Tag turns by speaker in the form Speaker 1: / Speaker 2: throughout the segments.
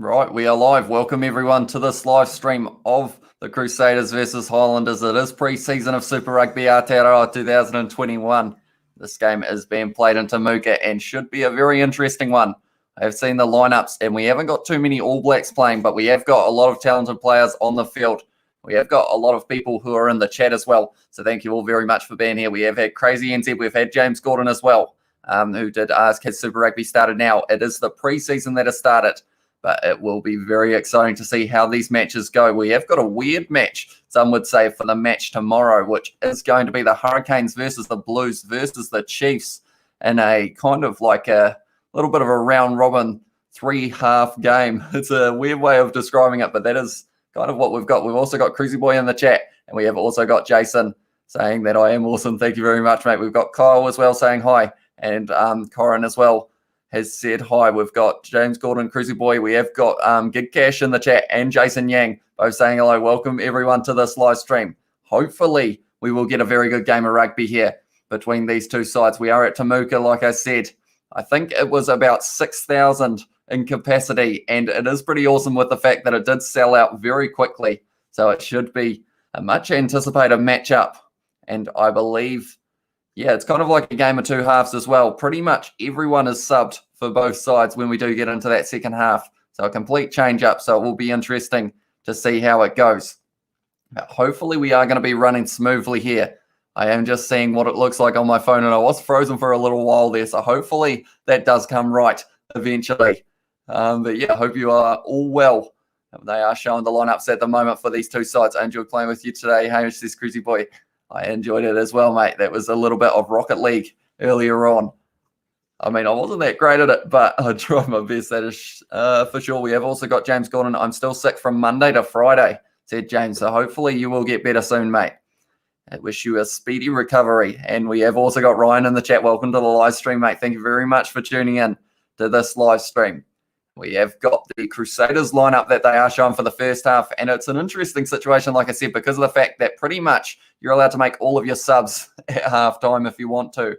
Speaker 1: Right, we are live. Welcome everyone to this live stream of the Crusaders versus Highlanders. It is pre-season of Super Rugby Aotearoa 2021. This game is being played in Temuka and should be a very interesting one. I have seen the lineups and we haven't got too many All Blacks playing, but we have got a lot of talented players on the field. We have got a lot of people who are in the chat as well. So thank you all very much for being here. We have had Crazy NZ, we've had James Gordon as well, who did ask, has Super Rugby started now? It is the pre-season that has started. But it will be very exciting to see how these matches go. We have got a weird match, some would say, for the match tomorrow, which is going to be the Hurricanes versus the Blues versus the Chiefs in a kind of like a little bit of a round-robin three-half game. It's a weird way of describing it, but that is kind of what we've got. We've also got Cruzy Boy in the chat, and we have also got Jason saying that I am awesome. Thank you very much, mate. We've got Kyle as well saying hi, and Corin as well has said hi. We've got James Gordon, Cruzy Boy. We have got Gig Cash in the chat and Jason Yang both saying hello. Welcome everyone to this live stream. Hopefully we will get a very good game of rugby here between these two sides. We are at Temuka, like I said. I think it was about 6,000 in capacity, and it is pretty awesome with the fact that it did sell out very quickly. So it should be a much anticipated matchup. And I believe, yeah, it's kind of like a game of two halves as well. Pretty much everyone is subbed for both sides when we do get into that second half. So a complete change up. So it will be interesting to see how it goes. But hopefully we are going to be running smoothly here. I am just seeing what it looks like on my phone, and I was frozen for a little while there. So hopefully that does come right eventually. But yeah, I hope you are all well. They are showing the lineups at the moment for these two sides. I enjoyed playing with you today. Hamish says, Cruzy Boy. I enjoyed it as well, mate. That was a little bit of Rocket League earlier on. I mean, I wasn't that great at it, but I tried my best. That is for sure. We have also got James Gordon. I'm still sick from Monday to Friday, said James. So hopefully you will get better soon, mate. I wish you a speedy recovery. And we have also got Ryan in the chat. Welcome to the live stream, mate. Thank you very much for tuning in to this live stream. We have got the Crusaders lineup that they are showing for the first half, and it's an interesting situation, like I said, because of the fact that pretty much you're allowed to make all of your subs at halftime if you want to.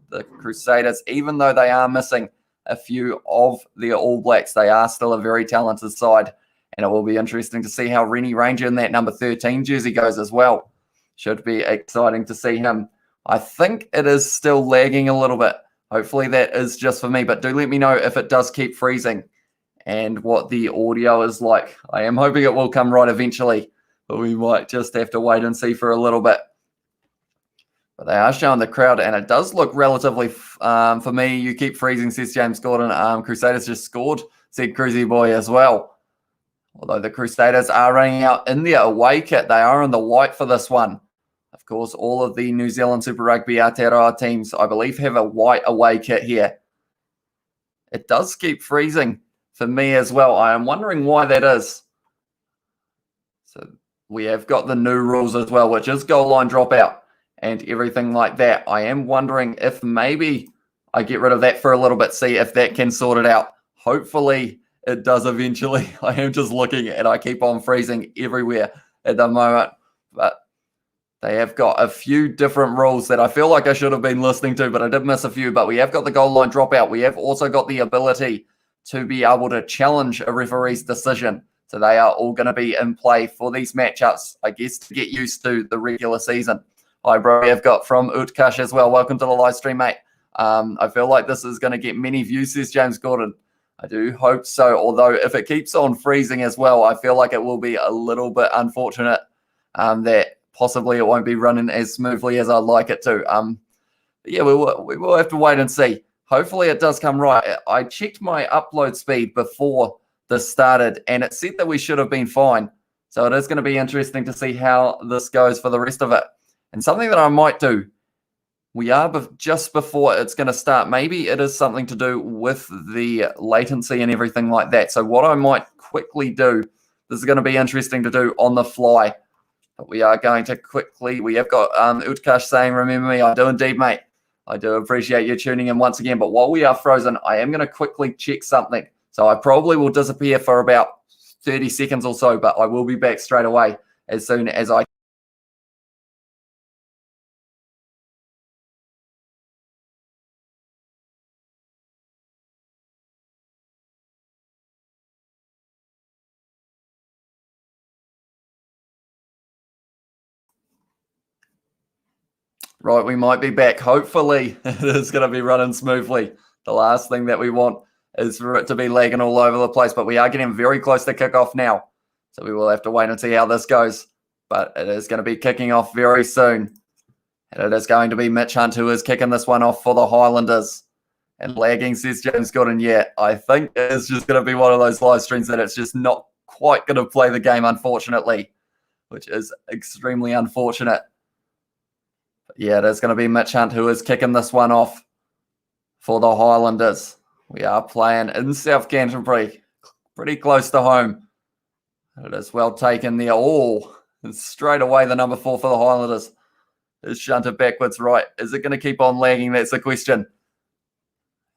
Speaker 1: The Crusaders, even though they are missing a few of the All Blacks, they are still a very talented side, and it will be interesting to see how Rennie Ranger in that number 13 jersey goes as well. Should be exciting to see him. I think it is still lagging a little bit. Hopefully that is just for me, but do let me know if it does keep freezing and what the audio is like. I am hoping it will come right eventually, but we might just have to wait and see for a little bit. But they are showing the crowd, and it does look relatively, for me, you keep freezing, says James Gordon. Crusaders just scored, said Cruzy Boy as well. Although the Crusaders are running out in their away kit. They are in the white for this one. Of course, all of the New Zealand Super Rugby Aotearoa teams, I believe, have a white away kit here. It does keep freezing for me as well. I am wondering why that is. So we have got the new rules as well, which is goal line dropout and everything like that. I am wondering if maybe I get rid of that for a little bit, see if that can sort it out. Hopefully it does eventually. I am just looking and I keep on freezing everywhere at the moment. But they have got a few different rules that I feel like I should have been listening to, but I did miss a few. But we have got the goal line dropout. We have also got the ability to be able to challenge a referee's decision. So they are all going to be in play for these matchups, I guess, to get used to the regular season. Hi, bro. We have got from Utkash as well. Welcome to the live stream, mate. I feel like this is going to get many views, says James Gordon. I do hope so, although if it keeps on freezing as well, I feel like it will be a little bit unfortunate that possibly it won't be running as smoothly as I'd like it to. Yeah, we will have to wait and see. Hopefully it does come right. I checked my upload speed before this started, and it said that we should have been fine. So it is going to be interesting to see how this goes for the rest of it. And something that I might do, we are just before it's going to start. Maybe it is something to do with the latency and everything like that. So what I might quickly do, this is going to be interesting to do on the fly. But we are going to quickly, we have got Utkash saying, remember me, I do indeed, mate. I do appreciate you tuning in once again. But while we are frozen, I am going to quickly check something. So I probably will disappear for about 30 seconds or so, but I will be back straight away as soon as I Right, we might be back. Hopefully, it is going to be running smoothly. The last thing that we want is for it to be lagging all over the place, but we are getting very close to kickoff now. So we will have to wait and see how this goes. But it is going to be kicking off very soon. And it is going to be Mitch Hunt who is kicking this one off for the Highlanders. And lagging, says James Gordon. Yeah, I think it's just going to be one of those live streams that it's just not quite going to play the game, unfortunately, which is extremely unfortunate. Yeah, it is going to be Mitch Hunt who is kicking this one off for the Highlanders. We are playing in South Canterbury, pretty close to home. It is well taken there. Oh, and straight away the number 4 for the Highlanders is shunted backwards right. Is it going to keep on lagging? That's the question.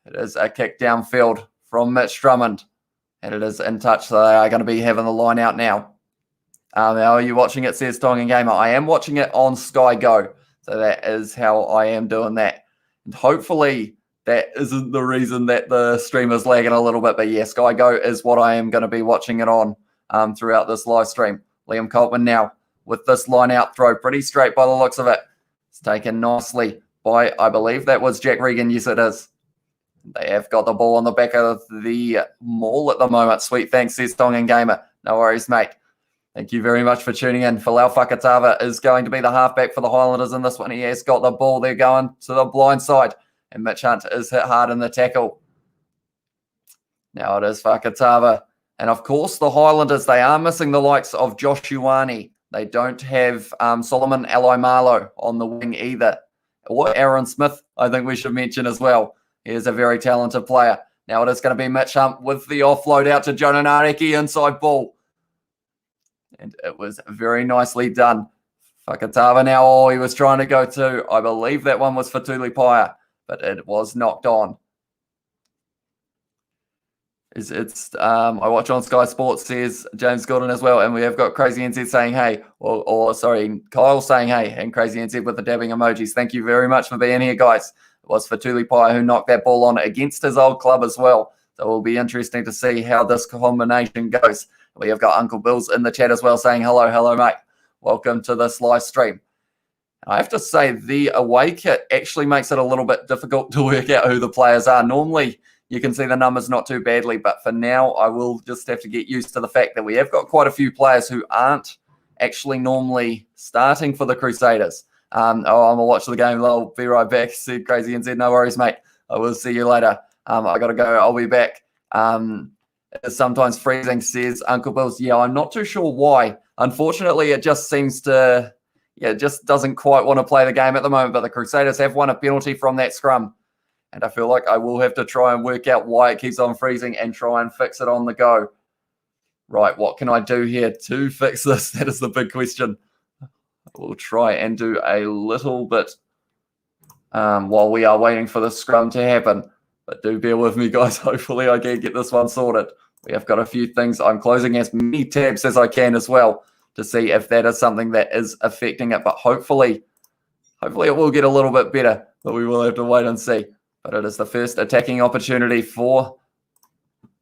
Speaker 1: It is a kick downfield from Mitch Drummond, and it is in touch. So they are going to be having the line out now. Now, are you watching it, says Tongan Gamer? I am watching it on Sky Go. So that is how I am doing that. And hopefully that isn't the reason that the stream is lagging a little bit. But yeah, Sky Go is what I am going to be watching it on throughout this live stream. Liam Coltman now with this line out throw. Pretty straight by the looks of it. It's taken nicely by, I believe that was Jack Regan. Yes, it is. They have got the ball on the back of the maul at the moment. Sweet thanks, says Tongan Gamer. No worries, mate. Thank you very much for tuning in. Falau Fakatava is going to be the halfback for the Highlanders in this one. He has got the ball. They're going to the blind side. And Mitch Hunt is hit hard in the tackle. Now it is Fakatava. And of course, the Highlanders, they are missing the likes of Josh Ioane. They don't have Solomon Alaimalo on the wing either. Or Aaron Smith, I think we should mention as well. He is a very talented player. Now it is going to be Mitch Hunt with the offload out to Jonah Nareki, inside ball. And it was very nicely done. Fakatava now, oh, he was trying to go to, I believe that one was for Tuli Paya, but it was knocked on. I watch on Sky Sports, says James Gordon as well, and we have got Crazy NZ saying hey, or sorry, Kyle saying hey, and Crazy NZ with the dabbing emojis. Thank you very much for being here, guys. It was for Tuli Paya who knocked that ball on against his old club as well. So it will be interesting to see how this combination goes. We have got Uncle Bill's in the chat as well saying hello, mate. Welcome to this live stream. I have to say the away kit actually makes it a little bit difficult to work out who the players are. Normally, you can see the numbers not too badly, but for now, I will just have to get used to the fact that we have got quite a few players who aren't actually normally starting for the Crusaders. I'm going to watch the game. I'll be right back. Said Crazy NZ. No worries, mate. I will see you later. I got to go. I'll be back. It's sometimes freezing, says Uncle Bill's. Yeah, I'm not too sure why. Unfortunately, it just seems to, it just doesn't quite want to play the game at the moment. But the Crusaders have won a penalty from that scrum. And I feel like I will have to try and work out why it keeps on freezing and try and fix it on the go. Right, what can I do here to fix this? That is the big question. We'll try and do a little bit while we are waiting for the scrum to happen. But do bear with me, guys. Hopefully I can get this one sorted. We have got a few things. I'm closing as many tabs as I can as well to see if that is something that is affecting it. But hopefully it will get a little bit better. But we will have to wait and see. But it is the first attacking opportunity for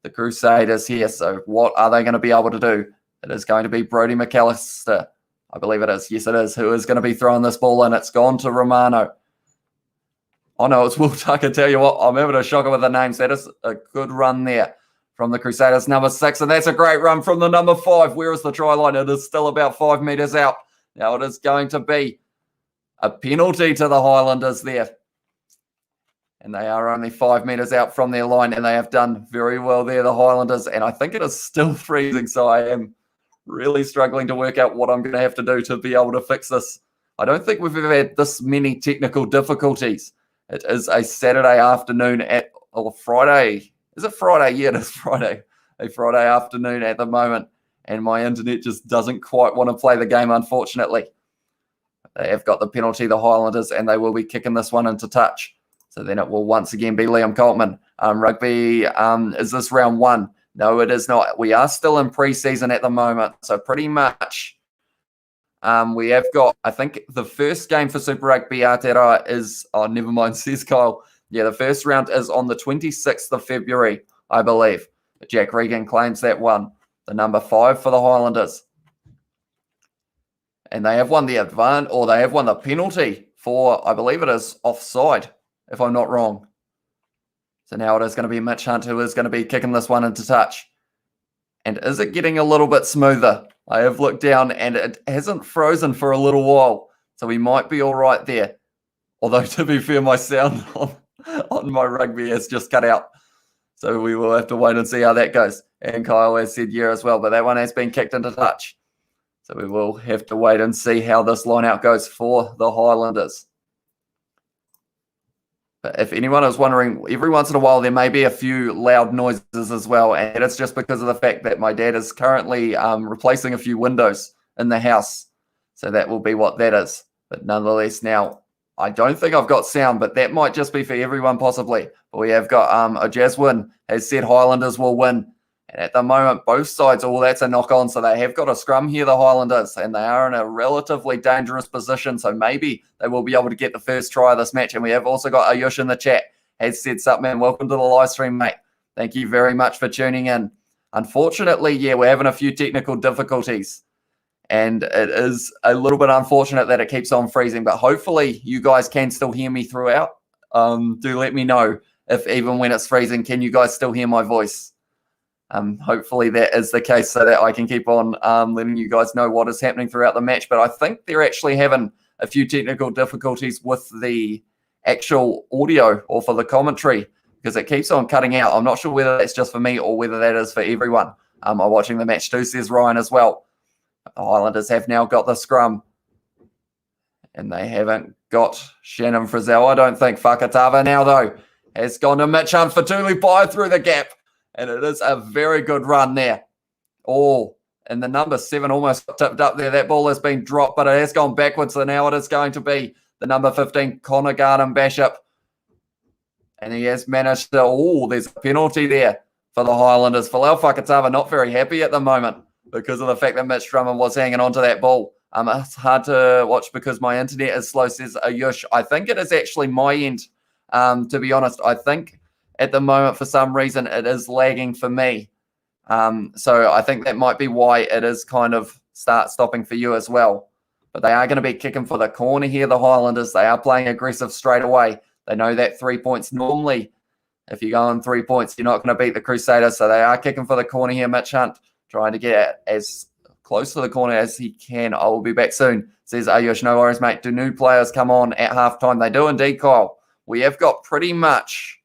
Speaker 1: the Crusaders here. So what are they going to be able to do? It is going to be Brodie McAllister. I believe it is. Yes, it is. Who is going to be throwing this ball in? It's gone to Romano. Oh, no, it's Will Tucker. Tell you what, I'm able to shock it with the names. That is a good run there from the Crusaders, number 6. And that's a great run from the number 5. Where is the try line? It is still about 5 meters out. Now it is going to be a penalty to the Highlanders there. And they are only 5 meters out from their line. And they have done very well there, the Highlanders. And I think it is still freezing. So I am really struggling to work out what I'm going to have to do to be able to fix this. I don't think we've ever had this many technical difficulties. It is a Saturday afternoon or Friday. Is it Friday? Yeah, it is Friday. A Friday afternoon at the moment. And my internet just doesn't quite want to play the game, unfortunately. They have got the penalty, the Highlanders, and they will be kicking this one into touch. So then it will once again be Liam Coltman. Rugby, is this round 1? No, it is not. We are still in pre-season at the moment. So pretty much we have got, I think, the first game for Super Rugby Aotearoa is, oh, never mind, says Kyle. Yeah, the first round is on the 26th of February, I believe. Jack Regan claims that one, the number 5 for the Highlanders. And they have won the they have won the penalty for, I believe it is offside, if I'm not wrong. So now it is going to be Mitch Hunt who is going to be kicking this one into touch. And is it getting a little bit smoother? I have looked down and it hasn't frozen for a little while. So we might be all right there. Although, to be fair, my sound on my rugby has just cut out. So we will have to wait and see how that goes. And Kyle has said yeah as well, but that one has been kicked into touch. So we will have to wait and see how this line out goes for the Highlanders. But if anyone is wondering, every once in a while there may be a few loud noises as well, and it's just because of the fact that my dad is currently replacing a few windows in the house. So that will be what that is. But nonetheless, now I don't think I've got sound, but that might just be for everyone possibly. But we have got a Jazz win, has said Highlanders will win. And at the moment, both sides, that's a knock-on. So they have got a scrum here, the Highlanders, and they are in a relatively dangerous position. So maybe they will be able to get the first try of this match. And we have also got Ayush in the chat, has said something. Welcome to the live stream, mate. Thank you very much for tuning in. Unfortunately, yeah, we're having a few technical difficulties. And it is a little bit unfortunate that it keeps on freezing. But hopefully you guys can still hear me throughout. Do let me know if even when it's freezing, can you guys still hear my voice? Hopefully that is the case so that I can keep on letting you guys know what is happening throughout the match. But I think they're actually having a few technical difficulties with the actual audio or for the commentary because it keeps on cutting out. I'm not sure whether that's just for me or whether that is for everyone. I'm watching the match too, says Ryan as well. The Highlanders have now got the scrum. And they haven't got Shannon Frizzell, I don't think. Fakatava now, though, has gone to Mitch Hunt for Tulipai through the gap. And it is a very good run there. Oh, and the number 7 almost tipped up there. That ball has been dropped, but it has gone backwards. So now it is going to be the number 15, Connor Garden-Bishop. And he has managed to, there's a penalty there for the Highlanders. Folau Fakatava not very happy at the moment because of the fact that Mitch Drummond was hanging on to that ball. It's hard to watch because my internet is slow, says Ayush. I think it is actually my end, to be honest. I think at the moment, for some reason, it is lagging for me. So I think that might be why it is kind of stopping for you as well. But they are going to be kicking for the corner here, the Highlanders. They are playing aggressive straight away. They know that 3 points normally, if you go on 3 points, you're not going to beat the Crusaders. So they are kicking for the corner here. Mitch Hunt trying to get as close to the corner as he can. I will be back soon, says Ayush. No worries, mate. Do new players come on at halftime? They do indeed, Kyle. We have got pretty much,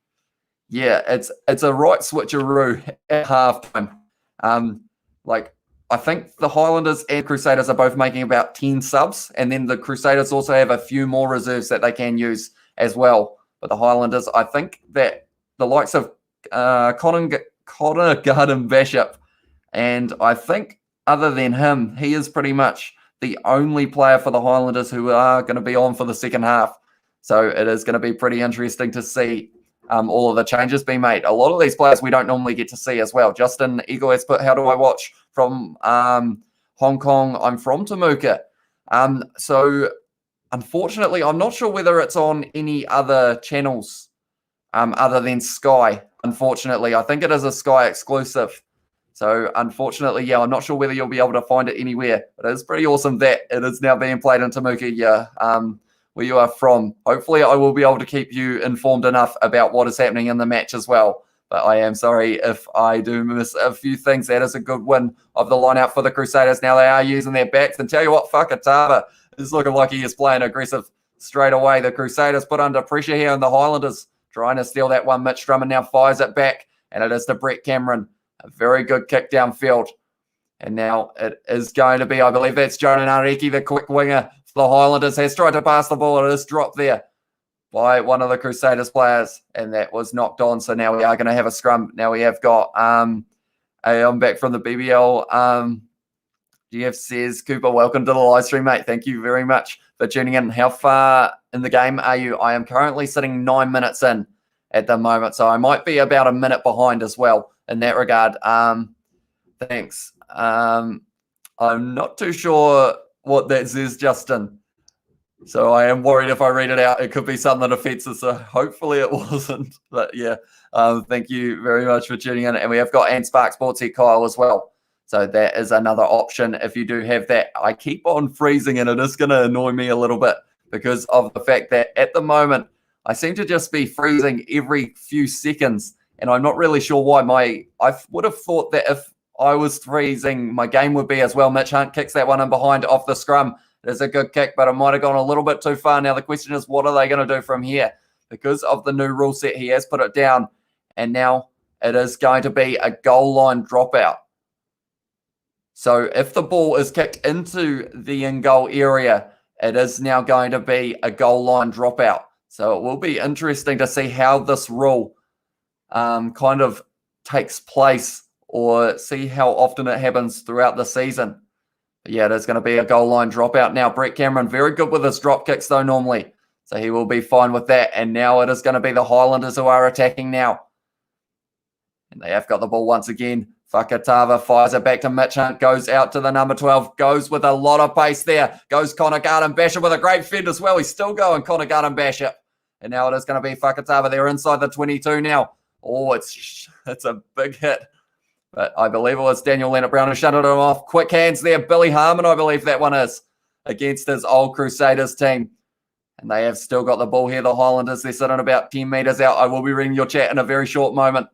Speaker 1: yeah, it's a right switcheroo at halftime. I think the Highlanders and Crusaders are both making about 10 subs, and then the Crusaders also have a few more reserves that they can use as well. But the Highlanders, I think that the likes of Connor Garden-Bishop, and I think other than him, he is pretty much the only player for the Highlanders who are going to be on for the second half. So it is going to be pretty interesting to see all of the changes being made. A lot of these players we don't normally get to see as well. Justin Eagle has put, how do I watch from Hong Kong? I'm from Temuka. So unfortunately, I'm not sure whether it's on any other channels other than Sky. Unfortunately, I think it is a Sky exclusive. So unfortunately, yeah, I'm not sure whether you'll be able to find it anywhere. But it is pretty awesome that it is now being played in Temuka, where you are from. Hopefully, I will be able to keep you informed enough about what is happening in the match as well. But I am sorry if I do miss a few things. That is a good win of the line-out for the Crusaders. Now they are using their backs. And tell you what, Fakatava is looking like he is playing aggressive straight away. The Crusaders put under pressure here, and the Highlanders trying to steal that one. Mitch Drummond now fires it back, and it is to Brett Cameron. A very good kick downfield. And now it is going to be, I believe that's Jonah Nareki, the quick winger for the Highlanders, has tried to pass the ball. It is dropped there by one of the Crusaders players, and that was knocked on. So now we are going to have a scrum. Now we have got, I'm back from the BBL. GF says, Cooper, welcome to the live stream, mate. Thank you very much for tuning in. How far in the game are you? I am currently sitting 9 minutes in at the moment, so I might be about a minute behind as well in that regard. Thanks. I'm not too sure what that says, Justin. So I am worried if I read it out, it could be something offensive. So hopefully it wasn't. But yeah, thank you very much for tuning in. And we have got and Spark Sports here, Kyle, as well. So that is another option if you do have that. I keep on freezing and it is going to annoy me a little bit because of the fact that at the moment, I seem to just be freezing every few seconds, and I'm not really sure why. I would have thought that if I was freezing, my game would be as well. Mitch Hunt kicks that one in behind off the scrum. It is a good kick, but it might have gone a little bit too far. Now the question is, what are they going to do from here? Because of the new rule set, he has put it down, and now it is going to be a goal line dropout. So if the ball is kicked into the in-goal area, it is now going to be a goal line dropout. So it will be interesting to see how this rule kind of takes place, or see how often it happens throughout the season. But yeah, there's going to be a goal line dropout. Now, Brett Cameron, very good with his drop kicks though normally. So he will be fine with that. And now it is going to be the Highlanders who are attacking now. And they have got the ball once again. Fakatava fires it back to Mitch Hunt, goes out to the number 12, goes with a lot of pace there. Goes Connor Garden-Basham with a great fend as well. He's still going, Connor Garden-Basham. And now it is going to be Fakatava. They're inside the 22 now. Oh, it's a big hit. But I believe it was Daniel Leonard-Brown who shuttled him off. Quick hands there. Billy Harmon, I believe that one is, against his old Crusaders team. And they have still got the ball here, the Highlanders. They're sitting about 10 metres out. I will be reading your chat in a very short moment,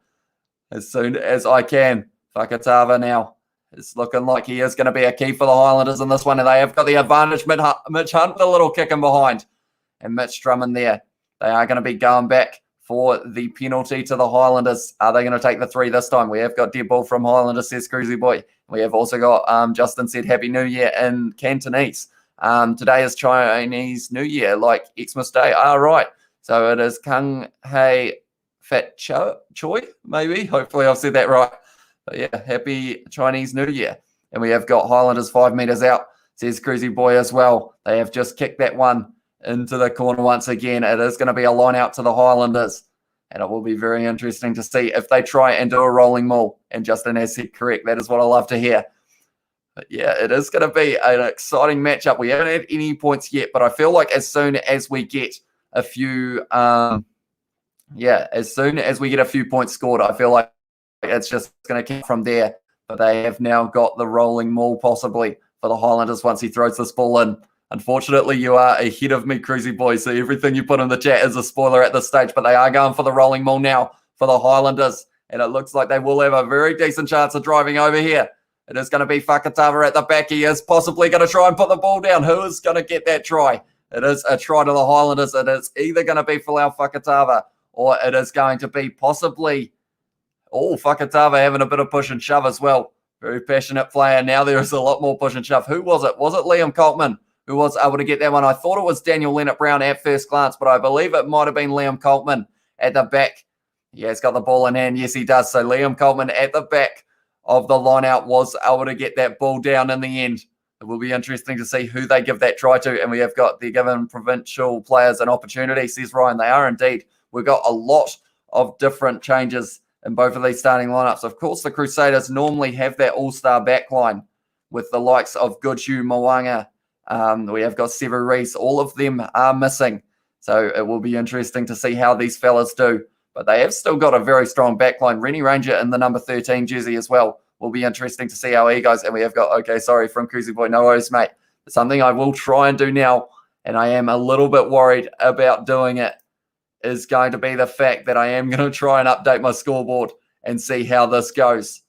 Speaker 1: as soon as I can. Fakatava now is looking like he is going to be a key for the Highlanders in this one. And they have got the advantage. Mitch Hunt with a little kick in behind. And Mitch Drummond there. They are going to be going back for the penalty to the Highlanders. Are they going to take the 3 this time? We have got dead ball from Highlanders, says Cruzy Boy. We have also got, Justin said, Happy New Year in Cantonese. Today is Chinese New Year, like Xmas Day. Right. So it is Kung Hei Fat Choi, maybe. Hopefully I've said that right. But yeah, happy Chinese New Year. And we have got Highlanders 5 metres out, says Cruzy Boy as well. They have just kicked that one into the corner once again. It is going to be a line out to the Highlanders. And it will be very interesting to see if they try and do a rolling maul. And Justin has said correct. That is what I love to hear. But yeah, it is going to be an exciting matchup. We haven't had any points yet, but I feel like as soon as we get a few, as soon as we get a few points scored, I feel like it's just going to keep from there. But they have now got the rolling maul possibly for the Highlanders once he throws this ball in. Unfortunately, you are ahead of me, Cruzy Boy, so everything you put in the chat is a spoiler at this stage, but they are going for the rolling maul now for the Highlanders, and it looks like they will have a very decent chance of driving over here. It is going to be Fakatava at the back. He is possibly going to try and put the ball down. Who is going to get that try? It is a try to the Highlanders. It is either going to be Folau Fakatava, or it is going to be possibly, Fakatava having a bit of push and shove as well. Very passionate player. Now there is a lot more push and shove. Who was it? Was it Liam Coltman who was able to get that one? I thought it was Daniel Leonard-Brown at first glance, but I believe it might have been Liam Coltman at the back. Yeah, he's got the ball in hand. Yes, he does. So Liam Coltman at the back of the line-out was able to get that ball down in the end. It will be interesting to see who they give that try to, and we have got the given provincial players an opportunity, says Ryan. They are indeed. We've got a lot of different changes in both of these starting lineups. Of course, the Crusaders normally have that all-star backline with the likes of Goodhue, Moanga. We have got Sever Reese. All of them are missing. So it will be interesting to see how these fellas do. But they have still got a very strong backline. Rennie Ranger in the number 13 jersey as well. Will be interesting to see how he goes. And we have got, from Cruzy Boy, no worries, mate. Something I will try and do now, and I am a little bit worried about doing it, is going to be the fact that I am going to try and update my scoreboard and see how this goes.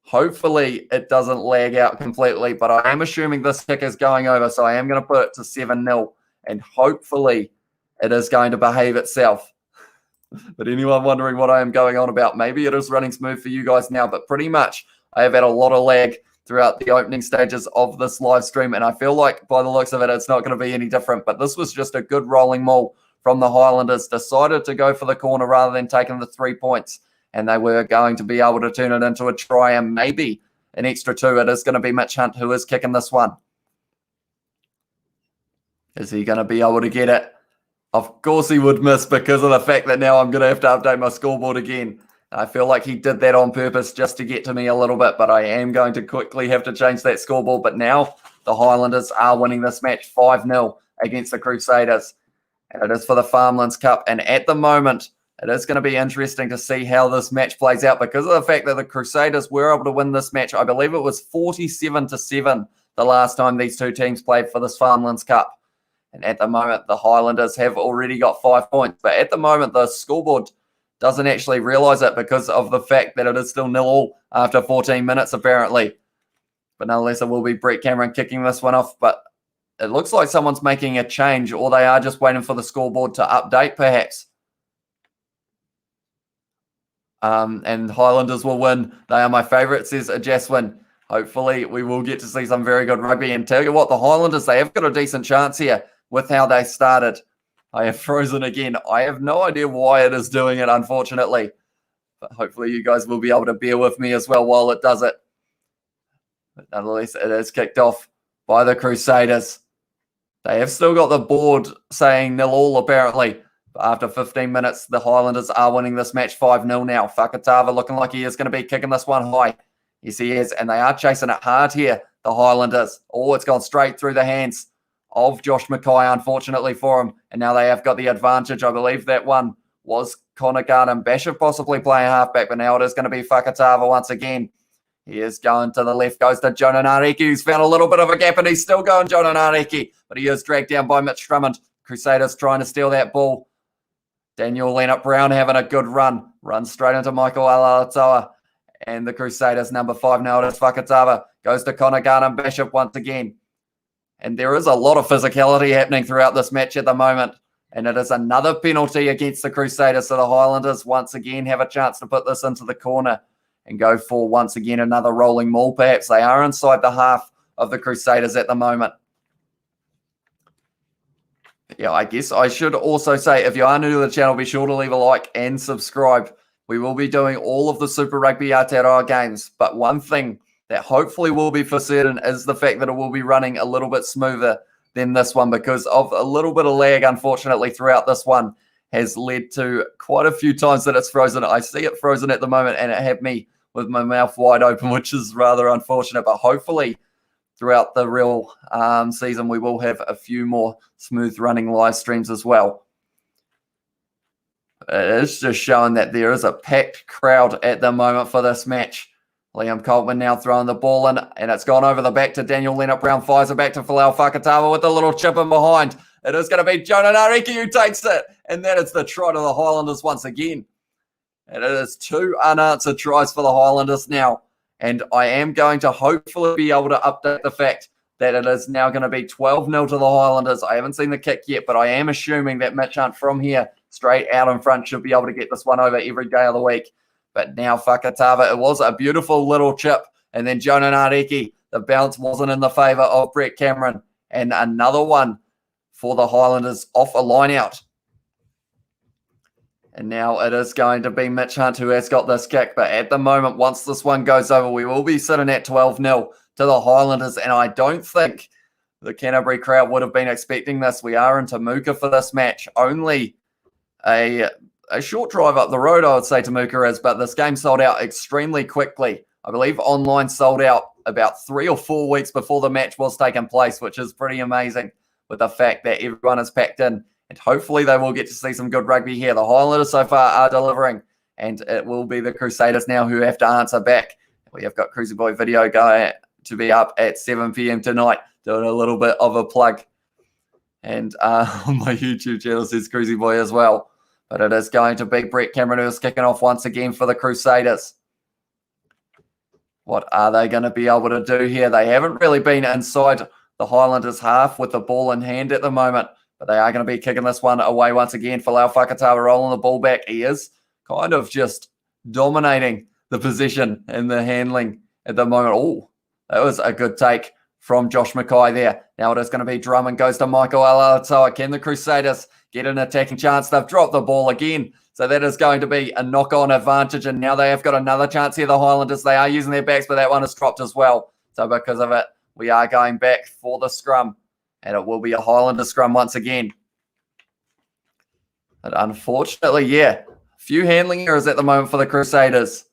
Speaker 1: Hopefully it doesn't lag out completely, but I am assuming this kick is going over, so I am going to put it to 7-0, and hopefully it is going to behave itself. But anyone wondering what I am going on about, maybe it is running smooth for you guys now, but pretty much I have had a lot of lag throughout the opening stages of this live stream, and I feel like by the looks of it, it's not going to be any different. But this was just a good rolling maul from the Highlanders. Decided to go for the corner rather than taking the 3 points, and they were going to be able to turn it into a try and maybe an extra 2. It is going to be Mitch Hunt who is kicking this one. Is he going to be able to get it? Of course he would miss, because of the fact that now I'm going to have to update my scoreboard again. I feel like he did that on purpose just to get to me a little bit, but I am going to quickly have to change that scoreboard. But now the Highlanders are winning this match 5-0 against the Crusaders. And it is for the Farmlands Cup. And at the moment, it is going to be interesting to see how this match plays out, because of the fact that the Crusaders were able to win this match. I believe it was 47-7 the last time these two teams played for this Farmlands Cup. And at the moment, the Highlanders have already got 5 points. But at the moment, the scoreboard doesn't actually realise it because of the fact that it is still 0-0 after 14 minutes, apparently. But nonetheless, it will be Brett Cameron kicking this one off. But it looks like someone's making a change, or they are just waiting for the scoreboard to update, perhaps. And Highlanders will win. They are my favourite, says Jaswin. Hopefully, we will get to see some very good rugby. And tell you what, the Highlanders, they have got a decent chance here with how they started. I have frozen again. I have no idea why it is doing it, unfortunately. But hopefully you guys will be able to bear with me as well while it does it. But nonetheless, it is kicked off by the Crusaders. They have still got the board saying 0-0 apparently. But after 15 minutes, the Highlanders are winning this match 5-0 now. Fakatava looking like he is going to be kicking this one high. Yes, he is. And they are chasing it hard here, the Highlanders. Oh, it's gone straight through the hands of Josh Mackay, unfortunately for him. And now they have got the advantage. I believe that one was Connor Garden-Bishop possibly playing halfback, but now it is going to be Fakatava once again. He is going to the left, goes to Jonah Nareki, who's found a little bit of a gap, and he's still going Jonah Nareki, but he is dragged down by Mitch Drummond. Crusaders trying to steal that ball. Daniel Leonard-Brown having a good run. Runs straight into Michael Alatoa. And the Crusaders, number 5 now, it is Fakatava. Goes to Connor Garden-Bishop once again. And there is a lot of physicality happening throughout this match at the moment. And it is another penalty against the Crusaders. So the Highlanders once again have a chance to put this into the corner and go for once again another rolling maul. Perhaps they are inside the half of the Crusaders at the moment. Yeah, I guess I should also say, if you are new to the channel, be sure to leave a like and subscribe. We will be doing all of the Super Rugby Aotearoa games, but one thing that hopefully will be for certain is the fact that it will be running a little bit smoother than this one, because of a little bit of lag, unfortunately, throughout this one has led to quite a few times that it's frozen. I see it frozen at the moment, and it had me with my mouth wide open, which is rather unfortunate, but hopefully throughout the real season, we will have a few more smooth running live streams as well. It is just showing that there is a packed crowd at the moment for this match. Liam Coltman now throwing the ball in, and it's gone over the back to Daniel Leonard-Brown. Fires it back to Folau Fakatava with a little chip in behind. It is going to be Jonah Nareki who takes it, and that is the try to the Highlanders once again. And it is 2 unanswered tries for the Highlanders now. And I am going to hopefully be able to update the fact that it is now going to be 12-0 to the Highlanders. I haven't seen the kick yet, but I am assuming that Mitch Hunt from here, straight out in front, should be able to get this one over every day of the week. But now Fakatava, it was a beautiful little chip. And then Jonah Nareki, the bounce wasn't in the favour of Brett Cameron. And another one for the Highlanders off a line out. And now it is going to be Mitch Hunt who has got this kick. But at the moment, once this one goes over, we will be sitting at 12-0 to the Highlanders. And I don't think the Canterbury crowd would have been expecting this. We are in Temuka for this match. Only a short drive up the road, I would say Temuka is. But this game sold out extremely quickly. I believe online sold out about 3 or 4 weeks before the match was taking place, which is pretty amazing with the fact that everyone is packed in. And hopefully they will get to see some good rugby here. The Highlanders so far are delivering. And it will be the Crusaders now who have to answer back. We have got Cruisy Boy video going to be up at 7 p.m. tonight. Doing a little bit of a plug. And on my YouTube channel says Cruisy Boy as well. But it is going to be Brett Cameron who is kicking off once again for the Crusaders. What are they going to be able to do here? They haven't really been inside the Highlanders half with the ball in hand at the moment. But they are going to be kicking this one away once again. Folau Fakatava rolling the ball back. He is kind of just dominating the position and the handling at the moment. Oh, that was a good take from Josh Mackay there. Now it is going to be Drummond goes to Michael Alatoa. Can the Crusaders get an attacking chance? They've dropped the ball again. So that is going to be a knock-on advantage. And now they have got another chance here, the Highlanders. They are using their backs, but that one is dropped as well. So because of it, we are going back for the scrum. And it will be a Highlander scrum once again. But unfortunately, yeah, a few handling errors at the moment for the Crusaders.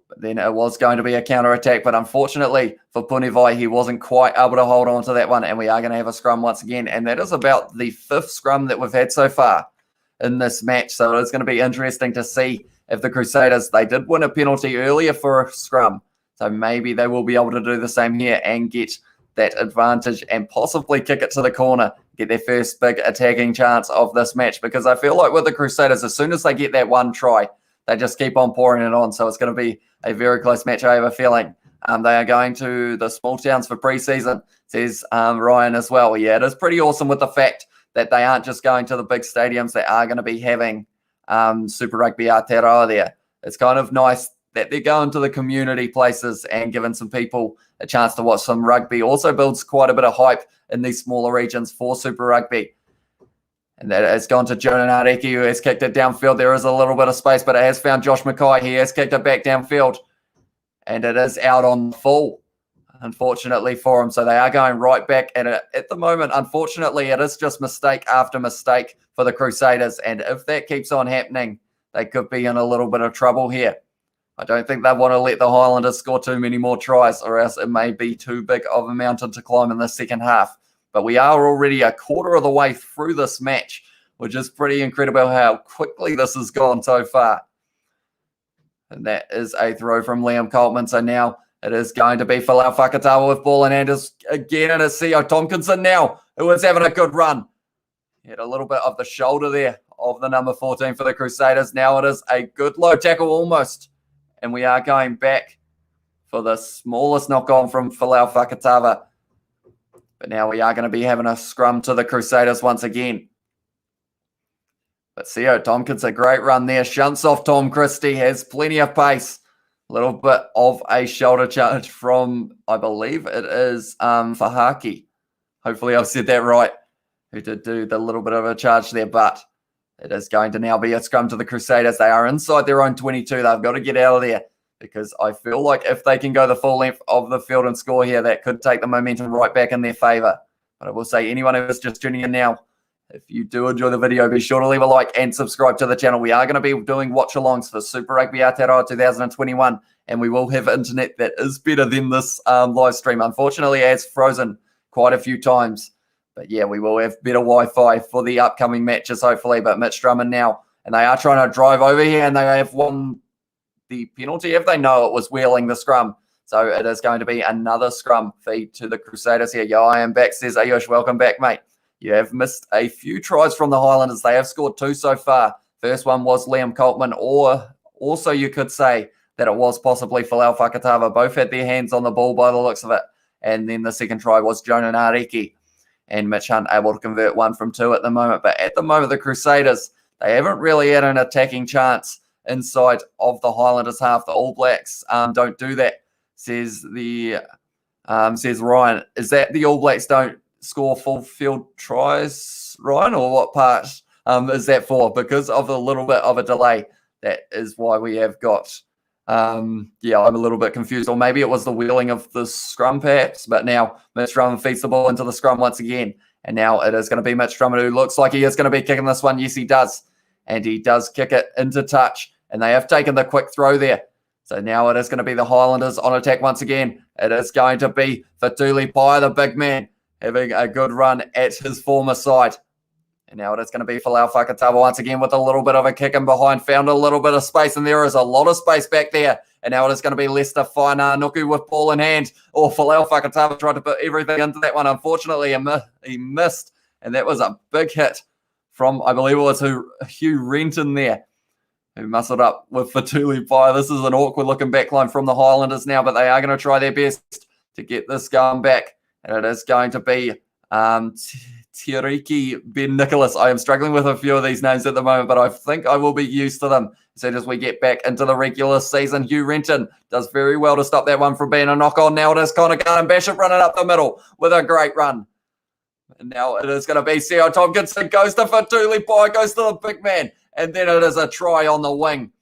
Speaker 1: But then it was going to be a counter-attack. But unfortunately for Punivai, he wasn't quite able to hold on to that one. And we are going to have a scrum once again. And that is about the 5th scrum that we've had so far in this match. So it's going to be interesting to see if the Crusaders, they did win a penalty earlier for a scrum. So maybe they will be able to do the same here and get that advantage and possibly kick it to the corner, get their first big attacking chance of this match, because I feel like with the Crusaders, as soon as they get that one try, they just keep on pouring it on. So it's going to be a very close match, I have a feeling. They are going to the small towns for preseason, says Ryan as well. Yeah, it is pretty awesome with the fact that they aren't just going to the big stadiums. They are going to be having Super Rugby Aotearoa there. It's kind of nice that they're going to the community places and giving some people a chance to watch some rugby. Also builds quite a bit of hype in these smaller regions for Super Rugby. And that has gone to Jonah Nareki, who has kicked it downfield. There is a little bit of space, but it has found Josh Mackay. He has kicked it back downfield. And it is out on full, unfortunately for him. So they are going right back at it. At the moment, unfortunately, it is just mistake after mistake for the Crusaders. And if that keeps on happening, they could be in a little bit of trouble here. I don't think they want to let the Highlanders score too many more tries, or else it may be too big of a mountain to climb in the second half. But we are already a quarter of the way through this match, which is pretty incredible how quickly this has gone so far. And that is a throw from Liam Coltman. So now it is going to be Falau Fakatawa with ball in hand again. And it's Theo Tompkinson now, who is having a good run. He had a little bit of the shoulder there of the number 14 for the Crusaders. Now it is a good low tackle almost. And we are going back for the smallest knock-on from Falau Fakatawa. But now we are going to be having a scrum to the Crusaders once again. But Theo Tompkins, a great run there. Shunts off Tom Christie, has plenty of pace. A little bit of a shoulder charge from, I believe it is Fahaki. Hopefully I've said that right. Who did do the little bit of a charge there, but it is going to now be a scrum to the Crusaders. They are inside their own 22. They've got to get out of there, because I feel like if they can go the full length of the field and score here, that could take the momentum right back in their favour. But I will say, anyone who is just tuning in now, if you do enjoy the video, be sure to leave a like and subscribe to the channel. We are going to be doing watch-alongs for Super Rugby Aotearoa 2021, and we will have internet that is better than this live stream. Unfortunately, it has frozen quite a few times. But yeah, we will have better Wi-Fi for the upcoming matches, hopefully. But Mitch Drummond now, and they are trying to drive over here, and they have won the penalty. If they know it was wheeling the scrum. So it is going to be another scrum feed to the Crusaders here. Yeah, I am back, says Ayush. Welcome back, mate. You have missed a few tries from the Highlanders. They have scored 2 so far. First one was Liam Coltman, or also you could say that it was possibly Falau Fakatawa. Both had their hands on the ball by the looks of it. And then the second try was Jonah Nareki. And Mitch Hunt able to convert 1 from 2 at the moment. But at the moment, the Crusaders, they haven't really had an attacking chance inside of the Highlanders half. The All Blacks don't do that, says Ryan. Is that the All Blacks don't score full field tries, Ryan, or what part is that for? Because of a little bit of a delay, that is why we have got yeah, I'm a little bit confused. Or maybe it was the wheeling of the scrum, perhaps. But now Mitch Drummond feeds the ball into the scrum once again. And now it is going to be Mitch Drummond, who looks like he is going to be kicking this one. Yes, he does. And he does kick it into touch. And they have taken the quick throw there. So now it is going to be the Highlanders on attack once again. It is going to be Fatuli Pai, the big man, having a good run at his former side. And now it is going to be Falau Fakatawa once again with a little bit of a kick in behind. Found a little bit of space, and there is a lot of space back there. And now it is going to be Lester Nuku with ball in hand. Or Falau Fakatawa tried to put everything into that one. Unfortunately, he missed. And that was a big hit from, I believe it was Hugh Renton there, who muscled up with Fatuli Pai. This is an awkward looking backline from the Highlanders now, but they are going to try their best to get this going back. And it is going to be Tiriki Ben Nicholas. I am struggling with a few of these names at the moment, but I think I will be used to them as soon as we get back into the regular season. Hugh Renton does very well to stop that one from being a knock-on. Now it is Connor Garden Bishop running up the middle with a great run. And now it is going to be Theo Tompkinson. Goes to Fatuli Pai, goes to the big man. And then it is a try on the wing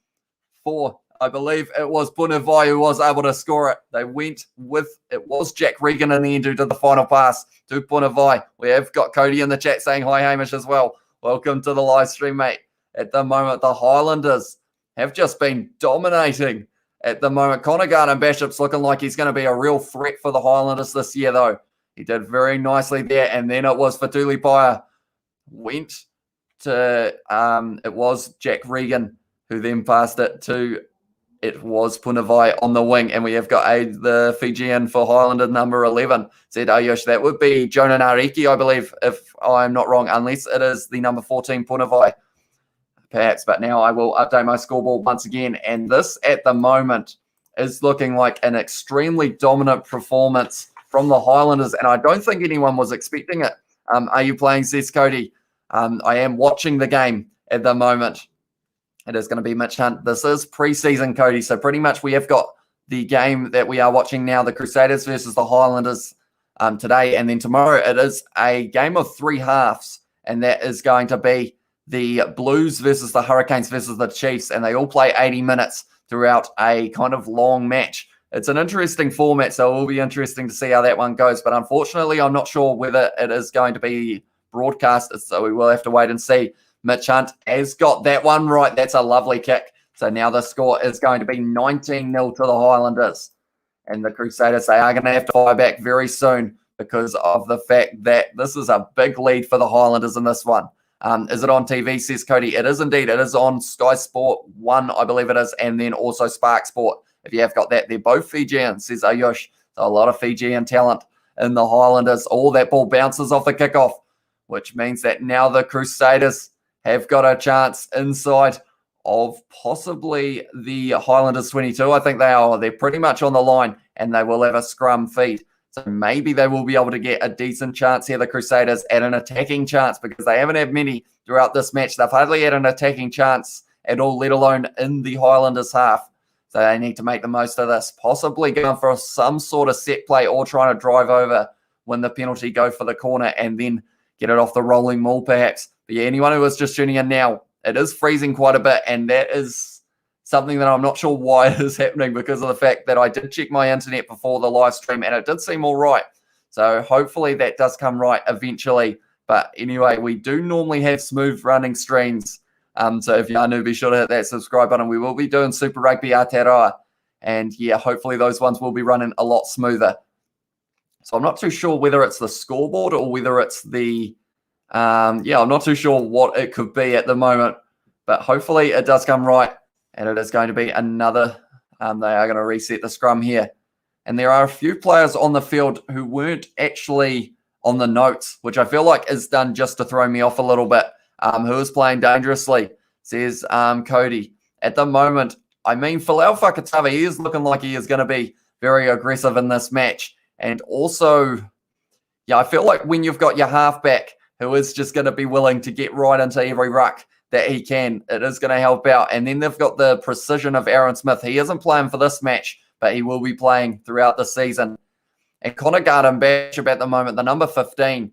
Speaker 1: for, I believe it was Punivai who was able to score it. They went with, it was Jack Regan in the end who did the final pass to Punivai. We have got Cody in the chat saying hi, Hamish, as well. Welcome to the live stream, mate. At the moment, the Highlanders have just been dominating at the moment. Connor Garden Bishop's looking like he's going to be a real threat for the Highlanders this year, though. He did very nicely there. And then it was Fatuli Pai went to, it was Jack Regan who then passed it to it was Punavai on the wing, and we have got the Fijian for Highlander number 11, said Ayush. That would be Jonah Nariki, I believe, if I'm not wrong, unless it is the number 14 Punavai, perhaps. But now I will update my scoreboard once again, and this at the moment is looking like an extremely dominant performance from the Highlanders, and I don't think anyone was expecting it. Are you playing, says Cody? I am watching the game at the moment. It is going to be Mitch Hunt. This is preseason, Cody. So pretty much we have got the game that we are watching now, the Crusaders versus the Highlanders today. And then tomorrow it is a game of 3 halves. And that is going to be the Blues versus the Hurricanes versus the Chiefs. And they all play 80 minutes throughout a kind of long match. It's an interesting format, so it will be interesting to see how that one goes. But unfortunately, I'm not sure whether it is going to be broadcasted. So we will have to wait and see. Mitch Hunt has got that one right. That's a lovely kick. So now the score is going to be 19-0 to the Highlanders. And the Crusaders, they are going to have to fire back very soon because of the fact that this is a big lead for the Highlanders in this one. Is it on TV, says Cody? It is indeed. It is on Sky Sport 1, I believe it is, and then also Spark Sport. If you have got that, they're both Fijian, says Ayush. So a lot of Fijian talent in the Highlanders. All that ball bounces off the kickoff, which means that now the Crusaders have got a chance inside of possibly the Highlanders 22. I think they are. They're pretty much on the line, and they will have a scrum feed. So maybe they will be able to get a decent chance here, the Crusaders, at an attacking chance, because they haven't had many throughout this match. They've hardly had an attacking chance at all, let alone in the Highlanders half. So they need to make the most of this, possibly going for some sort of set play or trying to drive over, win the penalty, go for the corner, and then get it off the rolling maul, perhaps. But yeah, anyone who is just tuning in now, it is freezing quite a bit, and that is something that I'm not sure why it is happening because of the fact that I did check my internet before the live stream, and it did seem all right. So hopefully that does come right eventually. But anyway, we do normally have smooth running streams. So if you are new, be sure to hit that subscribe button. We will be doing Super Rugby Aotearoa, and yeah, hopefully those ones will be running a lot smoother. So I'm not too sure whether it's the scoreboard or whether it's the I'm not too sure what it could be at the moment, but hopefully it does come right, and it is going to be another. They are going to reset the scrum here, and there are a few players on the field who weren't actually on the notes, which I feel like is done just to throw me off a little bit. Who is playing dangerously, says Cody. At the moment, I mean, Folau Fakatava, he is looking like he is going to be very aggressive in this match, and also, I feel like when you've got your halfback who is just going to be willing to get right into every ruck that he can, it is going to help out. And then they've got the precision of Aaron Smith. He isn't playing for this match, but he will be playing throughout the season. And Connor Garden-Bachop at the moment, the number 15,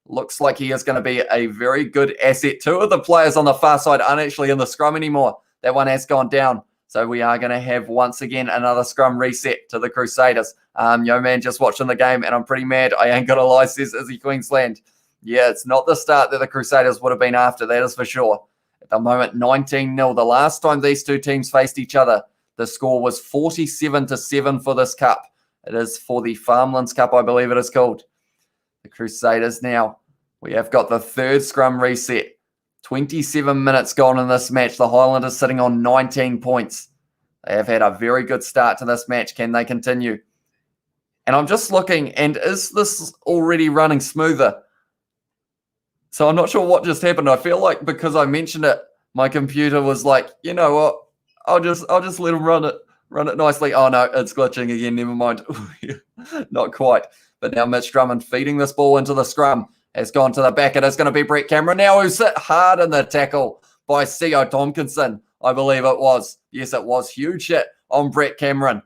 Speaker 1: looks like he is going to be a very good asset. 2 of the players on the far side aren't actually in the scrum anymore. That one has gone down. So we are going to have, once again, another scrum reset to the Crusaders. Yo, man, just watching the game, and I'm pretty mad. I ain't going to lie, says Izzy Queensland. Yeah, it's not the start that the Crusaders would have been after, that is for sure. At the moment, 19-0. The last time these two teams faced each other, the score was 47-7 for this cup. It is for the Farmlands Cup, I believe it is called. The Crusaders now, we have got the third scrum reset. 27 minutes gone in this match. The Highlanders sitting on 19 points. They have had a very good start to this match. Can they continue? And I'm just looking, and is this already running smoother? So I'm not sure what just happened. I feel like because I mentioned it, my computer was like, you know what? I'll just let him run it nicely. Oh no, it's glitching again. Never mind. Not quite. But now Mitch Drummond feeding this ball into the scrum has gone to the back. It is going to be Brett Cameron now, who's hit hard in the tackle by C.O. Tompkinson, I believe it was. Yes, it was. Huge hit on Brett Cameron.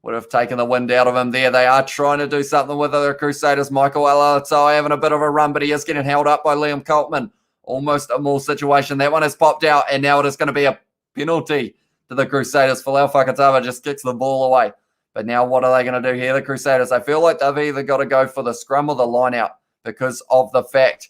Speaker 1: Would have taken the wind out of him there. They are trying to do something with the Crusaders. Michael Alatoa having a bit of a run, but he is getting held up by Liam Coltman. Almost a maul situation. That one has popped out, and now it is going to be a penalty to the Crusaders. Folau Fakatava just kicks the ball away. But now what are they going to do here, the Crusaders? I feel like they've either got to go for the scrum or the line out because of the fact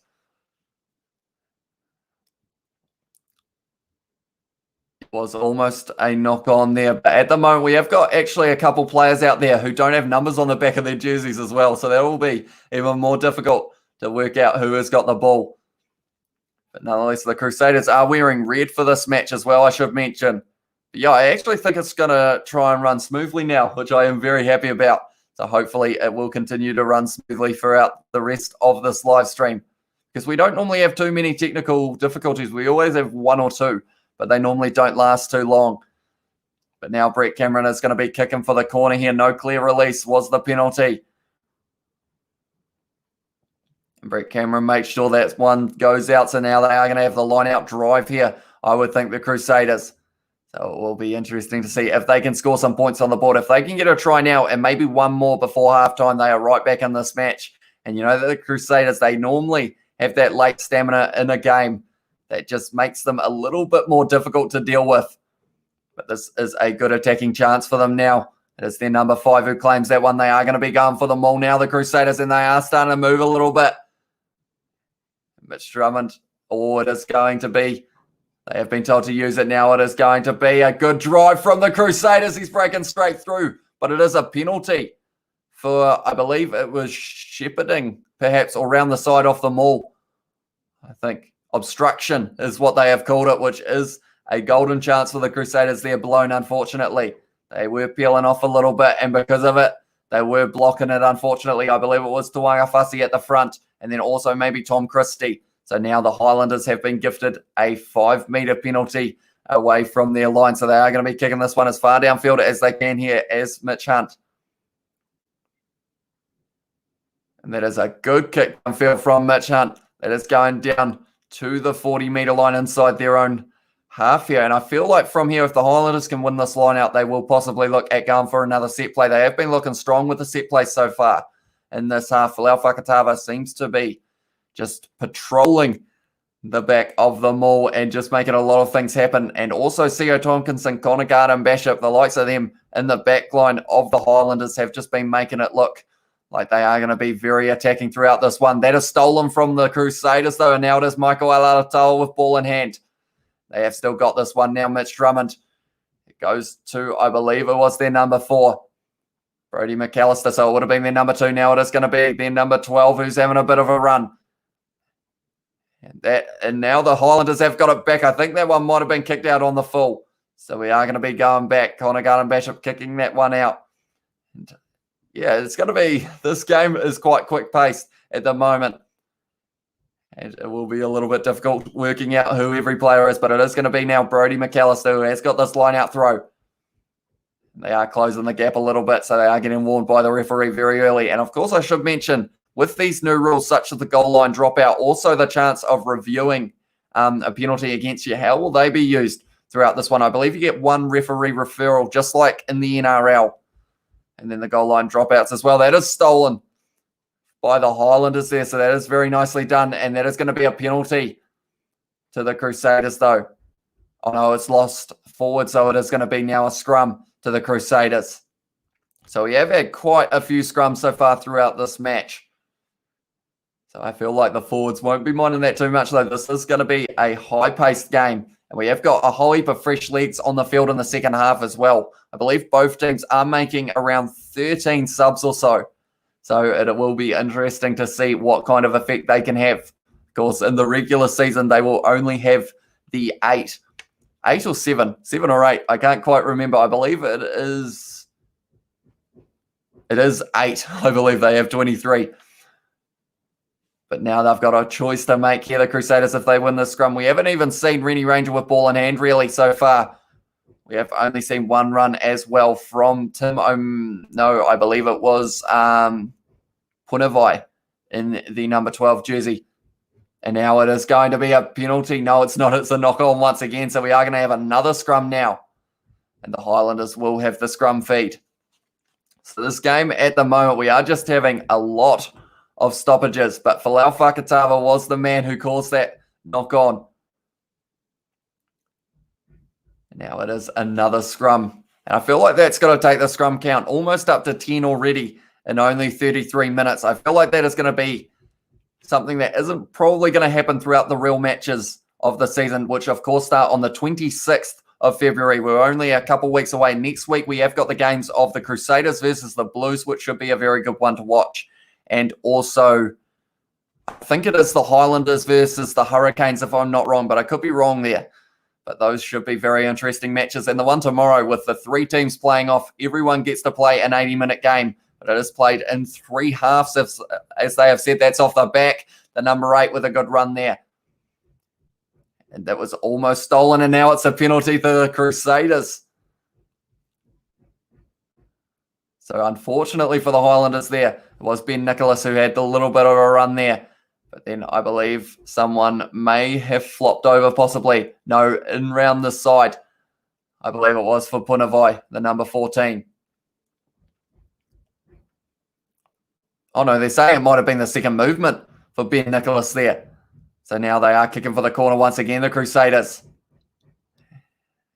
Speaker 1: was almost a knock on there. But at the moment, we have got actually a couple players out there who don't have numbers on the back of their jerseys as well. So that will be even more difficult to work out who has got the ball. But nonetheless, the Crusaders are wearing red for this match as well, I should mention. But yeah, I actually think it's going to try and run smoothly now, which I am very happy about. So hopefully it will continue to run smoothly throughout the rest of this live stream, because we don't normally have too many technical difficulties. We always have one or two, but they normally don't last too long. But now Brett Cameron is going to be kicking for the corner here. No clear release was the penalty. And Brett Cameron makes sure that one goes out. So now they are going to have the line-out drive here, I would think, the Crusaders. So it will be interesting to see if they can score some points on the board. If they can get a try now and maybe one more before halftime, they are right back in this match. And you know that the Crusaders, they normally have that late stamina in a game that just makes them a little bit more difficult to deal with. But this is a good attacking chance for them now. It is their number 5 who claims that one. They are going to be going for the maul now, the Crusaders, and they are starting to move a little bit. Mitch Drummond, it is going to be... They have been told to use it now. It is going to be a good drive from the Crusaders. He's breaking straight through, but it is a penalty for, I believe it was shepherding, perhaps, or round the side off the maul. I think obstruction is what they have called it, which is a golden chance for the Crusaders there, blown, unfortunately. They were peeling off a little bit, and because of it, they were blocking it, unfortunately. I believe it was Tuanga Fussy at the front, and then also maybe Tom Christie. So now the Highlanders have been gifted a 5-metre penalty away from their line. So they are going to be kicking this one as far downfield as they can here as Mitch Hunt. And that is a good kick downfield from Mitch Hunt. That is going down to the 40-metre line inside their own half here. And I feel like from here, if the Highlanders can win this line out, they will possibly look at going for another set play. They have been looking strong with the set play so far in this half. Folau Fakatava seems to be just patrolling the back of the maul and just making a lot of things happen. And also Sio Tompkinson, Connor Garden, Bishop, the likes of them in the back line of the Highlanders have just been making it look like they are going to be very attacking throughout this one. That is stolen from the Crusaders, though, and now it is Michael Alatoa with ball in hand. They have still got this one now, Mitch Drummond. It goes to, I believe it was their number 4, Brody McAllister, so it would have been their number 2. Now it is going to be their number 12, who's having a bit of a run. And now the Highlanders have got it back. I think that one might have been kicked out on the full. So we are going to be going back. Connor Garden Bishop kicking that one out. And yeah, it's going to be, this game is quite quick-paced at the moment. And it will be a little bit difficult working out who every player is, but it is going to be now Brody McAllister who has got this line-out throw. They are closing the gap a little bit, so they are getting warned by the referee very early. And of course, I should mention, with these new rules, such as the goal line dropout, also the chance of reviewing a penalty against you, how will they be used throughout this one? I believe you get one referee referral, just like in the NRL. And then the goal line dropouts as well. That is stolen by the Highlanders there, so that is very nicely done. And that is going to be a penalty to the Crusaders, though. Oh, no, it's lost forward, so it is going to be now a scrum to the Crusaders. So we have had quite a few scrums so far throughout this match. So I feel like the forwards won't be minding that too much, though. This is going to be a high-paced game. And we have got a whole heap of fresh legs on the field in the second half as well. I believe both teams are making around 13 subs or so. So it will be interesting to see what kind of effect they can have. Of course, in the regular season, they will only have the 8 or 7 or 8. I can't quite remember. I believe it is 8. I believe they have 23. But now they've got a choice to make here, the Crusaders, if they win this scrum. We haven't even seen Rennie Ranger with ball in hand, really, so far. We have only seen one run as well from Tim. No, I believe it was Punavai in the number 12 jersey. And now it is going to be a penalty. No, it's not. It's a knock-on once again. So we are going to have another scrum now. And the Highlanders will have the scrum feed. So this game at the moment, we are just having a lot of stoppages, but Folau Fakatava was the man who caused that knock-on. Now it is another scrum. And I feel like that's going to take the scrum count almost up to 10 already in only 33 minutes. I feel like that is going to be something that isn't probably going to happen throughout the real matches of the season, which of course start on the 26th of February. We're only a couple weeks away. Next week, we have got the games of the Crusaders versus the Blues, which should be a very good one to watch. And also, I think it is the Highlanders versus the Hurricanes, if I'm not wrong, but I could be wrong there. But those should be very interesting matches. And the one tomorrow with the 3 teams playing off, everyone gets to play an 80-minute game. But it is played in 3 halves, as they have said. That's off the back. The number 8 with a good run there. And that was almost stolen, and now it's a penalty for the Crusaders. So unfortunately for the Highlanders there, it was Ben Nicholas who had the little bit of a run there. But then I believe someone may have flopped over possibly. No, in round the side. I believe it was for Punavai, the number 14. Oh no, they're saying it might have been the second movement for Ben Nicholas there. So now they are kicking for the corner once again, the Crusaders.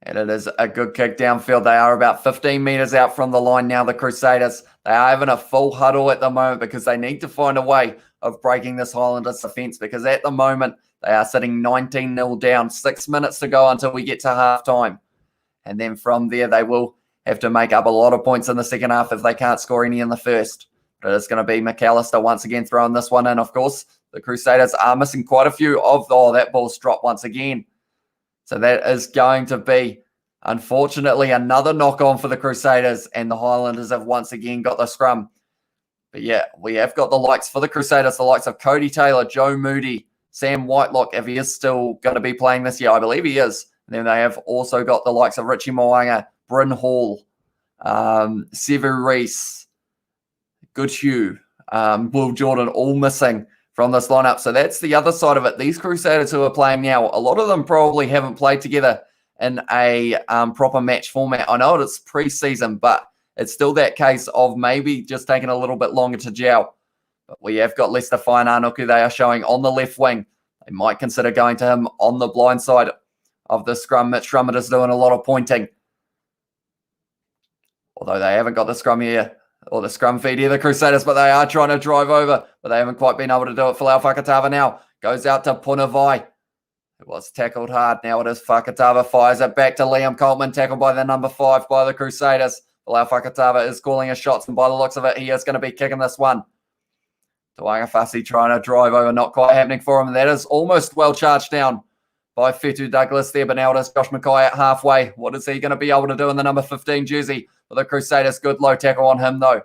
Speaker 1: And it is a good kick downfield. They are about 15 metres out from the line now, the Crusaders. They are having a full huddle at the moment because they need to find a way of breaking this Highlanders defence, because at the moment they are sitting 19-0 down. 6 minutes to go until we get to half-time. And then from there, they will have to make up a lot of points in the second half if they can't score any in the first. But it's going to be McAllister once again throwing this one in. Of course, the Crusaders are missing quite a few of... Oh, that ball's dropped once again. So that is going to be, unfortunately, another knock-on for the Crusaders, and the Highlanders have once again got the scrum. But yeah, we have got the likes for the Crusaders, the likes of Cody Taylor, Joe Moody, Sam Whitelock, if he is still going to be playing this year. I believe he is. And then they have also got the likes of Richie Moanga, Bryn Hall, Sevu Reese, Goodhue, Will Jordan, all missing from this lineup. So that's the other side of it. These Crusaders who are playing now, a lot of them probably haven't played together in a proper match format. I know it's pre-season, but it's still that case of maybe just taking a little bit longer to gel. But we have got Lester Fainanuku they are showing on the left wing. They might consider going to him on the blind side of the scrum. Mitch Drummond is doing a lot of pointing. Although they haven't got the scrum here, or the scrum feed here, the Crusaders, but they are trying to drive over, but they haven't quite been able to do it. Folau Fakatava now goes out to Punavai. It was tackled hard. Now it is Fakatava, fires it back to Liam Coltman, tackled by the number 5 by the Crusaders. Folau Fakatava is calling a shot, and by the looks of it, he is going to be kicking this one. Tuangafasi trying to drive over, not quite happening for him. That is almost well charged down by Fetu Douglas there, but now it is Josh Mackay at halfway. What is he going to be able to do in the number 15 jersey for the Crusaders? Good low tackle on him, though,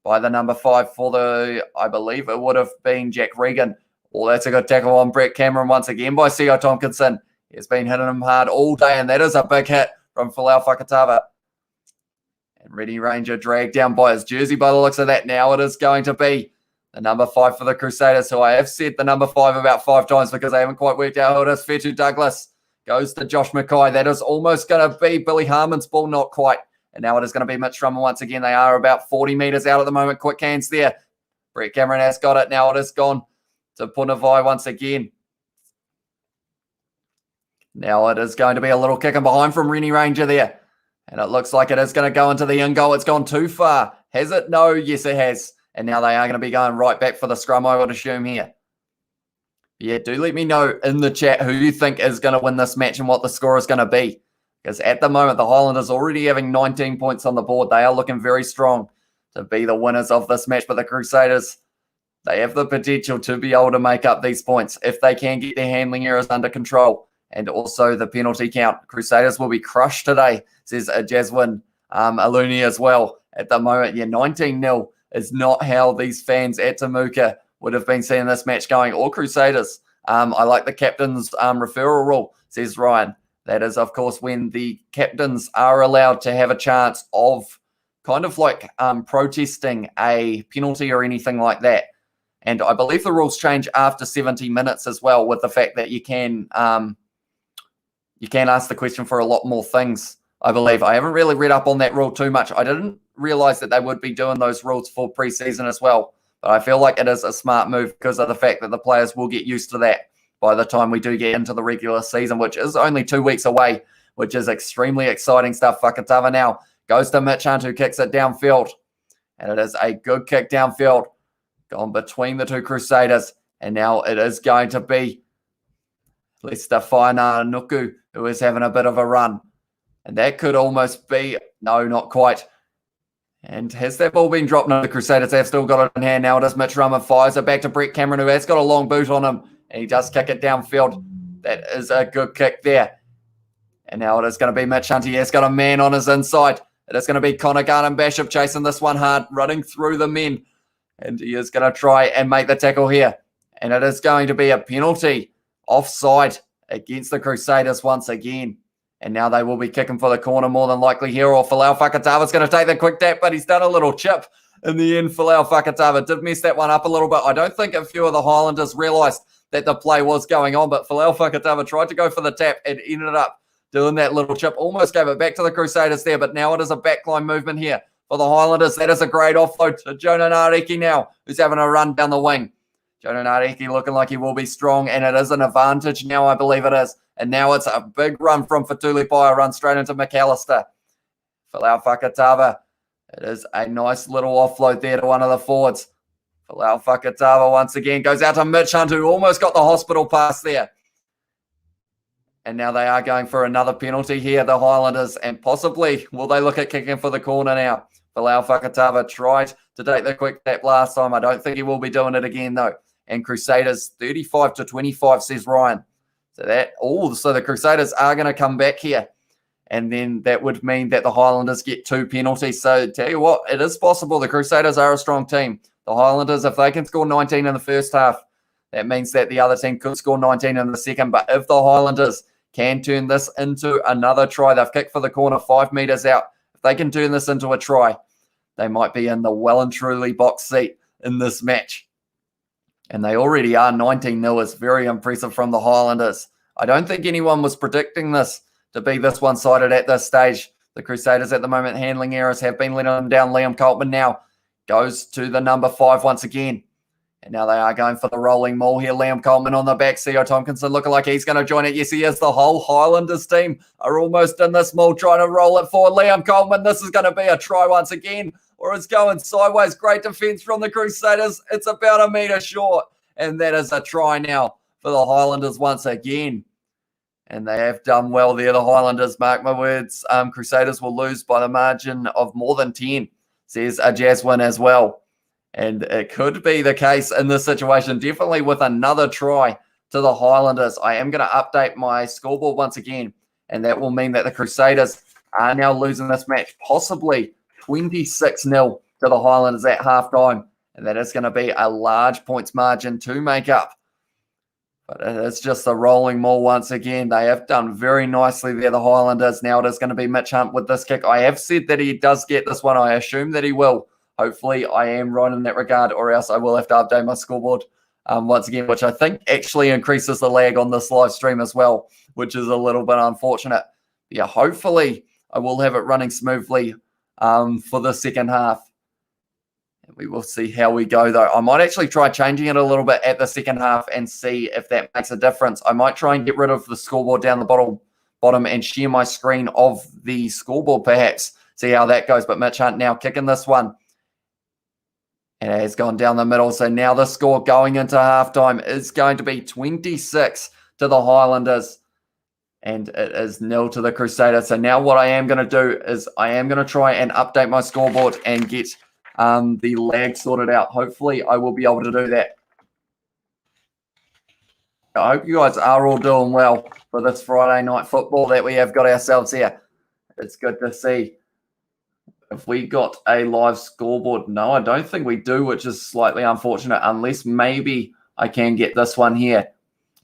Speaker 1: by the number 5 for the, I believe it would have been Jack Regan. Oh, that's a good tackle on Brett Cameron once again by C.O. Tompkinson. He's been hitting him hard all day, and that is a big hit from Folau Fakatava. And Ready Ranger dragged down by his jersey by the looks of that. Now it is going to be the number 5 for the Crusaders, who I have said the number 5 about 5 times because they haven't quite worked out who it is. Fetu Douglas goes to Josh Mackay. That is almost going to be Billy Harmon's ball, not quite. And now it is going to be Mitch Drummond once again. They are about 40 metres out at the moment. Quick hands there. Brett Cameron has got it. Now it is gone to Punavai once again. Now it is going to be a little kick in behind from Rennie Ranger there. And it looks like it is going to go into the in goal. It's gone too far. Has it? No. Yes, it has. And now they are going to be going right back for the scrum, I would assume, here. Yeah, do let me know in the chat who you think is going to win this match and what the score is going to be. Because at the moment, the Highlanders already having 19 points on the board. They are looking very strong to be the winners of this match. But the Crusaders, they have the potential to be able to make up these points if they can get their handling errors under control. And also the penalty count. Crusaders will be crushed today, says Jaswin Aluni as well. At the moment, yeah, 19-0 is not how these fans at Temuka would have been seeing this match going, or Crusaders. I like the captain's referral rule, says Ryan. That is, of course, when the captains are allowed to have a chance of kind of like protesting a penalty or anything like that. And I believe the rules change after 70 minutes as well, with the fact that you can ask the question for a lot more things, I believe. I haven't really read up on that rule too much. I didn't realize that they would be doing those rules for preseason as well. But I feel like it is a smart move because of the fact that the players will get used to that by the time we do get into the regular season, which is only 2 weeks away, which is extremely exciting stuff. Fakatava now goes to Mitch Hunt, who kicks it downfield. And it is a good kick downfield, gone between the two Crusaders. And now it is going to be Lester Fainanuku, who is having a bit of a run. And that could almost be, no, not quite. And has that ball been dropped? No, the Crusaders have still got it in hand. Now it is Mitch Drummond, fires it back to Brett Cameron, who has got a long boot on him. And he does kick it downfield. That is a good kick there. And now it is going to be Mitch Hunt. He has got a man on his inside. It is going to be Connor Garden-Bishop chasing this one hard, running through the men. And he is going to try and make the tackle here. And it is going to be a penalty offside against the Crusaders once again. And now they will be kicking for the corner more than likely here. Or Folau Fakatava's going to take the quick tap, but he's done a little chip in the end. Folau Fakatava did mess that one up a little bit. I don't think a few of the Highlanders realised that the play was going on, but Folau Fakatava tried to go for the tap and ended up doing that little chip. Almost gave it back to the Crusaders there, but now it is a backline movement here for the Highlanders. That is a great offload to Jonah Nareki now, who's having a run down the wing. Jonah Nareki looking like he will be strong, and it is an advantage now, I believe it is. And now it's a big run from Fatulipai, run straight into McAllister. Folau Fakatava. It is a nice little offload there to one of the forwards. Folau Fakatava once again goes out to Mitch Hunt, who almost got the hospital pass there. And now they are going for another penalty here, the Highlanders, and possibly will they look at kicking for the corner now. Folau Fakatava tried to take the quick tap last time. I don't think he will be doing it again, though. And Crusaders 35-25, says Ryan. So the Crusaders are going to come back here. And then that would mean that the Highlanders get 2 penalties. So tell you what, it is possible. The Crusaders are a strong team. The Highlanders, if they can score 19 in the first half, that means that the other team could score 19 in the second. But if the Highlanders can turn this into another try, they've kicked for the corner 5 metres out. If they can turn this into a try, they might be in the well and truly box seat in this match. And they already are. 19-0 is very impressive from the Highlanders. I don't think anyone was predicting this to be this one-sided at this stage. The Crusaders at the moment handling errors have been letting them down. Liam Coltman now goes to the number 5 once again. And now they are going for the rolling maul here. Liam Coltman on the back. Theo Tompkinson looking like he's going to join it. Yes, he is. The whole Highlanders team are almost in this maul trying to roll it forward. Liam Coltman, this is going to be a try once again. Or it's going sideways. Great defence from the Crusaders. It's about a metre short. And that is a try now for the Highlanders once again. And they have done well there, the Highlanders. Mark my words, Crusaders will lose by the margin of more than 10, says a Jazz win as well. And it could be the case in this situation, definitely with another try to the Highlanders. I am going to update my scoreboard once again, and that will mean that the Crusaders are now losing this match, possibly 26-0 to the Highlanders at halftime. And that is going to be a large points margin to make up. But it's just a rolling maul once again. They have done very nicely there, the Highlanders. Now it is going to be Mitch Hunt with this kick. I have said that he does get this one. I assume that he will. Hopefully I am right in that regard, or else I will have to update my scoreboard once again, which I think actually increases the lag on this live stream as well, which is a little bit unfortunate. But yeah, hopefully I will have it running smoothly for the second half. We will see how we go, though. I might actually try changing it a little bit at the second half and see if that makes a difference. I might try and get rid of the scoreboard down the bottom and share my screen of the scoreboard, perhaps. See how that goes. But Mitch Hunt now kicking this one. And it has gone down the middle. So now the score going into halftime is going to be 26 to the Highlanders. And it is 0 to the Crusaders. So now what I am going to do is I am going to try and update my scoreboard and get the lag sorted out. Hopefully I will be able to do that. I hope you guys are all doing well for this Friday night football that we have got ourselves here. It's good to see. If we got a live scoreboard, no, I don't think we do, which is slightly unfortunate, unless maybe I can get this one here.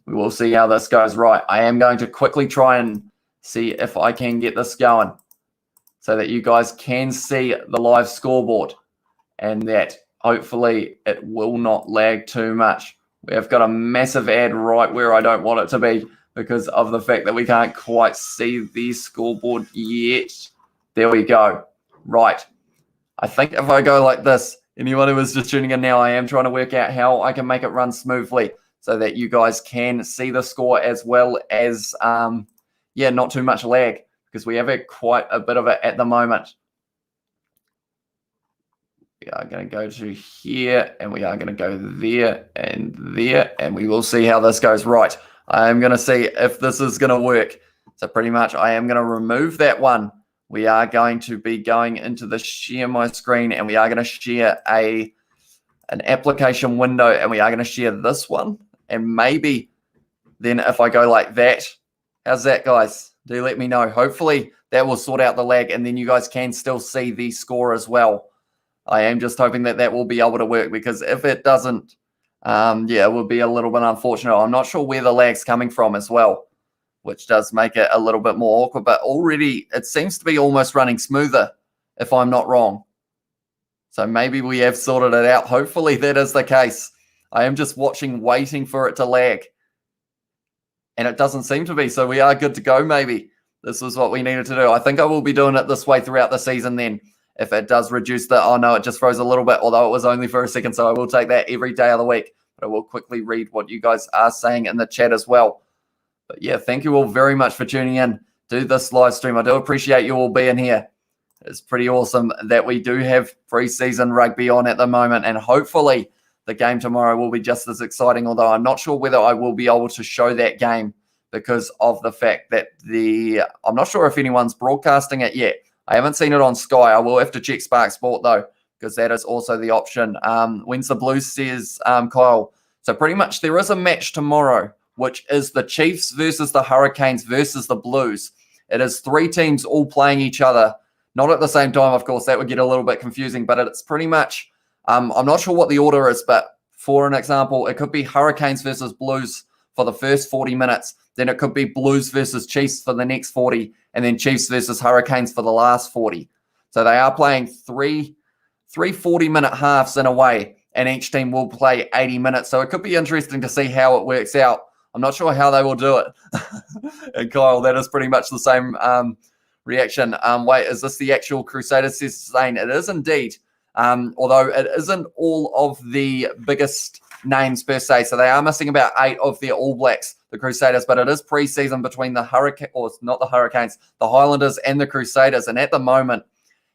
Speaker 1: We will see how this goes. Right, I am going to quickly try and see if I can get this going so that you guys can see the live scoreboard and that hopefully it will not lag too much. We have got a massive ad right where I don't want it to be because of the fact that we can't quite see the scoreboard yet. There we go. Right. I think if I go like this, anyone who is just tuning in now, I am trying to work out how I can make it run smoothly so that you guys can see the score as well as, not too much lag because we have quite a bit of it at the moment. We are going to go to here and we are going to go there, and we will see how this goes. Right. I am going to see if this is going to work. So pretty much I am going to remove that one. We are going to be going into the share my screen and we are going to share an application window and we are going to share this one. And maybe then if I go like that, how's that, guys? do let me know. Hopefully that will sort out the lag, and then you guys can still see the score as well. I am just hoping that that will be able to work, because if it doesn't, it would be a little bit unfortunate. I'm not sure where the lag's coming from as well, which does make it a little bit more awkward. But already it seems to be almost running smoother, if I'm not wrong. So maybe we have sorted it out. Hopefully that is the case. I am just watching, waiting for it to lag. And it doesn't seem to be. So we are good to go, maybe. This was what we needed to do. I think I will be doing it this way throughout the season then. If it does reduce the, oh no, it just froze a little bit, although it was only for a second. So I will take that every day of the week. But I will quickly read what you guys are saying in the chat as well. But yeah, thank you all very much for tuning in to this live stream. I do appreciate you all being here. It's pretty awesome that we do have pre-season rugby on at the moment, and hopefully the game tomorrow will be just as exciting, although I'm not sure whether I will be able to show that game because of the fact that I'm not sure if anyone's broadcasting it yet. I haven't seen it on Sky. I will have to check Spark Sport though, because that is also the option. When's the Blues, says Kyle. So pretty much there is a match tomorrow, which is the Chiefs versus the Hurricanes versus the Blues. It is 3 teams all playing each other. Not at the same time, of course. That would get a little bit confusing, but it's pretty much, I'm not sure what the order is, but for an example, it could be Hurricanes versus Blues for the first 40 minutes. Then it could be Blues versus Chiefs for the next 40, and then Chiefs versus Hurricanes for the last 40. So they are playing three 40-minute halves in a way, and each team will play 80 minutes. So it could be interesting to see how it works out. I'm not sure how they will do it. And Kyle, that is pretty much the same reaction. Wait, is this the actual Crusaders? Saying it is indeed, although it isn't all of the biggest names per se. So they are missing about 8 of their All Blacks, the Crusaders, but it is pre-season between the the Highlanders and the Crusaders. And at the moment,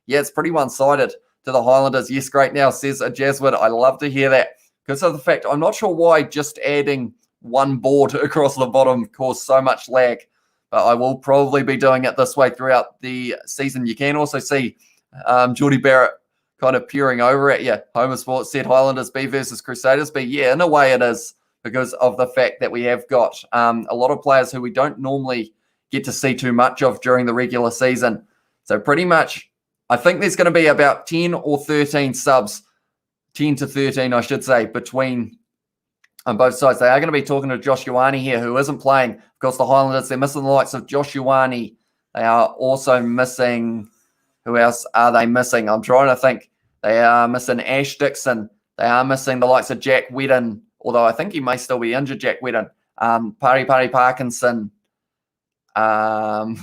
Speaker 1: yeah, it's pretty one-sided to the Highlanders. Yes, great now, says a Jaswood. I love to hear that, because of the fact, I'm not sure why just adding one board across the bottom caused so much lag, but I will probably be doing it this way throughout the season. You can also see Geordie Barrett kind of peering over at you. Homer Sports said Highlanders B versus Crusaders B. Yeah, in a way it is, because of the fact that we have got a lot of players who we don't normally get to see too much of during the regular season. So pretty much, I think there's going to be about 10 or 13 subs, 10 to 13, I should say, between on both sides. They are going to be talking to Josh Ioane here, who isn't playing. Of course, the Highlanders, they're missing the likes of Josh Ioane. They are also missing, who else are they missing? I'm trying to think. They are missing Ash Dixon. They are missing the likes of Jack Whedon, although I think he may still be injured, Jack Whedon. Pari Parkinson. Solomon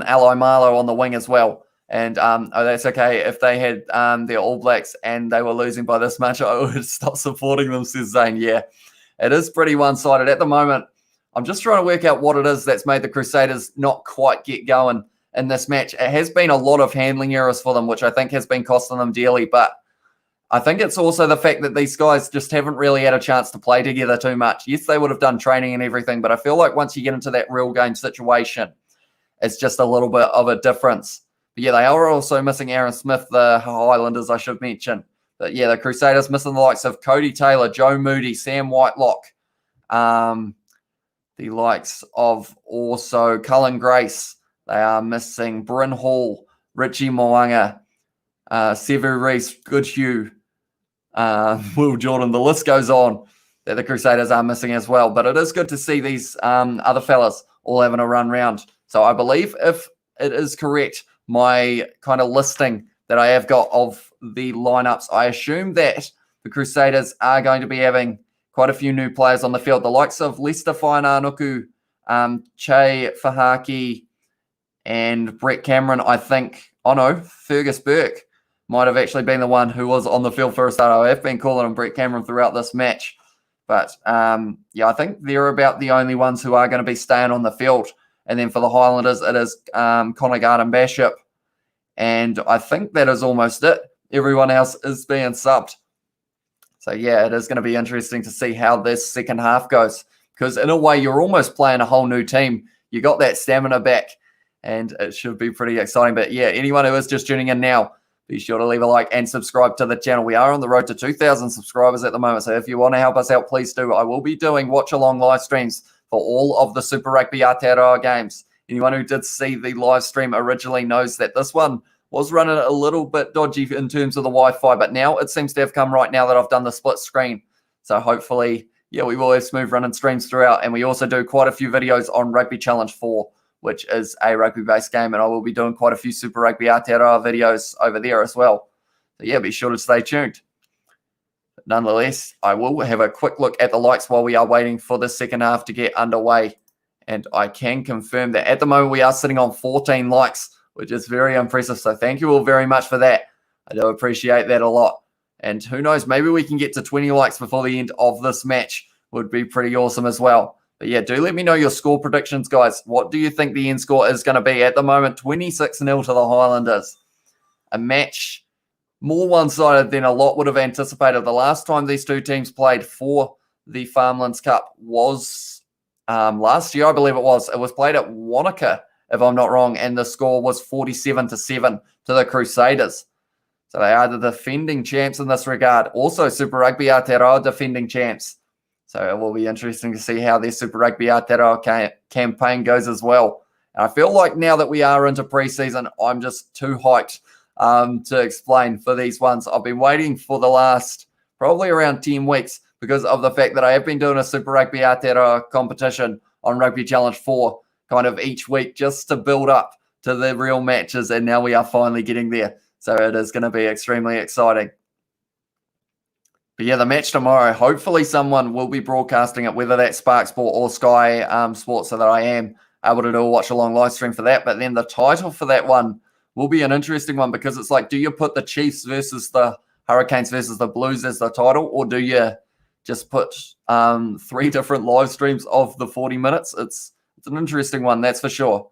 Speaker 1: Alaimalo on the wing as well. And that's okay. If they had their All Blacks and they were losing by this much, I would stop supporting them, says Zane. Yeah, it is pretty one-sided. At the moment, I'm just trying to work out what it is that's made the Crusaders not quite get going in this match. It has been a lot of handling errors for them, which I think has been costing them dearly. But I think it's also the fact that these guys just haven't really had a chance to play together too much. Yes, they would have done training and everything, but I feel like once you get into that real game situation, it's just a little bit of a difference. But yeah, they are also missing Aaron Smith, the Highlanders, I should mention. But yeah, the Crusaders missing the likes of Cody Taylor, Joe Moody, Sam Whitelock, the likes of also Cullen Grace. They are missing Bryn Hall, Richie Moanga, Sevu Reese, Goodhue, Will Jordan. The list goes on that the Crusaders are missing as well. But it is good to see these other fellas all having a run round. So I believe if it is correct, my kind of listing that I have got of the lineups, I assume that the Crusaders are going to be having quite a few new players on the field. The likes of Lester Fainanuku, Che Fahaki, and Brett Cameron, I think. Oh no, Fergus Burke might have actually been the one who was on the field for a start. I have been calling him Brett Cameron throughout this match. But yeah, I think they're about the only ones who are going to be staying on the field. And then for the Highlanders, it is Connor Garden-Bishop. And I think that is almost it. Everyone else is being subbed. So, yeah, it is going to be interesting to see how this second half goes. Because in a way, you're almost playing a whole new team. You got that stamina back, and it should be pretty exciting. But, yeah, anyone who is just tuning in now, be sure to leave a like and subscribe to the channel. We are on the road to 2,000 subscribers at the moment. So if you want to help us out, please do. I will be doing watch-along live streams for all of the Super Rugby Aotearoa games Anyone who did see the live stream originally knows that this one was running a little bit dodgy in terms of the Wi-Fi, but now it seems to have come right now that I've done the split screen. So hopefully, yeah, we will have smooth running streams throughout. And we also do quite a few videos on Rugby Challenge 4, which is a rugby-based game. And I will be doing quite a few Super Rugby Aotearoa videos over there as well. So yeah, be sure to stay tuned. But nonetheless, I will have a quick look at the likes while we are waiting for the second half to get underway. And I can confirm that at the moment we are sitting on 14 likes, which is very impressive. So thank you all very much for that. I do appreciate that a lot. And who knows, maybe we can get to 20 likes before the end of this match. Would be pretty awesome as well. But yeah, do let me know your score predictions, guys. What do you think the end score is going to be? At the moment, 26-0 to the Highlanders. A match more one-sided than a lot would have anticipated. The last time these two teams played for the Farmlands Cup was last year, I believe it was. It was played at Wanaka, if I'm not wrong, and the score was 47-7 to the Crusaders. So they are the defending champs in this regard. Also, Super Rugby Aotearoa defending champs. So it will be interesting to see how their Super Rugby Aotearoa campaign goes as well. And I feel like now that we are into preseason, I'm just too hyped to explain for these ones. I've been waiting for the last probably around 10 weeks because of the fact that I have been doing a Super Rugby Aotearoa competition on Rugby Challenge 4 kind of each week just to build up to the real matches, and now we are finally getting there. So it is going to be extremely exciting. But yeah, the match tomorrow, hopefully someone will be broadcasting it, whether that's Spark Sport or Sky Sports, so that I am able to do a watch-along live stream for that. But then the title for that one will be an interesting one, because it's like, do you put the Chiefs versus the Hurricanes versus the Blues as the title, or do you just put 3 different live streams of the 40 minutes? It's an interesting one, that's for sure.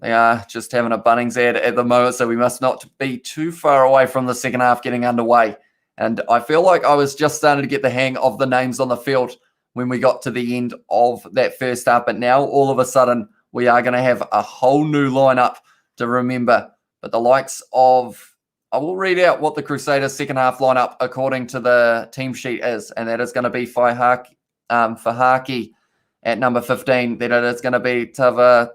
Speaker 1: They are just having a Bunnings ad at the moment, so we must not be too far away from the second half getting underway. And I feel like I was just starting to get the hang of the names on the field when we got to the end of that first half. But now, all of a sudden, we are going to have a whole new lineup to remember. But the likes of, I will read out what the Crusaders' second half lineup according to the team sheet is. And that is going to be Fahaki at number 15. Then it is going to be Tava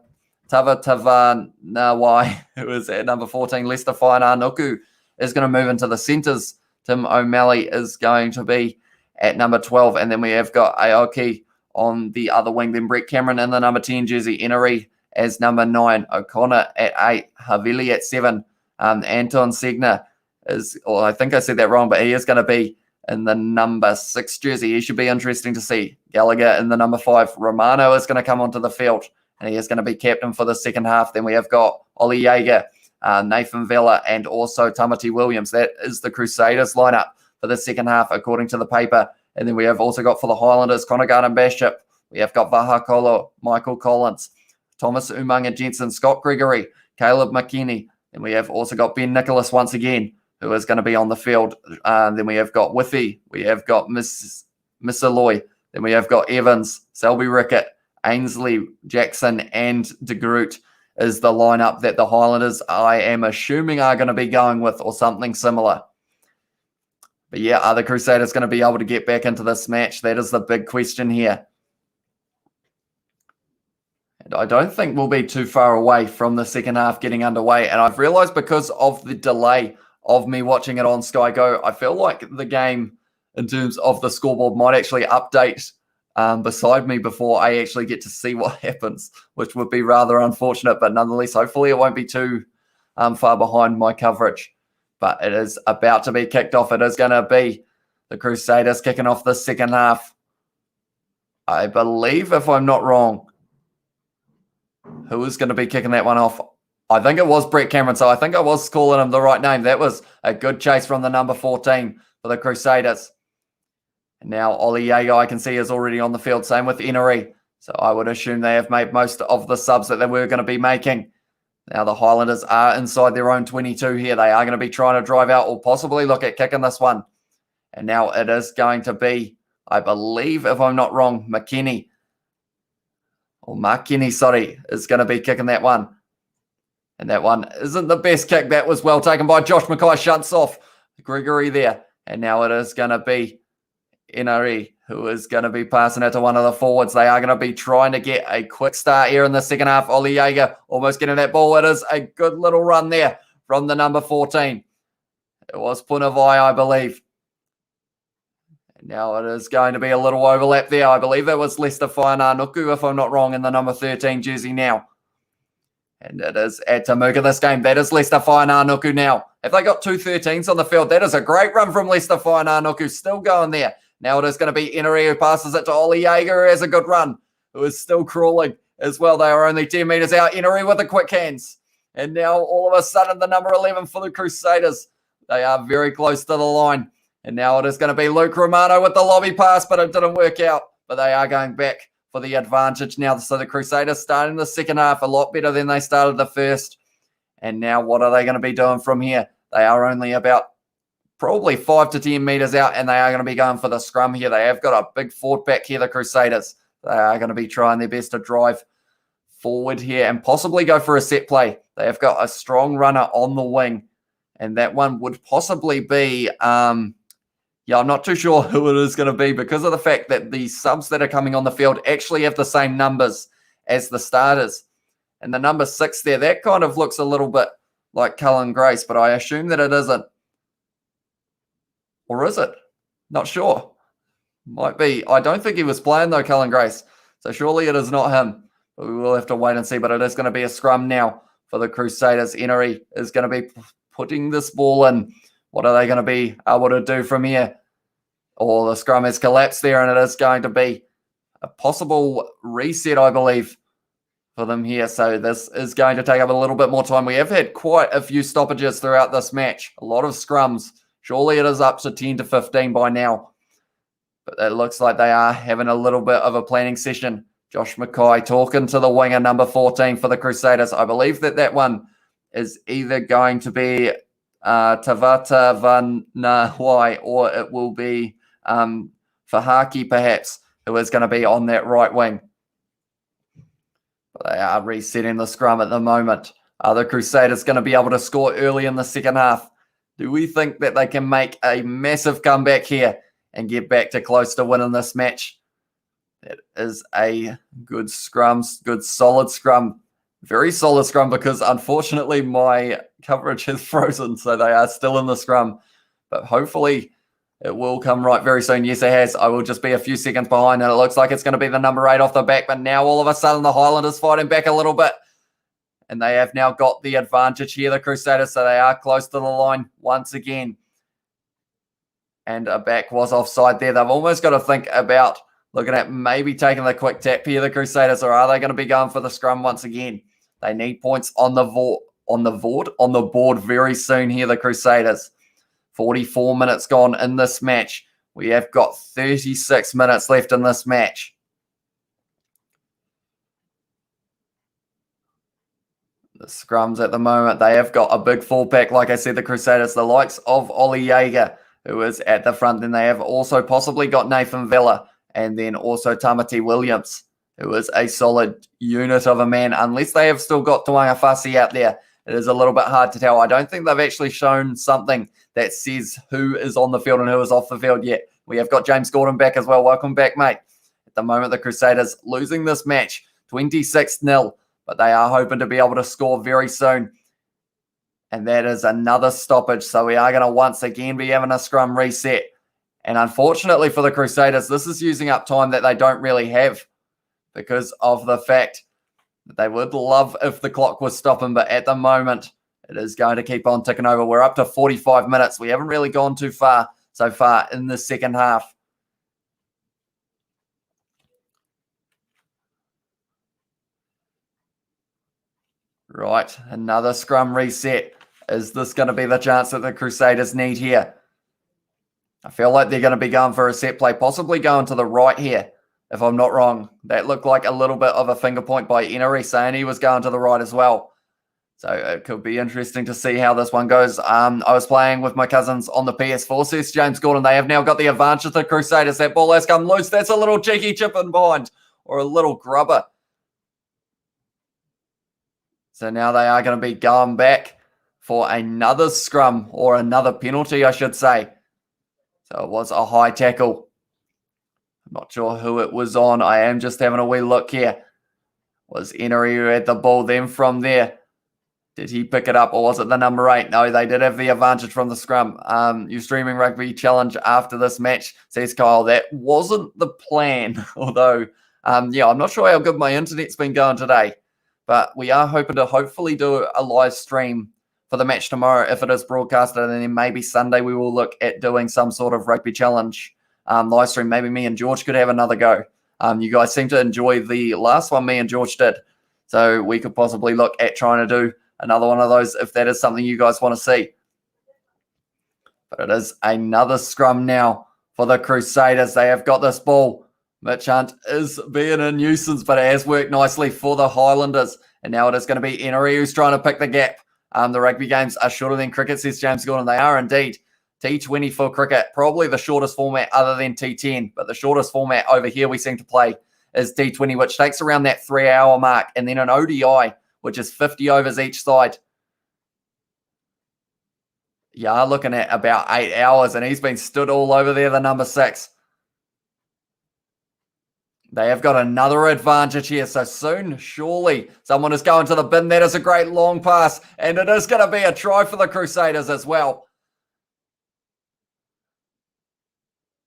Speaker 1: Tavanawai, who is at number 14. Lester Whainanuku is going to move into the centres. Tim O'Malley is going to be at number 12. And then we have got Aoki on the other wing. Then Brett Cameron in the number 10 jersey. Inari as number 9. O'Connor at 8. Havili at 7. Anton Segner is, or I think I said that wrong, but he is going to be in the number 6 jersey. He should be interesting to see. Gallagher in the number 5. Romano is going to come onto the field, and he is going to be captain for the second half. Then we have got Ollie Jaeger, Nathan Vella, and also Tamati Williams. That is the Crusaders lineup for the second half, according to the paper. And then we have also got for the Highlanders, Connor Garden-Bishop. We have got Vaha Kolo, Michael Collins, Thomas Umanga Jensen, Scott Gregory, Caleb McKinney. And we have also got Ben Nicholas once again, who is going to be on the field. Then we have got Withy. We have got Miss Aloy. Then we have got Evans, Selby Rickett, Ainsley, Jackson, and De Groot is the lineup that the Highlanders, I am assuming, are going to be going with, or something similar. But yeah, are the Crusaders going to be able to get back into this match? That is the big question here. And I don't think we'll be too far away from the second half getting underway. And I've realised, because of the delay of me watching it on Sky Go, I feel like the game, in terms of the scoreboard, might actually update beside me before I actually get to see what happens, which would be rather unfortunate. But nonetheless, hopefully it won't be too far behind my coverage. But it is about to be kicked off. It is going to be the Crusaders kicking off the second half. I believe, if I'm not wrong, who is going to be kicking that one off? I think it was Brett Cameron, so I think I was calling him the right name. That was a good chase from the number 14 for the Crusaders. And now Ollie Jaeger, I can see, is already on the field. Same with Inari. So I would assume they have made most of the subs that they were going to be making. Now the Highlanders are inside their own 22 here. They are going to be trying to drive out or possibly look at kicking this one. And now it is going to be, I believe, if I'm not wrong, McKinney. Or McKinney, sorry, is going to be kicking that one. And that one isn't the best kick. That was well taken by Josh Mackay. Shunts off Gregory there. And now it is going to be Inari who is going to be passing it to one of the forwards. They are going to be trying to get a quick start here in the second half. Ollie Jaeger almost getting that ball. It is a good little run there from the number 14. It was Punavai, I believe. And now it is going to be a little overlap there. I believe it was Lester Whainānuku, if I'm not wrong, in the number 13 jersey now. And it is at Tamuka this game. That is Lester Whainānuku now. If they got two 13s on the field, that is a great run from Lester Whainānuku. Still going there. Now it is going to be Inari who passes it to Ollie Jaeger, who has a good run, who is still crawling as well. They are only 10 metres out. Inari with the quick hands. And now all of a sudden the number 11 for the Crusaders. They are very close to the line. And now it is going to be Luke Romano with the lobby pass, but it didn't work out. But they are going back for the advantage now. So the Crusaders starting the second half a lot better than they started the first. And now what are they going to be doing from here? They are only about probably 5 to 10 metres out, and they are going to be going for the scrum here. They have got a big forward pack here, the Crusaders. They are going to be trying their best to drive forward here and possibly go for a set play. They have got a strong runner on the wing, and that one would possibly be, I'm not too sure who it is going to be because of the fact that the subs that are coming on the field actually have the same numbers as the starters. And the number 6 there, that kind of looks a little bit like Cullen Grace, but I assume that it isn't. Or is it? Not sure. Might be. I don't think he was playing, though, Cullen Grace. So surely it is not him. But we will have to wait and see. But it is going to be a scrum now for the Crusaders. Inari is going to be putting this ball in. What are they going to be able to do from here? Oh, the scrum has collapsed there, and it is going to be a possible reset, I believe, for them here. So this is going to take up a little bit more time. We have had quite a few stoppages throughout this match. A lot of scrums. Surely it is up to 10 to 15 by now. But it looks like they are having a little bit of a planning session. Josh Mackay talking to the winger, number 14 for the Crusaders. I believe that one is either going to be Tavata Vanahwai or it will be Fahaki, perhaps, who is going to be on that right wing. But they are resetting the scrum at the moment. Are the Crusaders going to be able to score early in the second half? Do we think that they can make a massive comeback here and get back to close to winning this match? That is a good scrum, good solid scrum. Very solid scrum because unfortunately my coverage has frozen, so they are still in the scrum. But hopefully it will come right very soon. Yes, it has. I will just be a few seconds behind, and it looks like it's going to be the number 8 off the back. But now all of a sudden the Highlanders fighting back a little bit. And they have now got the advantage here, the Crusaders, so they are close to the line once again. And a back was offside there. They've almost got to think about looking at maybe taking the quick tap here, the Crusaders, or are they going to be going for the scrum once again? They need points on the board very soon here, the Crusaders. 44 minutes gone in this match. We have got 36 minutes left in this match. The scrums at the moment, they have got a big fullback, like I said, the Crusaders, the likes of Ollie Jaeger, who is at the front. Then they have also possibly got Nathan Vella and then also Tamati Williams, who is a solid unit of a man, unless they have still got Tuanga Fasi out there. It is a little bit hard to tell. I don't think they've actually shown something that says who is on the field and who is off the field yet. We have got James Gordon back as well. Welcome back, mate. At the moment, the Crusaders losing this match 26-0. But they are hoping to be able to score very soon. And that is another stoppage. So we are going to once again be having a scrum reset. And unfortunately for the Crusaders, this is using up time that they don't really have because of the fact that they would love if the clock was stopping. But at the moment, it is going to keep on ticking over. We're up to 45 minutes. We haven't really gone too far so far in the second half. Right, another scrum reset. Is this going to be the chance that the Crusaders need here? I feel like they're going to be going for a set play, possibly going to the right here, if I'm not wrong. That looked like a little bit of a finger point by Inari, saying he was going to the right as well. So it could be interesting to see how this one goes. I was playing with my cousins on the PS4, says James Gordon. They have now got the advantage of the Crusaders. That ball has come loose. That's a little cheeky chip in behind, or a little grubber. So now they are going to be going back for another scrum, or another penalty, I should say. So it was a high tackle. I'm not sure who it was on. I am just having a wee look here. Was Enery who had the ball then from there? Did he pick it up or was it the number 8? No, they did have the advantage from the scrum. You're streaming Rugby Challenge after this match, says Kyle. That wasn't the plan, although, yeah, I'm not sure how good my internet's been going today, but we are hoping to hopefully do a live stream for the match tomorrow if it is broadcasted, and then maybe Sunday we will look at doing some sort of Rugby Challenge live stream. Maybe me and George could have another go. You guys seem to enjoy the last one me and George did, so we could possibly look at trying to do another one of those if that is something you guys want to see. But it is another scrum now for the Crusaders. They have got this ball. Mitch Hunt is being a nuisance, but it has worked nicely for the Highlanders. And now it is going to be Enery who's trying to pick the gap. The rugby games are shorter than cricket, says James Gordon. They are indeed. T20 for cricket, probably the shortest format other than T10. But the shortest format over here we seem to play is T20, which takes around that 3-hour mark. And then an ODI, which is 50 overs each side. Yeah, looking at about 8 hours, and he's been stood all over there, the number 6. They have got another advantage here, so soon, surely, someone is going to the bin. That is a great long pass, and it is going to be a try for the Crusaders as well.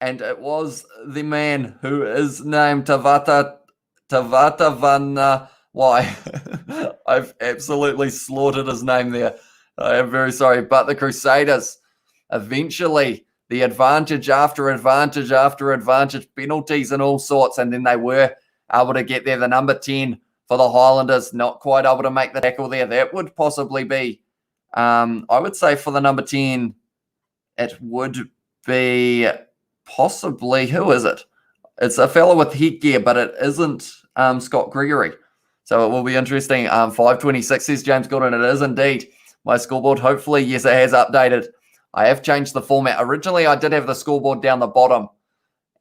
Speaker 1: And it was the man who is named Tavata Van... Why? I've absolutely slaughtered his name there. I am very sorry. But the Crusaders, eventually, the advantage after advantage after advantage, penalties and all sorts, and then they were able to get there. The number 10 for the Highlanders, not quite able to make the tackle there. That would possibly be, I would say for the number 10, it would be possibly, who is it? It's a fellow with headgear, but it isn't Scott Gregory. So it will be interesting. 5:26 says James Gordon. It is indeed my scoreboard. Hopefully, yes, it has updated. I have changed the format. Originally, I did have the scoreboard down the bottom.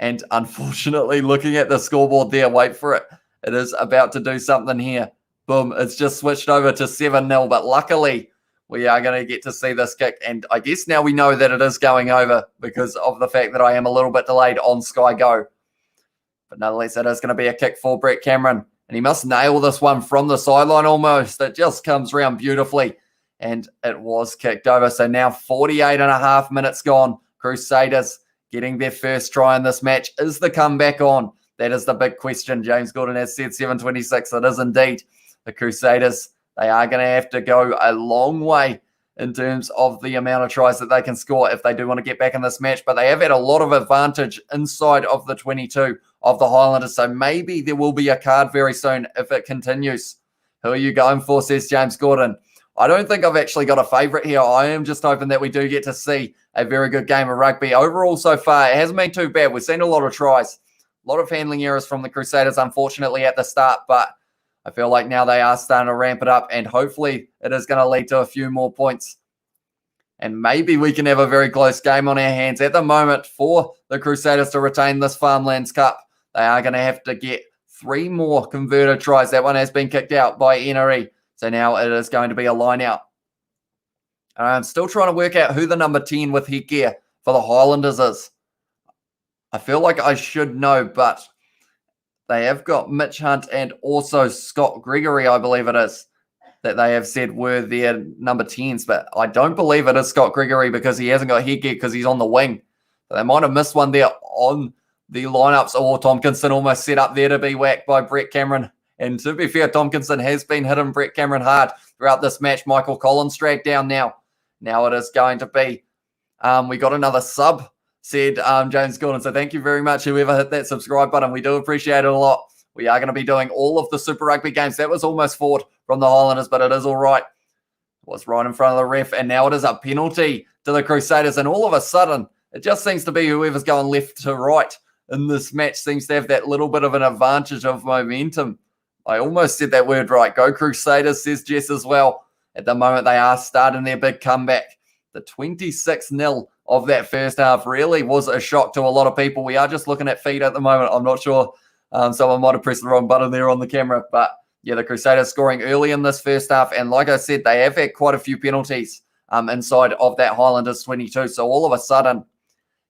Speaker 1: And unfortunately, looking at the scoreboard there, wait for it. It is about to do something here. Boom. It's just switched over to 7-0. But luckily, we are going to get to see this kick. And I guess now we know that it is going over because of the fact that I am a little bit delayed on Sky Go. But nonetheless, it is going to be a kick for Brett Cameron. And he must nail this one from the sideline almost. It just comes around beautifully. And it was kicked over. So now 48 and a half minutes gone. Crusaders getting their first try in this match. Is the comeback on? That is the big question. James Gordon has said 7:26. It is indeed. The Crusaders, they are going to have to go a long way in terms of the amount of tries that they can score if they do want to get back in this match. But they have had a lot of advantage inside of the 22 of the Highlanders. So maybe there will be a card very soon if it continues. Who are you going for, says James Gordon? I don't think I've actually got a favourite here. I am just hoping that we do get to see a very good game of rugby. Overall, so far, it hasn't been too bad. We've seen a lot of tries, a lot of handling errors from the Crusaders, unfortunately, at the start. But I feel like now they are starting to ramp it up, and hopefully it is going to lead to a few more points. And maybe we can have a very close game on our hands. At the moment, for the Crusaders to retain this Farmlands Cup, they are going to have to get 3 more converted tries. That one has been kicked out by Enery. So now it is going to be a line out. I'm still trying to work out who the number 10 with headgear for the Highlanders is. I feel like I should know, but they have got Mitch Hunt and also Scott Gregory, I believe it is, that they have said were their number 10s. But I don't believe it is Scott Gregory because he hasn't got headgear because he's on the wing. So they might have missed one there on the lineups, or Tompkinson almost set up there to be whacked by Brett Cameron. And to be fair, Tompkinson has been hitting Brett Cameron hard throughout this match. Michael Collins dragged down now. Now it is going to be, we got another sub, said James Gordon. So thank you very much, whoever hit that subscribe button. We do appreciate it a lot. We are going to be doing all of the Super Rugby games. That was almost fought from the Highlanders, but it is all right. It was right in front of the ref, and now it is a penalty to the Crusaders. And all of a sudden, it just seems to be whoever's going left to right in this match seems to have that little bit of an advantage of momentum. I almost said that word right. Go Crusaders, says Jess as well. At the moment, they are starting their big comeback. The 26-0 of that first half really was a shock to a lot of people. We are just looking at feet at the moment. I'm not sure. Someone might have pressed the wrong button there on the camera. But, yeah, the Crusaders scoring early in this first half. And like I said, they have had quite a few penalties inside of that Highlanders 22. So all of a sudden,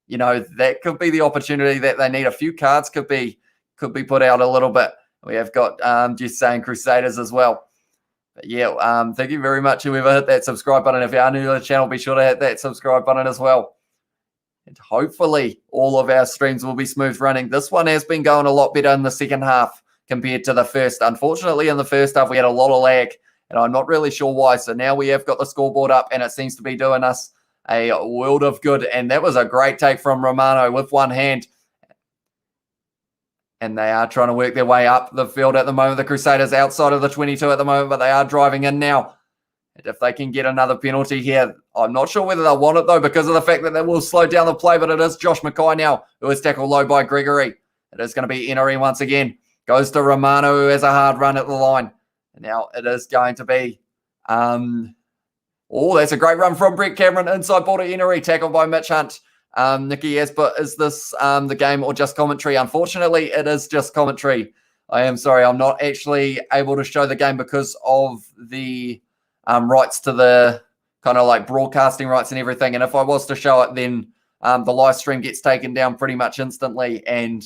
Speaker 1: that could be the opportunity that they need. A few cards could be put out a little bit. We have got just saying Crusaders as well. But yeah, thank you very much, whoever hit that subscribe button. If you are new to the channel, be sure to hit that subscribe button as well. And hopefully all of our streams will be smooth running. This one has been going a lot better in the second half compared to the first. Unfortunately, in the first half, we had a lot of lag, and I'm not really sure why. So now we have got the scoreboard up, and it seems to be doing us a world of good. And that was a great take from Romano with one hand. And they are trying to work their way up the field at the moment. The Crusaders outside of the 22 at the moment, but they are driving in now. And if they can get another penalty here, I'm not sure whether they'll want it, though, because of the fact that they will slow down the play, but it is Josh Mackay now, who is tackled low by Gregory. It is going to be Inery once again. Goes to Romano, who has a hard run at the line. And now it is going to be... that's a great run from Brett Cameron. Inside ball to Inery, tackled by Mitch Hunt. Nikki Asper, is this the game or just commentary? Unfortunately, it is just commentary. I am sorry, I'm not actually able to show the game because of the rights to the kind of like broadcasting rights and everything. And if I was to show it, then the live stream gets taken down pretty much instantly. And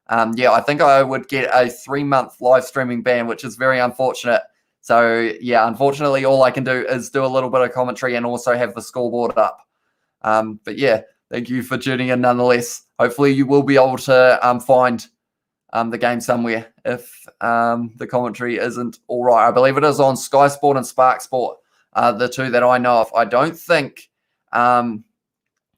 Speaker 1: I think I would get a 3-month live streaming ban, which is very unfortunate. So yeah, unfortunately, all I can do is do a little bit of commentary and also have the scoreboard up. But yeah, thank you for tuning in nonetheless. Hopefully you will be able to find the game somewhere if the commentary isn't all right. I believe it is on Sky Sport and Spark Sport, the two that I know of. I don't think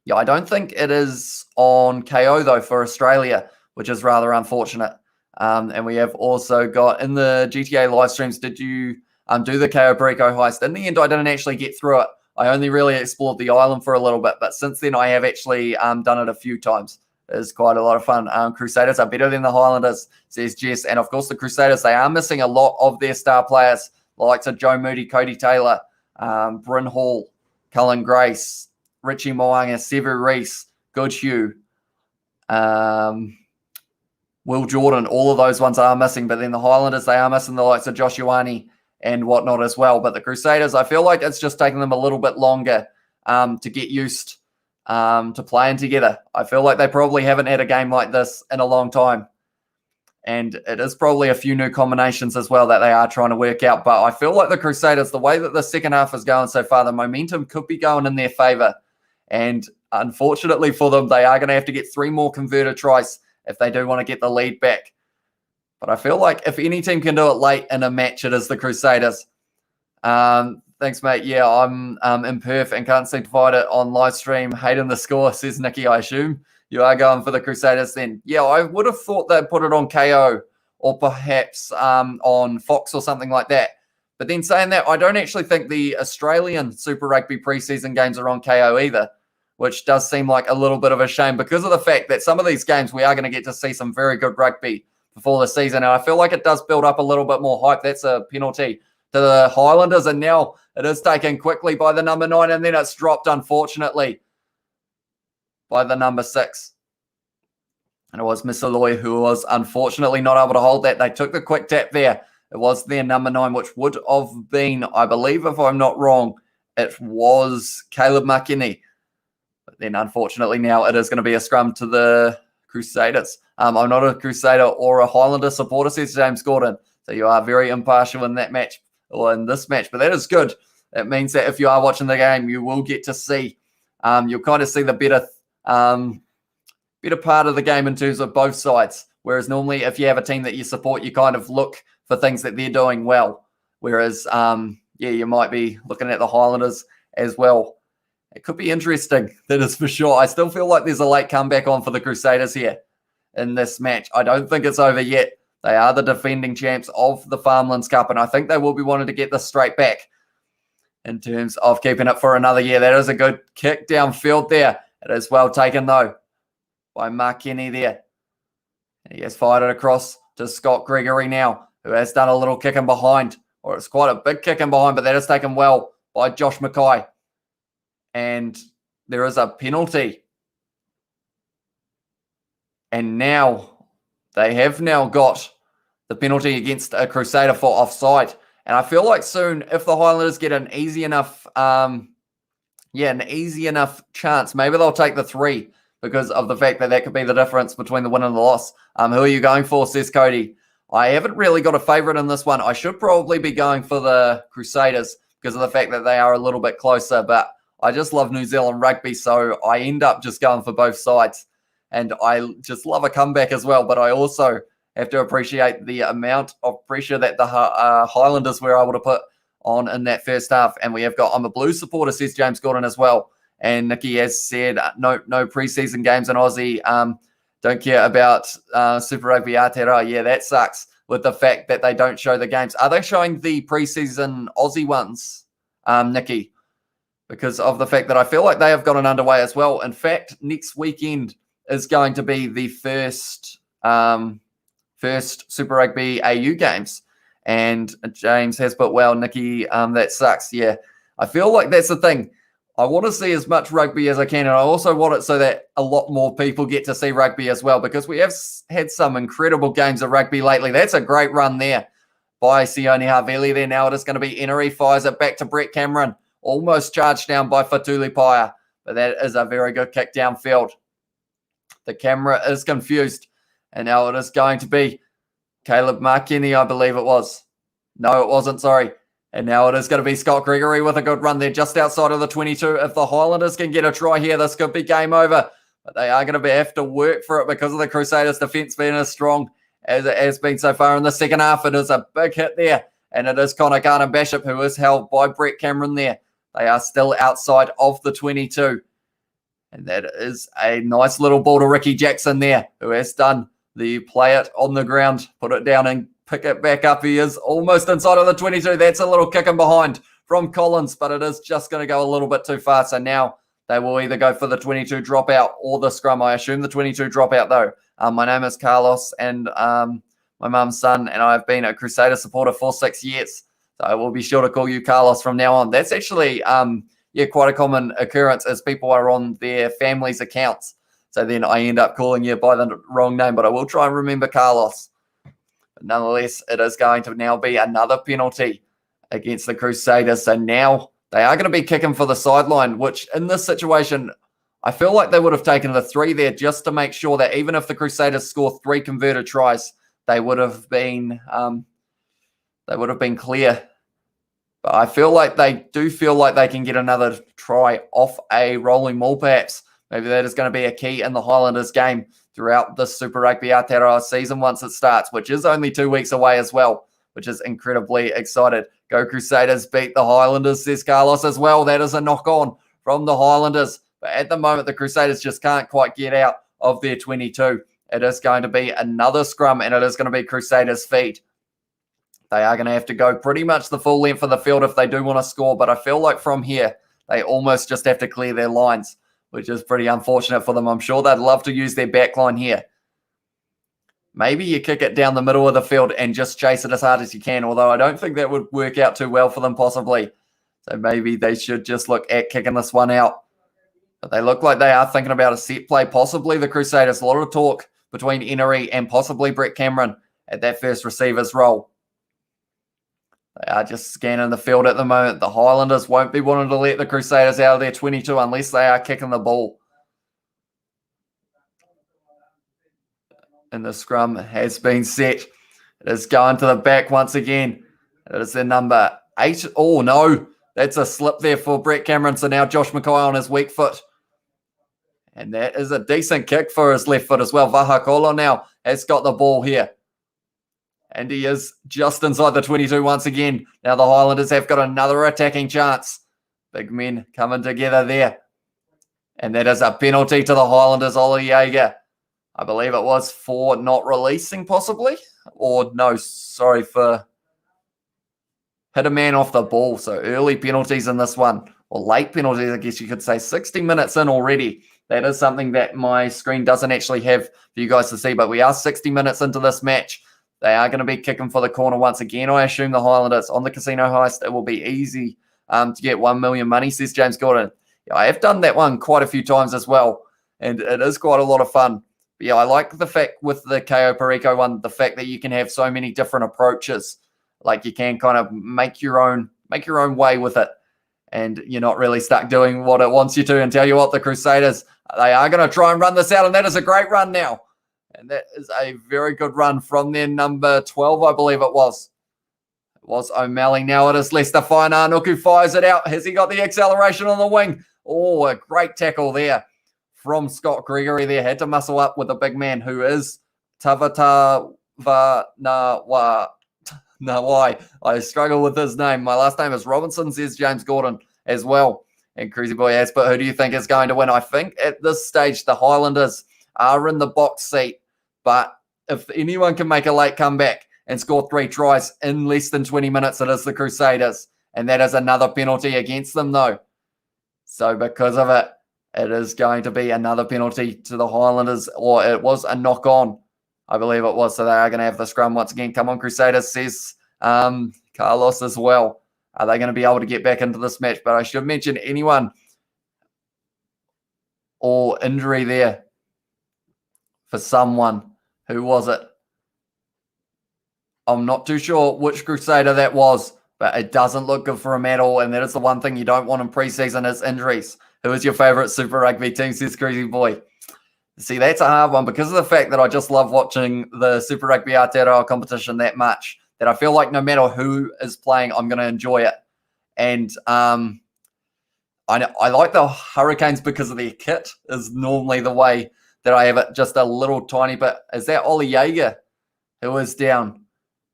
Speaker 1: it is on KO though for Australia, which is rather unfortunate. And we have also got in the GTA live streams, did you do the KO Perico heist? In the end, I didn't actually get through it. I only really explored the island for a little bit, but since then I have actually done it a few times. It's quite a lot of fun. Crusaders are better than the Highlanders, says Jess. And of course, the Crusaders, they are missing a lot of their star players, the likes of Joe Moody, Cody Taylor, Bryn Hall, Cullen Grace, Richie Moanga, Sevu Reese, Goodhue, Will Jordan. All of those ones are missing. But then the Highlanders, they are missing the likes of Josh Ioane and whatnot as well. But the Crusaders, I feel like it's just taking them a little bit longer to get used to playing together. I feel like they probably haven't had a game like this in a long time. And it is probably a few new combinations as well that they are trying to work out. But I feel like the Crusaders, the way that the second half is going so far, the momentum could be going in their favour. And unfortunately for them, they are going to have to get 3 more converted tries if they do want to get the lead back. But I feel like if any team can do it late in a match, it is the Crusaders. Thanks, mate. Yeah, I'm in Perth and can't seem to find it on live stream. Hating the score, says Nikki. I assume you are going for the Crusaders then. Yeah, I would have thought they'd put it on KO or perhaps on Fox or something like that. But then saying that, I don't actually think the Australian Super Rugby preseason games are on KO either, which does seem like a little bit of a shame because of the fact that some of these games we are going to get to see some very good rugby before the season. And I feel like it does build up a little bit more hype. That's a penalty to the Highlanders. And now it is taken quickly by the number 9. And then it's dropped, unfortunately, by the number 6. And it was Miss Aloy who was unfortunately not able to hold that. They took the quick tap there. It was their number 9, which would have been, I believe, if I'm not wrong, it was Caleb Makini. But then, unfortunately, now it is going to be a scrum to the Crusaders. I'm not a Crusader or a Highlander supporter, says James Gordon. So you are very impartial in that match, or in this match. But that is good. It means that if you are watching the game, you will get to see, you'll kind of see the better part of the game in terms of both sides. Whereas normally, if you have a team that you support, you kind of look for things that they're doing well. Whereas, you might be looking at the Highlanders as well. It could be interesting, that is for sure. I still feel like there's a late comeback on for the Crusaders here in this match. I don't think it's over yet. They are the defending champs of the Farmlands Cup, and I think they will be wanting to get this straight back in terms of keeping it for another year. That is a good kick downfield there. It is well taken, though, by Mark Kenny there. And he has fired it across to Scott Gregory now, who has done a little kick in behind, or it's quite a big kick in behind, but that is taken well by Josh Mackay. And there is a penalty. And now they have now got the penalty against a Crusader for offside. And I feel like soon, if the Highlanders get an easy enough chance, maybe they'll take the 3. because of the fact that that could be the difference between the win and the loss. Who are you going for, says Cody? I haven't really got a favourite in this one. I should probably be going for the Crusaders because of the fact that they are a little bit closer, but I just love New Zealand rugby, so I end up just going for both sides. And I just love a comeback as well, but I also have to appreciate the amount of pressure that the Highlanders were able to put on in that first half. And we have got, I'm a Blues supporter, says James Gordon as well. And Nikki has said, no preseason games in Aussie. Don't care about Super Rugby Aotearoa. Yeah, that sucks with the fact that they don't show the games. Are they showing the preseason Aussie ones, Nikki? Because of the fact that I feel like they have gotten underway as well. In fact, next weekend is going to be the first Super Rugby AU games. And James has put, well, Nikki, that sucks. Yeah, I feel like that's the thing. I want to see as much rugby as I can, and I also want it so that a lot more people get to see rugby as well, because we have had some incredible games of rugby lately. That's a great run there by Sione Havili there. Now it is going to be Enery, fires it back to Brett Cameron, almost charged down by Fatuli Paya, but that is a very good kick downfield. The camera is confused, and now it is going to be Caleb Markini, I believe it was. No, it wasn't, sorry. And now it is going to be Scott Gregory with a good run there just outside of the 22. If the Highlanders can get a try here, this could be game over. But they are going to have to work for it because of the Crusaders' defence being as strong as it has been so far in the second half. It is a big hit there. And it is Connor Garden-Bishop who is held by Brett Cameron there. They are still outside of the 22. And that is a nice little ball to Ricky Jackson there, who has done the play it on the ground, put it down and pick it back up. He is almost inside of the 22. That's a little kick in behind from Collins, but it is just going to go a little bit too far. So now they will either go for the 22 dropout or the scrum. I assume the 22 dropout, though. My name is Carlos, and my mum's son, and I've been a Crusader supporter for 6 years. So I will be sure to call you Carlos from now on. That's actually quite a common occurrence as people are on their family's accounts. So then I end up calling you by the wrong name, but I will try and remember Carlos. Nonetheless, it is going to now be another penalty against the Crusaders. So now they are going to be kicking for the sideline, which in this situation, I feel like they would have taken the 3 there just to make sure that even if the Crusaders score 3 converted tries, they would have been clear. But I feel like they can get another try off a rolling maul, perhaps. Maybe that is going to be a key in the Highlanders game throughout the Super Rugby Aotearoa season once it starts, which is only 2 weeks away as well, which is incredibly excited. Go Crusaders, beat the Highlanders, says Carlos as well. That is a knock-on from the Highlanders. But at the moment, the Crusaders just can't quite get out of their 22. It is going to be another scrum, and it is going to be Crusaders' feet. They are going to have to go pretty much the full length of the field if they do want to score, but I feel like from here, they almost just have to clear their lines, which is pretty unfortunate for them. I'm sure they'd love to use their back line here. Maybe you kick it down the middle of the field and just chase it as hard as you can, although I don't think that would work out too well for them possibly. So maybe they should just look at kicking this one out. But they look like they are thinking about a set play, possibly the Crusaders. A lot of talk between Enery and possibly Brett Cameron at that first receiver's role. They are just scanning the field at the moment. The Highlanders won't be wanting to let the Crusaders out of their 22 unless they are kicking the ball. And the scrum has been set. It is going to the back once again. It is their number 8. Oh, no. That's a slip there for Brett Cameron. So now Josh Mackay on his weak foot. And that is a decent kick for his left foot as well. Vahakolo now has got the ball here. And he is just inside the 22 once again. Now the Highlanders have got another attacking chance. Big men coming together there. And that is a penalty to the Highlanders, Ollie Jaeger. I believe it was for not releasing possibly. Or no, sorry, for hit a man off the ball. So early penalties in this one. Or late penalties, I guess you could say. 60 minutes in already. That is something that my screen doesn't actually have for you guys to see. But we are 60 minutes into this match. They are going to be kicking for the corner once again. I assume the Highlanders on the casino heist. It will be easy to get 1 million money, says James Gordon. Yeah, I have done that one quite a few times as well. And it is quite a lot of fun. But yeah, I like the fact with the KO Perico one, the fact that you can have so many different approaches. Like you can kind of make your own way with it. And you're not really stuck doing what it wants you to. And tell you what, the Crusaders They are going to try and run this out, and that is a great run now. And that is a very good run from their number 12, I believe it was. It was O'Malley. Now it is Leicester Fainar who fires it out. Has he got the acceleration on the wing? Oh, a great tackle there from Scott Gregory there. Had to muscle up with the big man who is Tavata Nawai. I struggle with his name. My last name is Robinson, says James Gordon as well. And Cruzy Boy asks, but who do you think is going to win? I think at this stage, the Highlanders are in the box seat. But if anyone can make a late comeback and score 3 tries in less than 20 minutes, it is the Crusaders. And that is another penalty against them, though. So because of it, it is going to be another penalty to the Highlanders, or it was a knock-on, I believe it was. So they are going to have the scrum once again. Come on, Crusaders, says Carlos as well. Are they going to be able to get back into this match? But I should mention anyone or injury there for someone. Who was it? I'm not too sure which Crusader that was, but it doesn't look good for him at all. And that is the one thing you don't want in preseason is injuries. Who is your favourite Super Rugby team, says Crazy Boy? See, that's a hard one because of the fact that I just love watching the Super Rugby Aotearoa competition that much that I feel like no matter who is playing, I'm going to enjoy it. And I like the Hurricanes because of their kit is normally the way that I have it just a little tiny bit. Is that Ollie Jaeger who is down?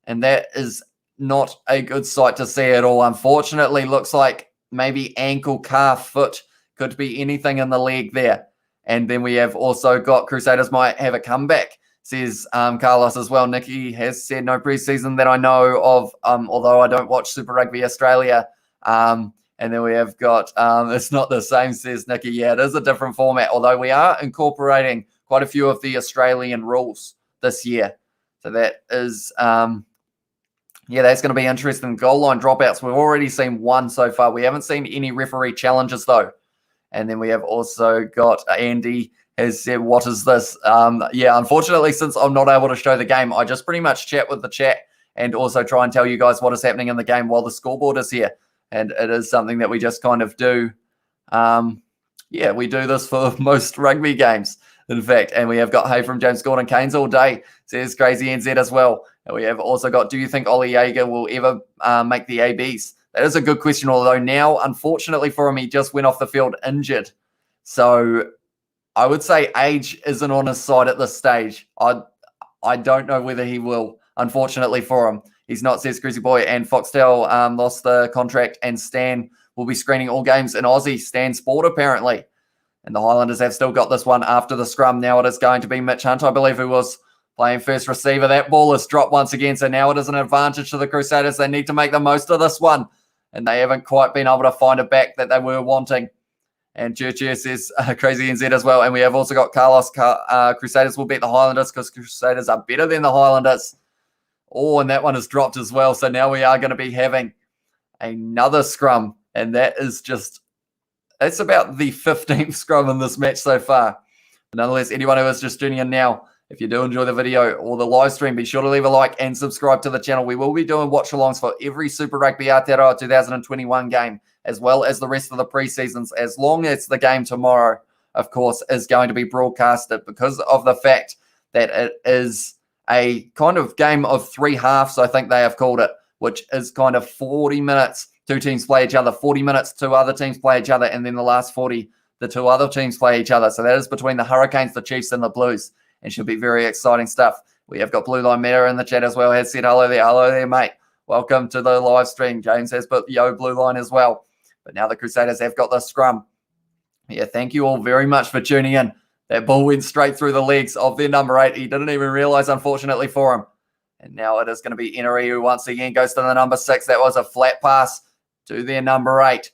Speaker 1: And that is not a good sight to see at all. Unfortunately, looks like maybe ankle, calf, foot, could be anything in the leg there. And then we have also got Crusaders might have a comeback, says Carlos as well. Nicky has said no preseason that I know of, although I don't watch Super Rugby Australia. And then we have got, it's not the same, says Nicky. Yeah, it is a different format, although we are incorporating quite a few of the Australian rules this year. So that is, that's going to be interesting. Goal line dropouts, we've already seen one so far. We haven't seen any referee challenges, though. And then we have also got Andy has said, what is this? Unfortunately, since I'm not able to show the game, I just pretty much chat with the chat and also try and tell you guys what is happening in the game while the scoreboard is here. And it is something that we just kind of do. We do this for most rugby games, in fact. And we have got Hey from James Gordon, Canes all day, says Crazy NZ as well. And we have also got, do you think Ollie Jaeger will ever make the ABs? That is a good question, although now, unfortunately for him, he just went off the field injured. So I would say age isn't on his side at this stage. I don't know whether he will, unfortunately for him. He's not, says Cruzy Boy, and Foxtel lost the contract, and Stan will be screening all games in Aussie. Stan Sport, apparently. And the Highlanders have still got this one after the scrum. Now it is going to be Mitch Hunt, I believe, who was playing first receiver. That ball is dropped once again, so now it is an advantage to the Crusaders. They need to make the most of this one, and they haven't quite been able to find a back that they were wanting. And Churchill says Crazy NZ as well. And we have also got Carlos. Crusaders will beat the Highlanders because Crusaders are better than the Highlanders. Oh, and that one is dropped as well. So now we are going to be having another scrum. And that is it's about the 15th scrum in this match so far. But nonetheless, anyone who is just tuning in now, if you do enjoy the video or the live stream, be sure to leave a like and subscribe to the channel. We will be doing watch-alongs for every Super Rugby Aotearoa 2021 game, as well as the rest of the pre-seasons, as long as the game tomorrow, of course, is going to be broadcasted because of the fact that it is a kind of game of 3 halves, I think they have called it, which is kind of 40 minutes, 2 teams play each other, 40 minutes, 2 other teams play each other, and then the last 40, the 2 other teams play each other. So that is between the Hurricanes, the Chiefs, and the Blues, and should be very exciting stuff. We have got Blue Line Meta in the chat as well, has said hello there, mate. Welcome to the live stream. James has put yo Blue Line as well. But now the Crusaders have got the scrum. Yeah, thank you all very much for tuning in. That ball went straight through the legs of their number 8. He didn't even realize, unfortunately for him. And now it is going to be Inari who once again goes to the number 6. That was a flat pass to their number 8.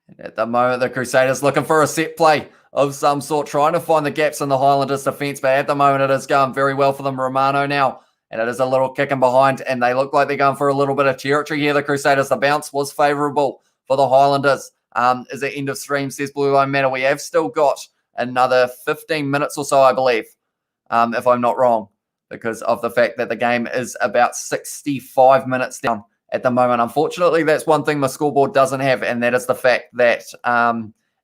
Speaker 1: And at the moment, the Crusaders looking for a set play of some sort, trying to find the gaps in the Highlanders' defence. But at the moment, it is going very well for them. Romano now. And it is a little kicking behind. And they look like they're going for a little bit of territory here, the Crusaders. The bounce was favourable for the Highlanders. Is the end of stream, says Blue Line Matter. We have still got another 15 minutes or so, I believe, if I'm not wrong, because of the fact that the game is about 65 minutes down at the moment. Unfortunately, that's one thing the scoreboard doesn't have, and that is the fact that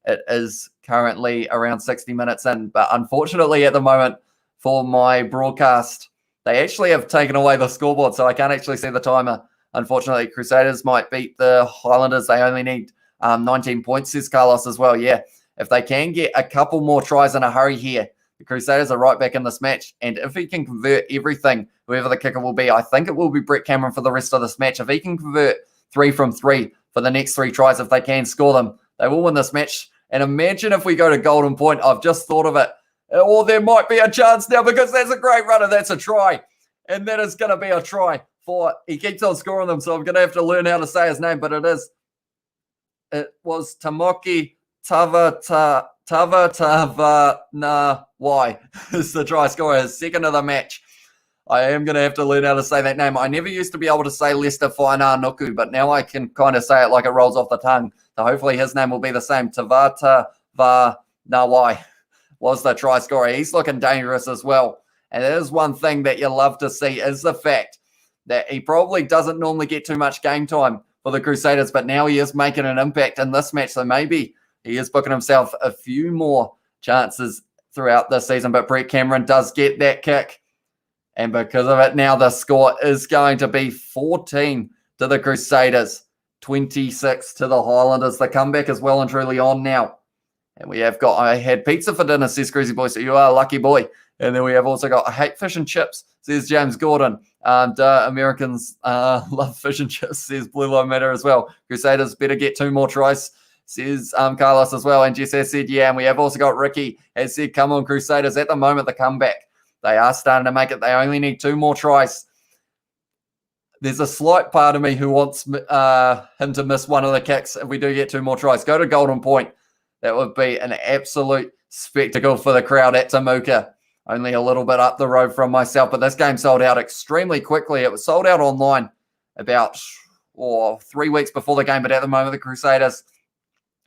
Speaker 1: It is currently around 60 minutes in, but unfortunately at the moment for my broadcast, they actually have taken away the scoreboard, so I can't actually see the timer. Unfortunately, Crusaders might beat the Highlanders. They only need 19 points, says Carlos as well. Yeah, if they can get a couple more tries in a hurry here, the Crusaders are right back in this match. And if he can convert everything, whoever the kicker will be, I think it will be Brett Cameron for the rest of this match. If he can convert 3 from 3 for the next 3 tries, if they can score them, they will win this match. And imagine if we go to Golden Point. I've just thought of it. Or there might be a chance now because that's a great runner. That's a try. And that is going to be a try for, he keeps on scoring them, so I'm going to have to learn how to say his name, but it was Tamoki Tavanawai is the try scorer, his second of the match. I am going to have to learn how to say that name. I never used to be able to say Lester Whainā-Nuku, but now I can kind of say it like it rolls off the tongue. So hopefully his name will be the same. Tavanawai was the try scorer. He's looking dangerous as well. And it is one thing that you love to see is the fact that he probably doesn't normally get too much game time for the Crusaders, but now he is making an impact in this match. So maybe he is booking himself a few more chances throughout this season. But Brett Cameron does get that kick. And because of it, now the score is going to be 14 to the Crusaders, 26 to the Highlanders. The comeback is well and truly on now. And we have got, I had pizza for dinner, says Cruzy Boy, so you are a lucky boy. And then we have also got, I hate fish and chips, says James Gordon. Americans love fish and chips, says Blue Line Matter as well. Crusaders better get 2 more tries, says Carlos as well. And Jess has said, yeah. And we have also got Ricky has said, come on, Crusaders. At the moment, the comeback, they are starting to make it. They only need 2 more tries. There's a slight part of me who wants him to miss one of the kicks if we do get 2 more tries. Go to Golden Point. That would be an absolute spectacle for the crowd at Temuka. Only a little bit up the road from myself, but this game sold out extremely quickly. It was sold out online about 3 weeks before the game, but at the moment the Crusaders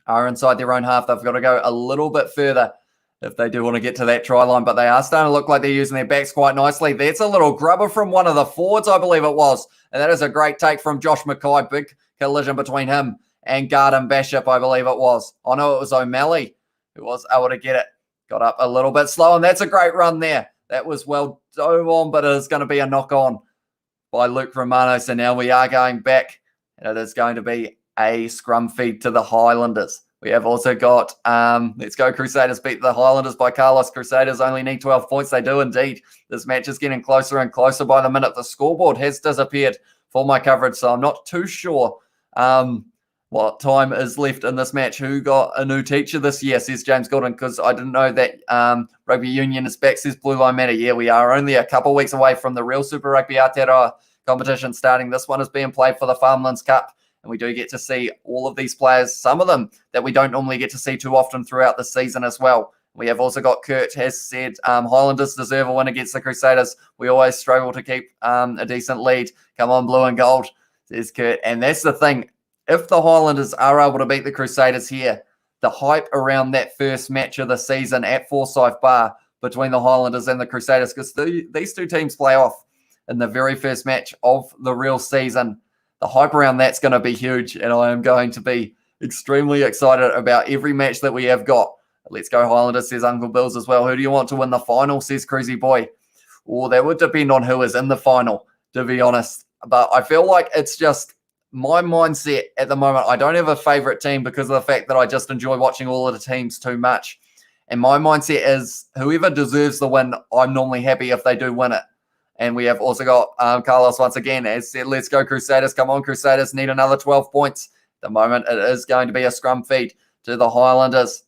Speaker 1: are inside their own half. They've got to go a little bit further if they do want to get to that try line, but they are starting to look like they're using their backs quite nicely. That's a little grubber from one of the forwards, I believe it was, and that is a great take from Josh Mackay. Big collision between him and Garden Bishop, I believe it was. I know it was O'Malley who was able to get it. Got up a little bit slow, and that's a great run there. That was well dove on, but it is going to be a knock on by Luke Romano. So now we are going back, and it is going to be a scrum feed to the Highlanders. We have also got, let's go Crusaders beat the Highlanders by Carlos. Crusaders only need 12 points. They do indeed. This match is getting closer and closer by the minute. The scoreboard has disappeared for my coverage, so I'm not too sure what time is left in this match. Who got a new teacher this year, says James Gordon, because I didn't know that Rugby Union is back, says Blue Line Matter. Yeah, we are only a couple weeks away from the real Super Rugby Aotearoa competition starting. This one is being played for the Farmlands Cup, and we do get to see all of these players, some of them that we don't normally get to see too often throughout the season as well. We have also got Kurt has said Highlanders deserve a win against the Crusaders. We always struggle to keep a decent lead. Come on, blue and gold, says Kurt. And that's the thing. If the Highlanders are able to beat the Crusaders here, the hype around that first match of the season at Forsyth Bar between the Highlanders and the Crusaders, because these 2 teams play off in the very first match of the real season, the hype around that's going to be huge, and I am going to be extremely excited about every match that we have got. Let's go Highlanders, says Uncle Bills as well. Who do you want to win the final, says Cruzy Boy? Well, that would depend on who is in the final, to be honest. But I feel like it's just my mindset at the moment. I don't have a favorite team because of the fact that I just enjoy watching all of the teams too much. And my mindset is whoever deserves the win, I'm normally happy if they do win it. And we have also got Carlos once again has said, let's go Crusaders. Come on, Crusaders need another 12 points. At the moment, it is going to be a scrum feed to the Highlanders.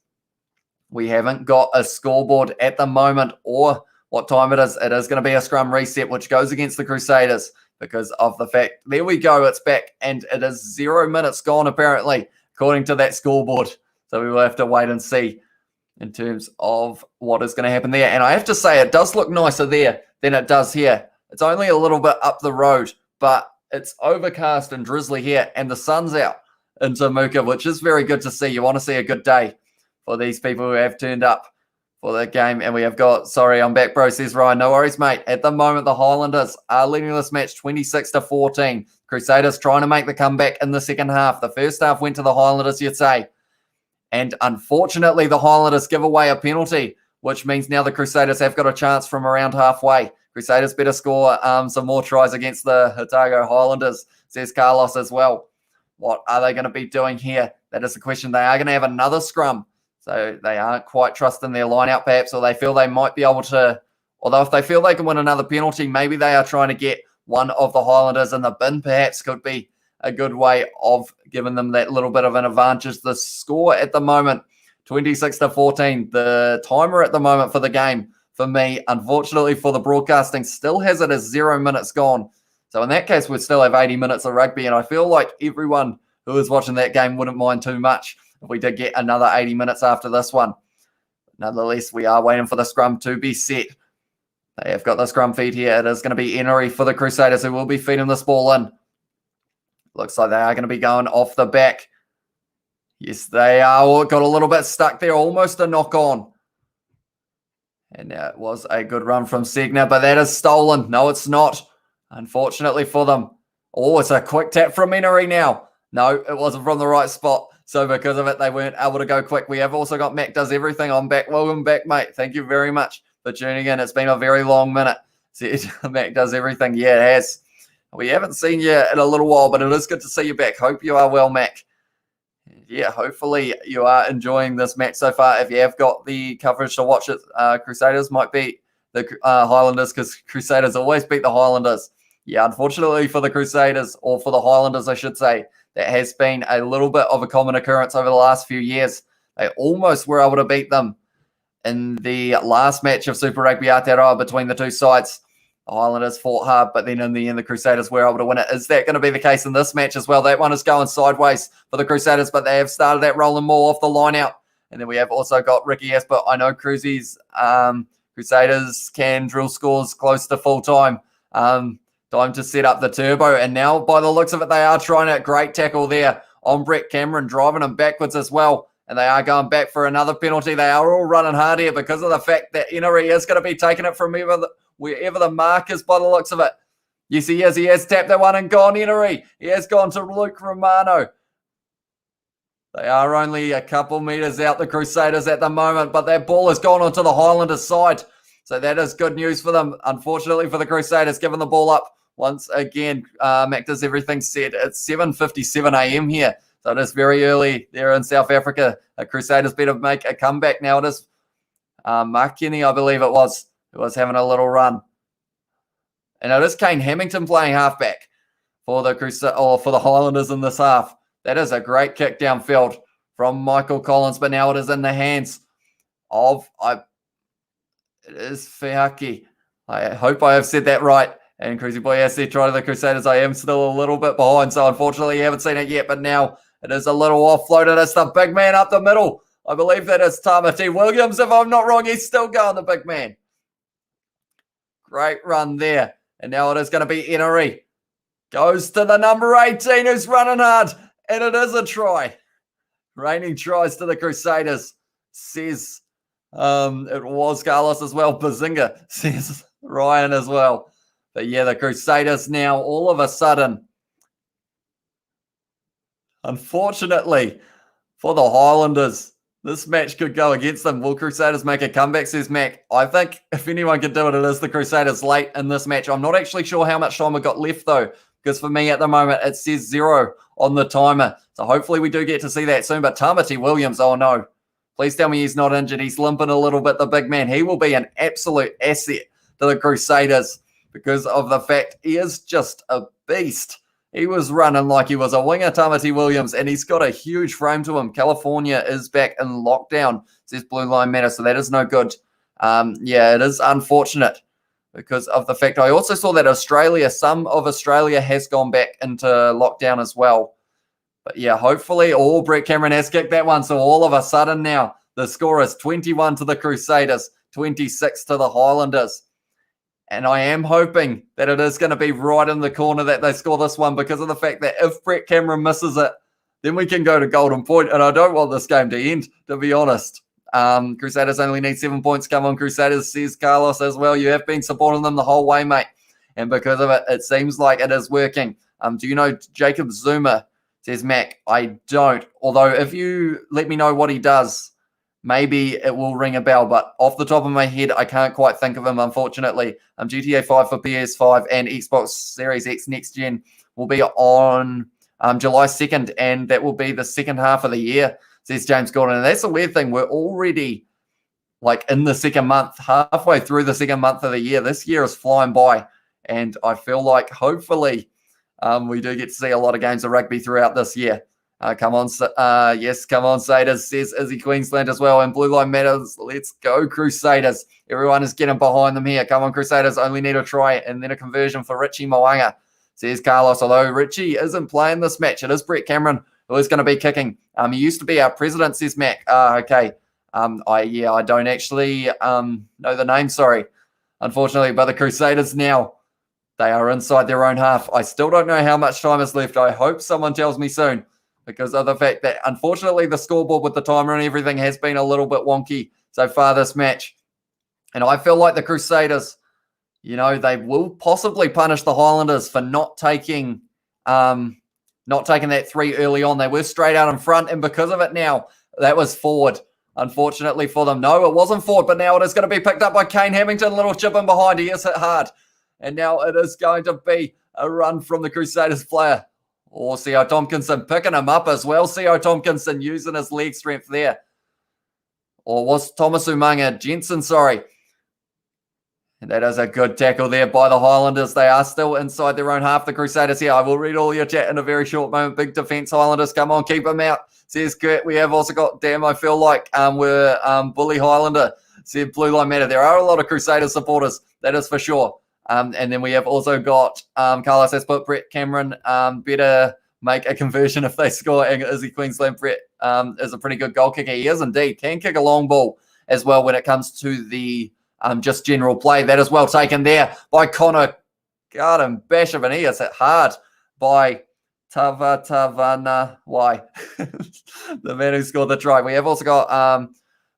Speaker 1: We haven't got a scoreboard at the moment or what time it is. It is going to be a scrum reset, which goes against the Crusaders, because of the fact, there we go, it's back, and it is 0 minutes gone, apparently, according to that scoreboard. So we will have to wait and see in terms of what is going to happen there. And I have to say, it does look nicer there than it does here. It's only a little bit up the road, but it's overcast and drizzly here, and the sun's out in Temuka, which is very good to see. You want to see a good day for these people who have turned up for that game. And we have got, sorry, I'm back, bro, says Ryan. No worries, mate. At the moment, the Highlanders are leading this match 26-14. Crusaders trying to make the comeback in the second half. The first half went to the Highlanders, you'd say. And unfortunately, the Highlanders give away a penalty, which means now the Crusaders have got a chance from around halfway. Crusaders better score some more tries against the Otago Highlanders, says Carlos as well. What are they going to be doing here? That is the question. They are going to have another scrum. So they aren't quite trusting their line-out perhaps, or they feel they might be able to, although if they feel they can win another penalty, maybe they are trying to get one of the Highlanders in the bin perhaps could be a good way of giving them that little bit of an advantage. The score at the moment, 26-14. The timer at the moment for the game, for me, unfortunately for the broadcasting, still has it as 0 minutes gone. So in that case, we'd still have 80 minutes of rugby, and I feel like everyone who is watching that game wouldn't mind too much if we did get another 80 minutes after this one. Nonetheless, we are waiting for the scrum to be set. They have got the scrum feed here. It is going to be Emery for the Crusaders who will be feeding this ball in. Looks like they are going to be going off the back. Yes, they are. Got a little bit stuck there. Almost a knock on. And it was a good run from Segner, but that is stolen. No, it's not. Unfortunately for them. Oh, it's a quick tap from Emery now. No, it wasn't from the right spot. So because of it, they weren't able to go quick. We have also got Mac Does Everything. I'm back. Welcome back, mate. Thank you very much for tuning in. It's been a very long minute. Mac Does Everything. Yeah, it has. We haven't seen you in a little while, but it is good to see you back. Hope you are well, Mac. Yeah, hopefully you are enjoying this match so far. If you have got the coverage to watch it, Crusaders might beat the Highlanders because Crusaders always beat the Highlanders. Yeah, unfortunately for the Crusaders, or for the Highlanders, I should say, that has been a little bit of a common occurrence over the last few years. They almost were able to beat them in the last match of Super Rugby Aotearoa between the two sides. The Highlanders fought hard, but then in the end, the Crusaders were able to win it. Is that going to be the case in this match as well? That one is going sideways for the Crusaders, but they have started that rolling more off the line out. And then we have also got Ricky Asper. I know Crusaders can drill scores close to full time. Time to set up the turbo. And now, by the looks of it, they are trying a great tackle there on Brett Cameron, driving him backwards as well. And they are going back for another penalty. They are all running hard here because of the fact that Emery is going to be taking it from wherever the mark is by the looks of it. Yes, he is. He has tapped that one and gone, Emery. He has gone to Luke Romano. They are only a couple meters out, the Crusaders, at the moment, but that ball has gone onto the Highlanders' side. So that is good news for them. Unfortunately for the Crusaders, giving the ball up once again. Mac Does Everything said it's 7:57 a.m. here. So it is very early there in South Africa. The Crusaders better make a comeback now. It is Mark Kenny, I believe it was, who was having a little run. And it is Kane Hamilton playing halfback for the Highlanders in this half. That is a great kick downfield from Michael Collins, but now it is in the hands of it is Feaki. I hope I have said that right. And Cruzy Boy has said try to the Crusaders. I am still a little bit behind, so unfortunately you haven't seen it yet, but now it is a little offload, and it's the big man up the middle. I believe that is Tamati Williams, if I'm not wrong. He's still going, the big man. Great run there. And now it is going to be Emery. Goes to the number 18 who's running hard, and it is a try. Raining tries to the Crusaders, says it was Carlos as well. Bazinga, says Ryan as well. But yeah, the Crusaders now all of a sudden, unfortunately for the Highlanders, this match could go against them. Will Crusaders make a comeback, says Mac? I think if anyone can do it, it is the Crusaders late in this match. I'm not actually sure how much time we've got left, though, because for me at the moment, it says 0 on the timer. So hopefully we do get to see that soon. But Tamati Williams, oh no. Please tell me he's not injured. He's limping a little bit, the big man. He will be an absolute asset to the Crusaders because of the fact he is just a beast. He was running like he was a winger, Tamati Williams, and he's got a huge frame to him. California is back in lockdown, says Blue Line Matter, so that is no good. Yeah, it is unfortunate because of the fact I also saw that some of Australia has gone back into lockdown as well. But yeah, hopefully, Brett Cameron has kicked that one, so all of a sudden now the score is 21 to the Crusaders, 26 to the Highlanders. And I am hoping that it is going to be right in the corner that they score this one because of the fact that if Brett Cameron misses it, then we can go to golden point. And I don't want this game to end, to be honest. Crusaders only need 7 points. Come on, Crusaders, says Carlos as well. You have been supporting them the whole way, mate. And because of it, it seems like it is working. Do you know Jacob Zuma says Mac. I don't. Although if you let me know what he does, maybe it will ring a bell. But off the top of my head, I can't quite think of him, unfortunately. GTA 5 for PS5 and Xbox Series X Next Gen will be on July 2nd, and that will be the second half of the year, says James Gordon. And that's the weird thing. We're already like in the second month, halfway through the second month of the year. This year is flying by, and I feel like hopefully we do get to see a lot of games of rugby throughout this year. Come on, Crusaders, says Izzy Queensland as well. And Blue Line Matters, let's go, Crusaders. Everyone is getting behind them here. Come on, Crusaders, only need a try and then a conversion for Richie Moanga, says Carlos. Although Richie isn't playing this match, it is Brett Cameron who is going to be kicking. He used to be our president, says Mac. Okay. I don't actually know the name, sorry, unfortunately, but the Crusaders now, they are inside their own half. I still don't know how much time is left. I hope someone tells me soon, because of the fact that, unfortunately, the scoreboard with the timer and everything has been a little bit wonky so far this match. And I feel like the Crusaders, they will possibly punish the Highlanders for not taking that three early on. They were straight out in front, and because of it now, that was forward. Unfortunately for them. No, it wasn't forward, but now it is going to be picked up by Kane Hamilton. Little chip in behind. He is hit hard. And now it is going to be a run from the Crusaders player. Or C.O. Tompkinson picking him up as well. C.O. Tompkinson using his leg strength there. Or was Thomas Umanga Jensen, sorry. And that is a good tackle there by the Highlanders. They are still inside their own half, the Crusaders here. I will read all your chat in a very short moment. Big defense, Highlanders. Come on, keep them out, says Kurt. We have also got, I feel like we're Bully Highlander, said Blue Line Matter. There are a lot of Crusaders supporters, that is for sure. And then we have also got Carlos has put Brett Cameron better make a conversion if they score. And Izzy Queensland, Brett is a pretty good goal kicker. He is indeed. Can kick a long ball as well when it comes to the just general play. That is well taken there by Connor. God, and bash of an he is hit hard by Tavana. Why? The man who scored the try. We have also got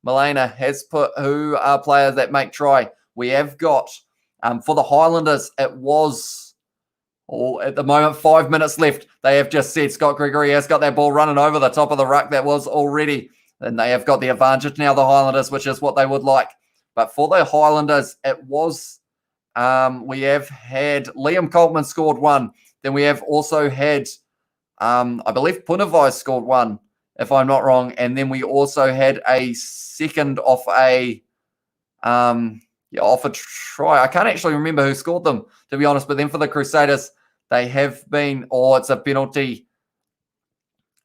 Speaker 1: Milena has put who are players that make try. We have got for the Highlanders, it was at the moment 5 minutes left. They have just said Scott Gregory has got that ball running over the top of the ruck. That was already. And they have got the advantage now, the Highlanders, which is what they would like. But for the Highlanders, it was, we have had Liam Coltman scored one. Then we have also had, I believe Punavai scored one, if I'm not wrong. And then we also had a second off a try. I can't actually remember who scored them, to be honest. But then for the Crusaders, they have been, it's a penalty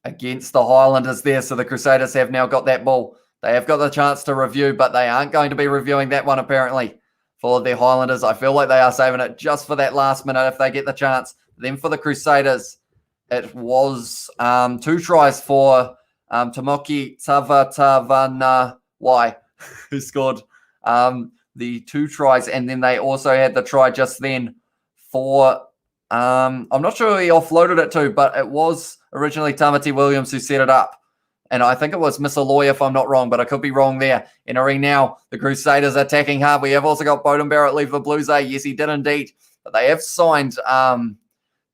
Speaker 1: against the Highlanders there. So the Crusaders have now got that ball. They have got the chance to review, but they aren't going to be reviewing that one, apparently, for the Highlanders. I feel like they are saving it just for that last minute if they get the chance. Then for the Crusaders, it was 2 tries for Tamoki Tavatavana who scored the 2 tries. And then they also had the try just then for, I'm not sure who he offloaded it to, but it was originally Tamati Williams who set it up. And I think it was Miss Aloy, if I'm not wrong, but I could be wrong there. Entering now, the Crusaders attacking hard. We have also got Bowden Barrett leave the Blues. Yes, he did indeed. But they have signed Tuivasa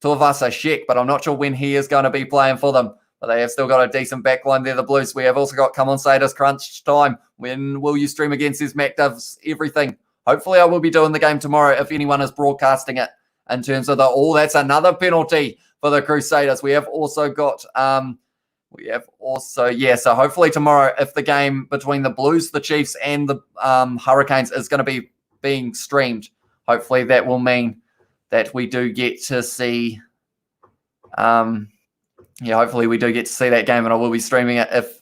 Speaker 1: Sheck, but I'm not sure when he is going to be playing for them. But they have still got a decent backline there, the Blues. We have also got Come On Crusaders crunch time. When will you stream again, says Mac Doves, everything. Hopefully I will be doing the game tomorrow if anyone is broadcasting it. In terms of that's another penalty for the Crusaders. We have also got... so hopefully tomorrow, if the game between the Blues, the Chiefs, and the Hurricanes is going to be being streamed, hopefully that will mean that we do get to see, hopefully we do get to see that game, and I will be streaming it if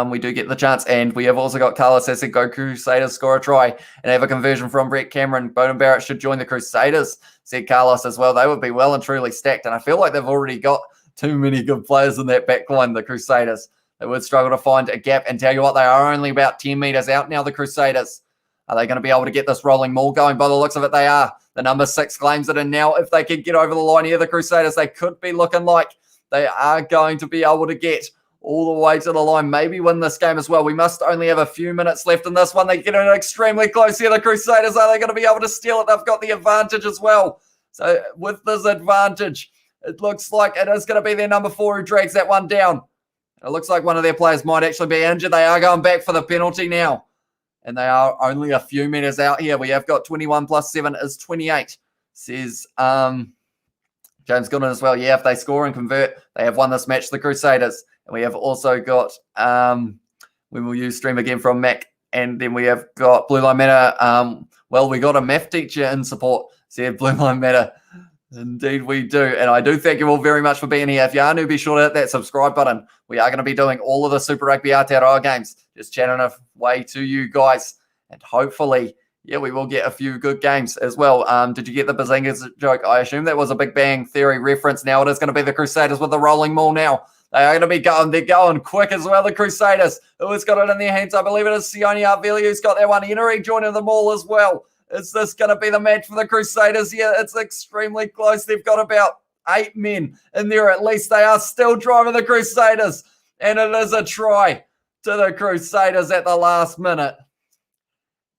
Speaker 1: we do get the chance. And we have also got Carlos has said, go Crusaders, score a try, and have a conversion from Brett Cameron. Bowden Barrett should join the Crusaders, said Carlos as well. They would be well and truly stacked, and I feel like they've already got too many good players in that back line, the Crusaders. They would struggle to find a gap. And tell you what, they are only about 10 metres out now, the Crusaders. Are they going to be able to get this rolling maul going? By the looks of it, they are. The number 6 claims it. And now if they can get over the line here, the Crusaders, they could be looking like they are going to be able to get all the way to the line, maybe win this game as well. We must only have a few minutes left in this one. They get it extremely close here, the Crusaders. Are they going to be able to steal it? They've got the advantage as well. So with this advantage, It looks like it is going to be their number 4 who drags that one down. It looks like one of their players might actually be injured. They are going back for the penalty now. And they are only a few meters out here. We have got 21 plus 7 is 28, says James Goodman as well. Yeah, if they score and convert, they have won this match, the Crusaders. And we have also got, we will use stream again from Mac. And then we have got Blue Line Matter. Well, we got a math teacher in support, said Blue Line Matter. Indeed we do. And I do thank you all very much for being here. If you are new, be sure to hit that subscribe button. We are going to be doing all of the Super Rugby Aotearoa games. Just chatting away to you guys. And hopefully, yeah, we will get a few good games as well. Did you get the Bazingas joke? I assume that was a Big Bang Theory reference. Now it is going to be the Crusaders with the rolling maul now. They are going to be going. They're going quick as well, the Crusaders. Who has got it in their hands? I believe it is Sione Arveli who's got that one. Henry joining the maul as well. Is this going to be the match for the Crusaders? Yeah, it's extremely close. They've got about 8 men in there at least. They are still driving the Crusaders. And it is a try to the Crusaders at the last minute.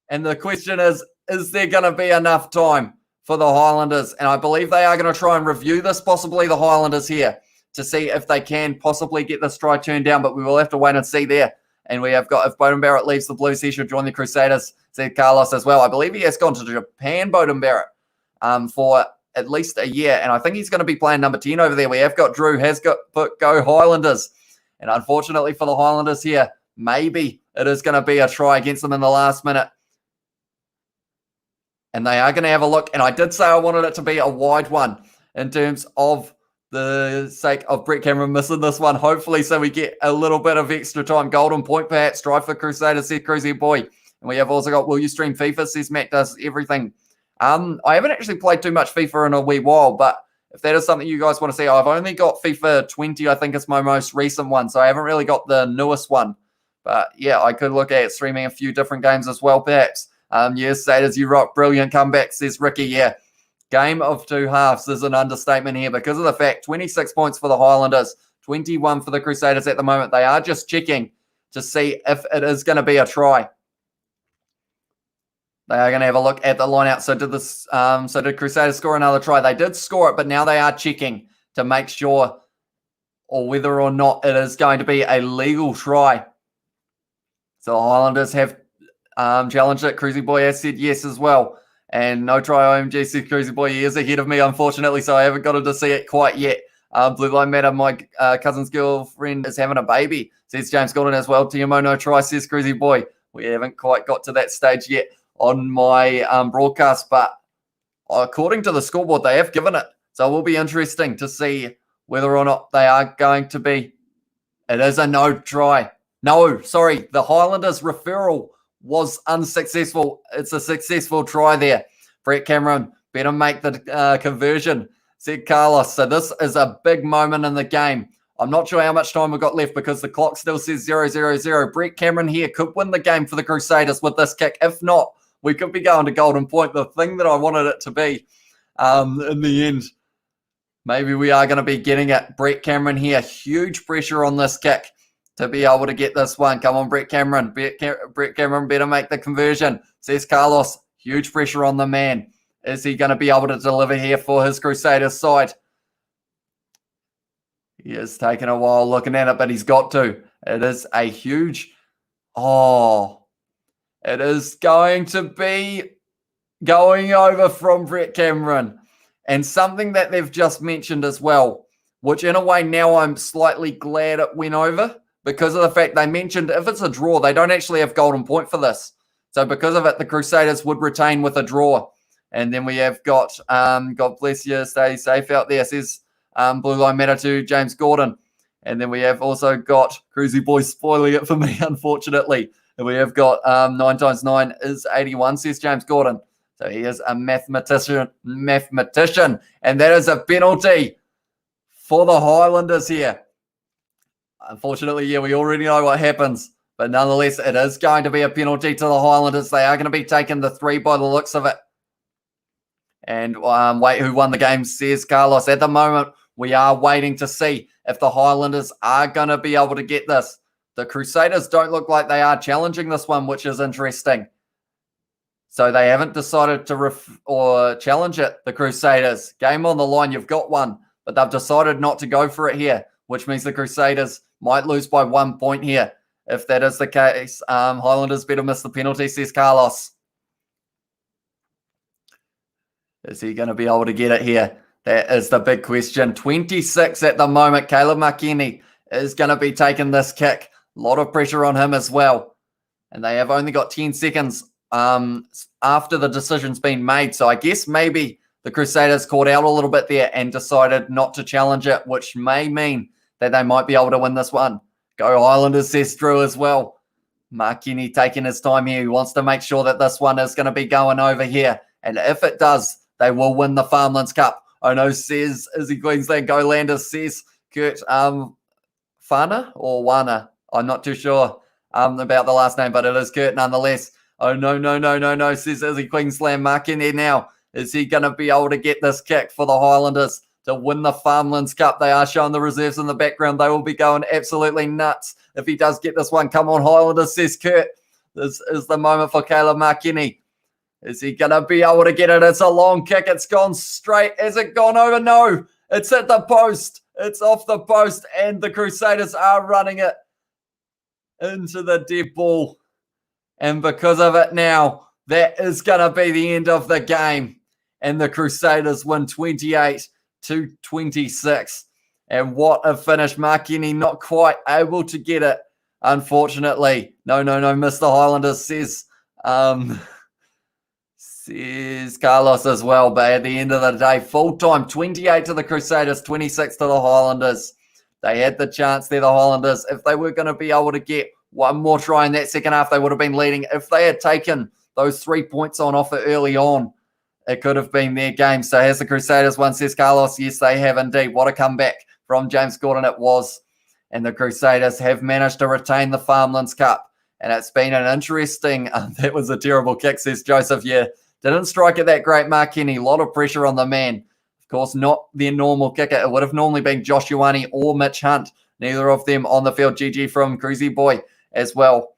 Speaker 1: And the question is there going to be enough time for the Highlanders? And I believe they are going to try and review this, possibly the Highlanders here, to see if they can possibly get this try turned down. But we will have to wait and see there. And we have got, if Bowden Barrett leaves the Blues, he should join the Crusaders, said Carlos as well. I believe he has gone to Japan, Bowden Barrett, for at least a year. And I think he's going to be playing number 10 over there. We have got Drew, has got put go Highlanders. And unfortunately for the Highlanders here, maybe it is going to be a try against them in the last minute. And they are going to have a look. And I did say I wanted it to be a wide one in terms of the sake of Brett Cameron missing this one, hopefully, so we get a little bit of extra time. Golden point, perhaps. Drive for Crusaders, said Cruzy Boy. And we have also got, will you stream FIFA, says Matt does everything. I haven't actually played too much FIFA in a wee while, but if that is something you guys want to see, I've only got FIFA 20, I think it's my most recent one, so I haven't really got the newest one. But yeah, I could look at streaming a few different games as well, perhaps. Yes, Saders, you rock. Brilliant comeback, says Ricky. Yeah. Game of two halves is an understatement here because of the fact 26 points for the Highlanders, 21 for the Crusaders at the moment. They are just checking to see if it is going to be a try. They are going to have a look at the line out. So did Crusaders score another try? They did score it, but now they are checking to make sure or whether or not it is going to be a legal try. So the Highlanders have challenged it. Cruzy Boy has said yes as well. And no try OMG, says Cruzy Boy. He is ahead of me, unfortunately, so I haven't got to see it quite yet. Blue Line Matter, my cousin's girlfriend is having a baby, says James Gordon as well. TMO, no try, says Cruzy Boy. We haven't quite got to that stage yet on my broadcast, but according to the scoreboard, they have given it. So it will be interesting to see whether or not they are going to be. It is a no try. No, sorry, the Highlanders referral was unsuccessful. It's a successful try there. Brett Cameron better make the conversion, said Carlos. So this is a big moment in the game. I'm not sure how much time we've got left because the clock still says 0-0-0. Brett Cameron here could win the game for the Crusaders with this kick. If not, we could be going to golden point, the thing that I wanted it to be in the end. Maybe we are going to be getting it. Brett Cameron here, huge pressure on this kick to be able to get this one. Come on, Brett Cameron. Brett Cameron better make the conversion, says Carlos. Huge pressure on the man. Is he going to be able to deliver here for his Crusaders side? He is taking a while looking at it, but he's got to. It is a huge... Oh, it is going to be going over from Brett Cameron. And something that they've just mentioned as well, which in a way now I'm slightly glad it went over, because of the fact they mentioned if it's a draw, they don't actually have golden point for this. So because of it, the Crusaders would retain with a draw. And then we have got, God bless you, stay safe out there, says Blue Line Matter to James Gordon. And then we have also got Cruzy Boy spoiling it for me, unfortunately. And we have got 9 times 9 is 81, says James Gordon. So he is a mathematician. And that is a penalty for the Highlanders here. Unfortunately, yeah, we already know what happens. But nonetheless, it is going to be a penalty to the Highlanders. They are going to be taking the 3 by the looks of it. And wait, who won the game, says Carlos. At the moment, we are waiting to see if the Highlanders are going to be able to get this. The Crusaders don't look like they are challenging this one, which is interesting. So they haven't decided to challenge it, the Crusaders. Game on the line, you've got one. but they've decided not to go for it here, which means the Crusaders might lose by 1 point here. If that is the case, Highlanders better miss the penalty, says Carlos. Is he going to be able to get it here? That is the big question. 26 at the moment. Caleb Makini is going to be taking this kick. A lot of pressure on him as well. And they have only got 10 seconds after the decision's been made. So I guess maybe the Crusaders caught out a little bit there and decided not to challenge it, which may mean that they might be able to win this one. Go Highlanders, says Drew as well. Makini taking his time here. He wants to make sure that this one is going to be going over here. And if it does, they will win the Farmlands Cup. Oh no, says Izzy Queensland. Go Landers, says Kurt Fana or Wana. I'm not too sure about the last name, but it is Kurt nonetheless. Oh no, says Izzy Queensland. Makini now. Is he going to be able to get this kick for the Highlanders to win the Farmlands Cup? They are showing the reserves in the background. They will be going absolutely nuts if he does get this one. Come on, Highlanders, says Kurt. This is the moment for Caleb Makini. Is he going to be able to get it? It's a long kick. It's gone straight. Has it gone over? No. It's at the post. It's off the post, and the Crusaders are running it into the dead ball. And because of it now, that is going to be the end of the game. And the Crusaders win 28-26. And what a finish. Makini not quite able to get it, unfortunately. No, Mr. Highlanders, says Carlos as well. But at the end of the day, full time, 28 to the Crusaders, 26 to the Highlanders. They had the chance there, the Highlanders. If they were going to be able to get one more try in that second half, they would have been leading. If they had taken those 3 points on offer early on, it could have been their game. So has the Crusaders won, says Carlos? Yes, they have indeed. What a comeback from James Gordon it was. And the Crusaders have managed to retain the Farmlands Cup. And it's been an interesting, that was a terrible kick, says Joseph. Yeah, didn't strike it that great, Makini. A lot of pressure on the man. Of course, not their normal kicker. It would have normally been Josh Ioane or Mitch Hunt. Neither of them on the field. GG from Cruzy Boy as well.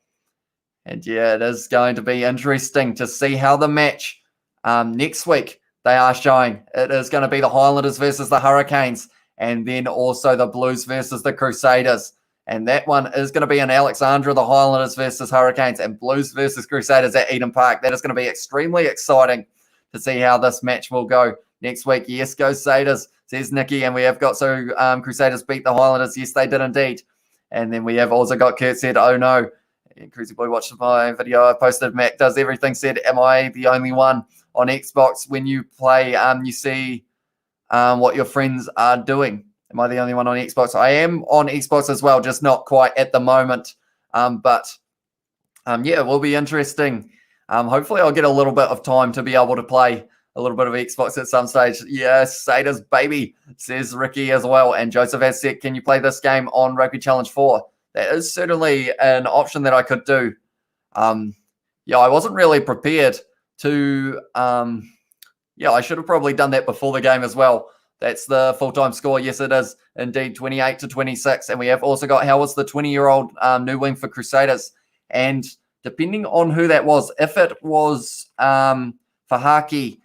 Speaker 1: And yeah, it is going to be interesting to see how the match next week they are showing. It is going to be the Highlanders versus the Hurricanes, and then also the Blues versus the Crusaders. And that one is going to be in Alexandra, the Highlanders versus Hurricanes, and Blues versus Crusaders at Eden Park. That is going to be extremely exciting to see how this match will go next week. Yes, go Crusaders, says Nikki. And we have got, Crusaders beat the Highlanders. Yes, they did indeed. And then we have also got Kurt said, oh no. Cruzy Boy watched my video I posted. Mac does everything said, am I the only one on Xbox when you play, you see what your friends are doing? Am I the only one on Xbox? I am on Xbox as well, just not quite at the moment. But yeah, it will be interesting. Hopefully I'll get a little bit of time to be able to play a little bit of Xbox at some stage. Yes, Sadas baby, says Ricky as well. And Joseph has said, can you play this game on Rugby Challenge 4? That is certainly an option that I could do. Yeah, I wasn't really prepared to... yeah, I should have probably done that before the game as well. That's the full-time score. Yes, it is indeed 28-26. And we have also got Howard's the 20-year-old new wing for Crusaders. And depending on who that was, if it was Fahaki,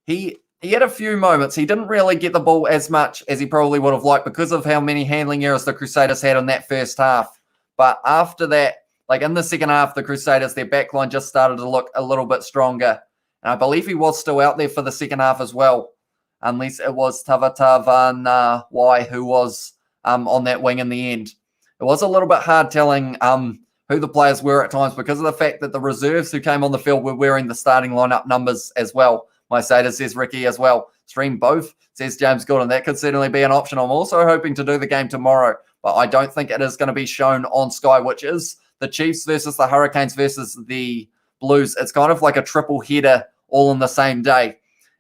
Speaker 1: he had a few moments. He didn't really get the ball as much as he probably would have liked because of how many handling errors the Crusaders had in that first half. But after that, like in the second half, the Crusaders, their backline just started to look a little bit stronger. And I believe he was still out there for the second half as well, unless it was Tavatavan Y who was on that wing in the end. It was a little bit hard telling who the players were at times because of the fact that the reserves who came on the field were wearing the starting lineup numbers as well. My Sader, says Ricky as well. Stream both, says James Gordon. That could certainly be an option. I'm also hoping to do the game tomorrow, but I don't think it is going to be shown on Sky, which is the Chiefs versus the Hurricanes versus the Blues. It's kind of like a triple header all in the same day.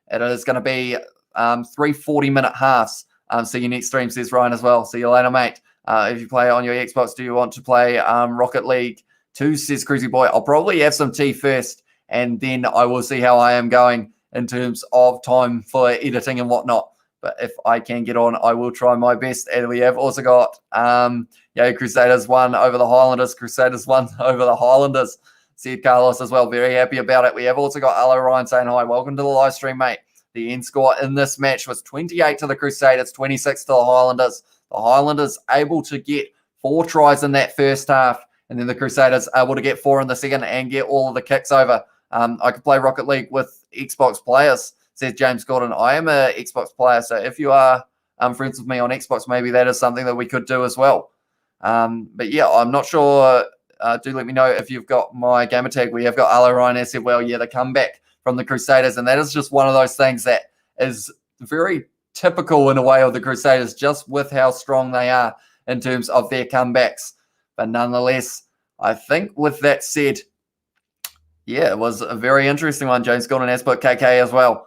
Speaker 1: It is going to be 3 40-minute halves. See you next stream, says Ryan as well. See you later, mate. If you play on your Xbox, do you want to play Rocket League 2, says Cruzy Boy. I'll probably have some tea first, and then I will see how I am going in terms of time for editing and whatnot. But if I can get on, I will try my best. And we have also got Crusaders won over the Highlanders. Crusaders won over the Highlanders, said Carlos as well. Very happy about it. We have also got Hello Ryan saying hi. Welcome to the live stream, mate. The end score in this match was 28 to the Crusaders, 26 to the Highlanders. The Highlanders able to get 4 tries in that first half, and then the Crusaders able to get 4 in the second and get all of the kicks over. I could play Rocket League with Xbox players, says James Gordon. I am an Xbox player, so if you are friends with me on Xbox, maybe that is something that we could do as well. But yeah, I'm not sure. Do let me know if you've got my gamer tag. We have got Arlo Ryan as said, well, yeah, the comeback from the Crusaders, and that is just one of those things that is very typical in a way of the Crusaders, just with how strong they are in terms of their comebacks. But nonetheless, I think with that said, yeah, it was a very interesting one. James Gordon has put KK as well.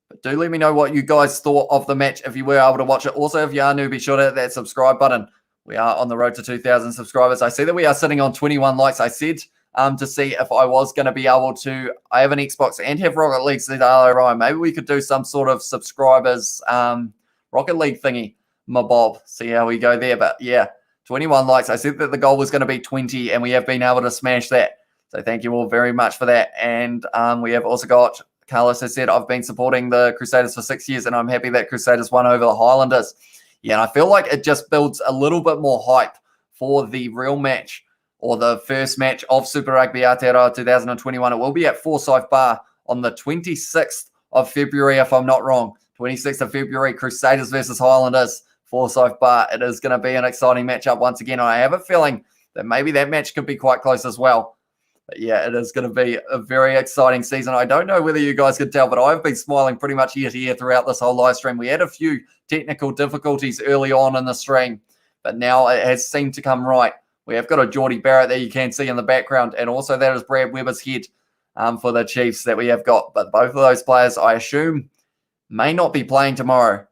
Speaker 1: But do let me know what you guys thought of the match if you were able to watch it. Also, if you are new, be sure to hit that subscribe button. We are on the road to 2,000 subscribers. I see that we are sitting on 21 likes. I said to see if I was going to be able to. I have an Xbox and have Rocket League. Said Ryan, maybe we could do some sort of subscribers Rocket League thingy, my Bob. See how we go there. But yeah, 21 likes. I said that the goal was going to be 20, and we have been able to smash that. So thank you all very much for that. And we have also got Carlos has said, I've been supporting the Crusaders for 6 years, and I'm happy that Crusaders won over the Highlanders. Yeah, and I feel like it just builds a little bit more hype for the real match, or the first match of Super Rugby Aotearoa 2021. It will be at Forsyth Bar on the 26th of February, if I'm not wrong. 26th of February, Crusaders versus Highlanders, Forsyth Bar. It is going to be an exciting matchup once again. I have a feeling that maybe that match could be quite close as well. But yeah, it is going to be a very exciting season. I don't know whether you guys could tell, but I've been smiling pretty much ear to ear throughout this whole live stream. We had a few technical difficulties early on in the stream, but now it has seemed to come right. We have got a Geordie Barrett that you can see in the background, and also that is Brad Weber's head for the Chiefs that we have got. But both of those players, I assume, may not be playing tomorrow,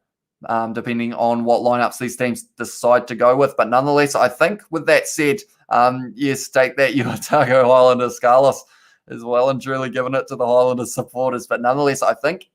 Speaker 1: depending on what lineups these teams decide to go with. But nonetheless, I think with that said, yes, take that, you Otago Highlanders. Carlos is well and truly giving it to the Highlanders supporters. But nonetheless, I think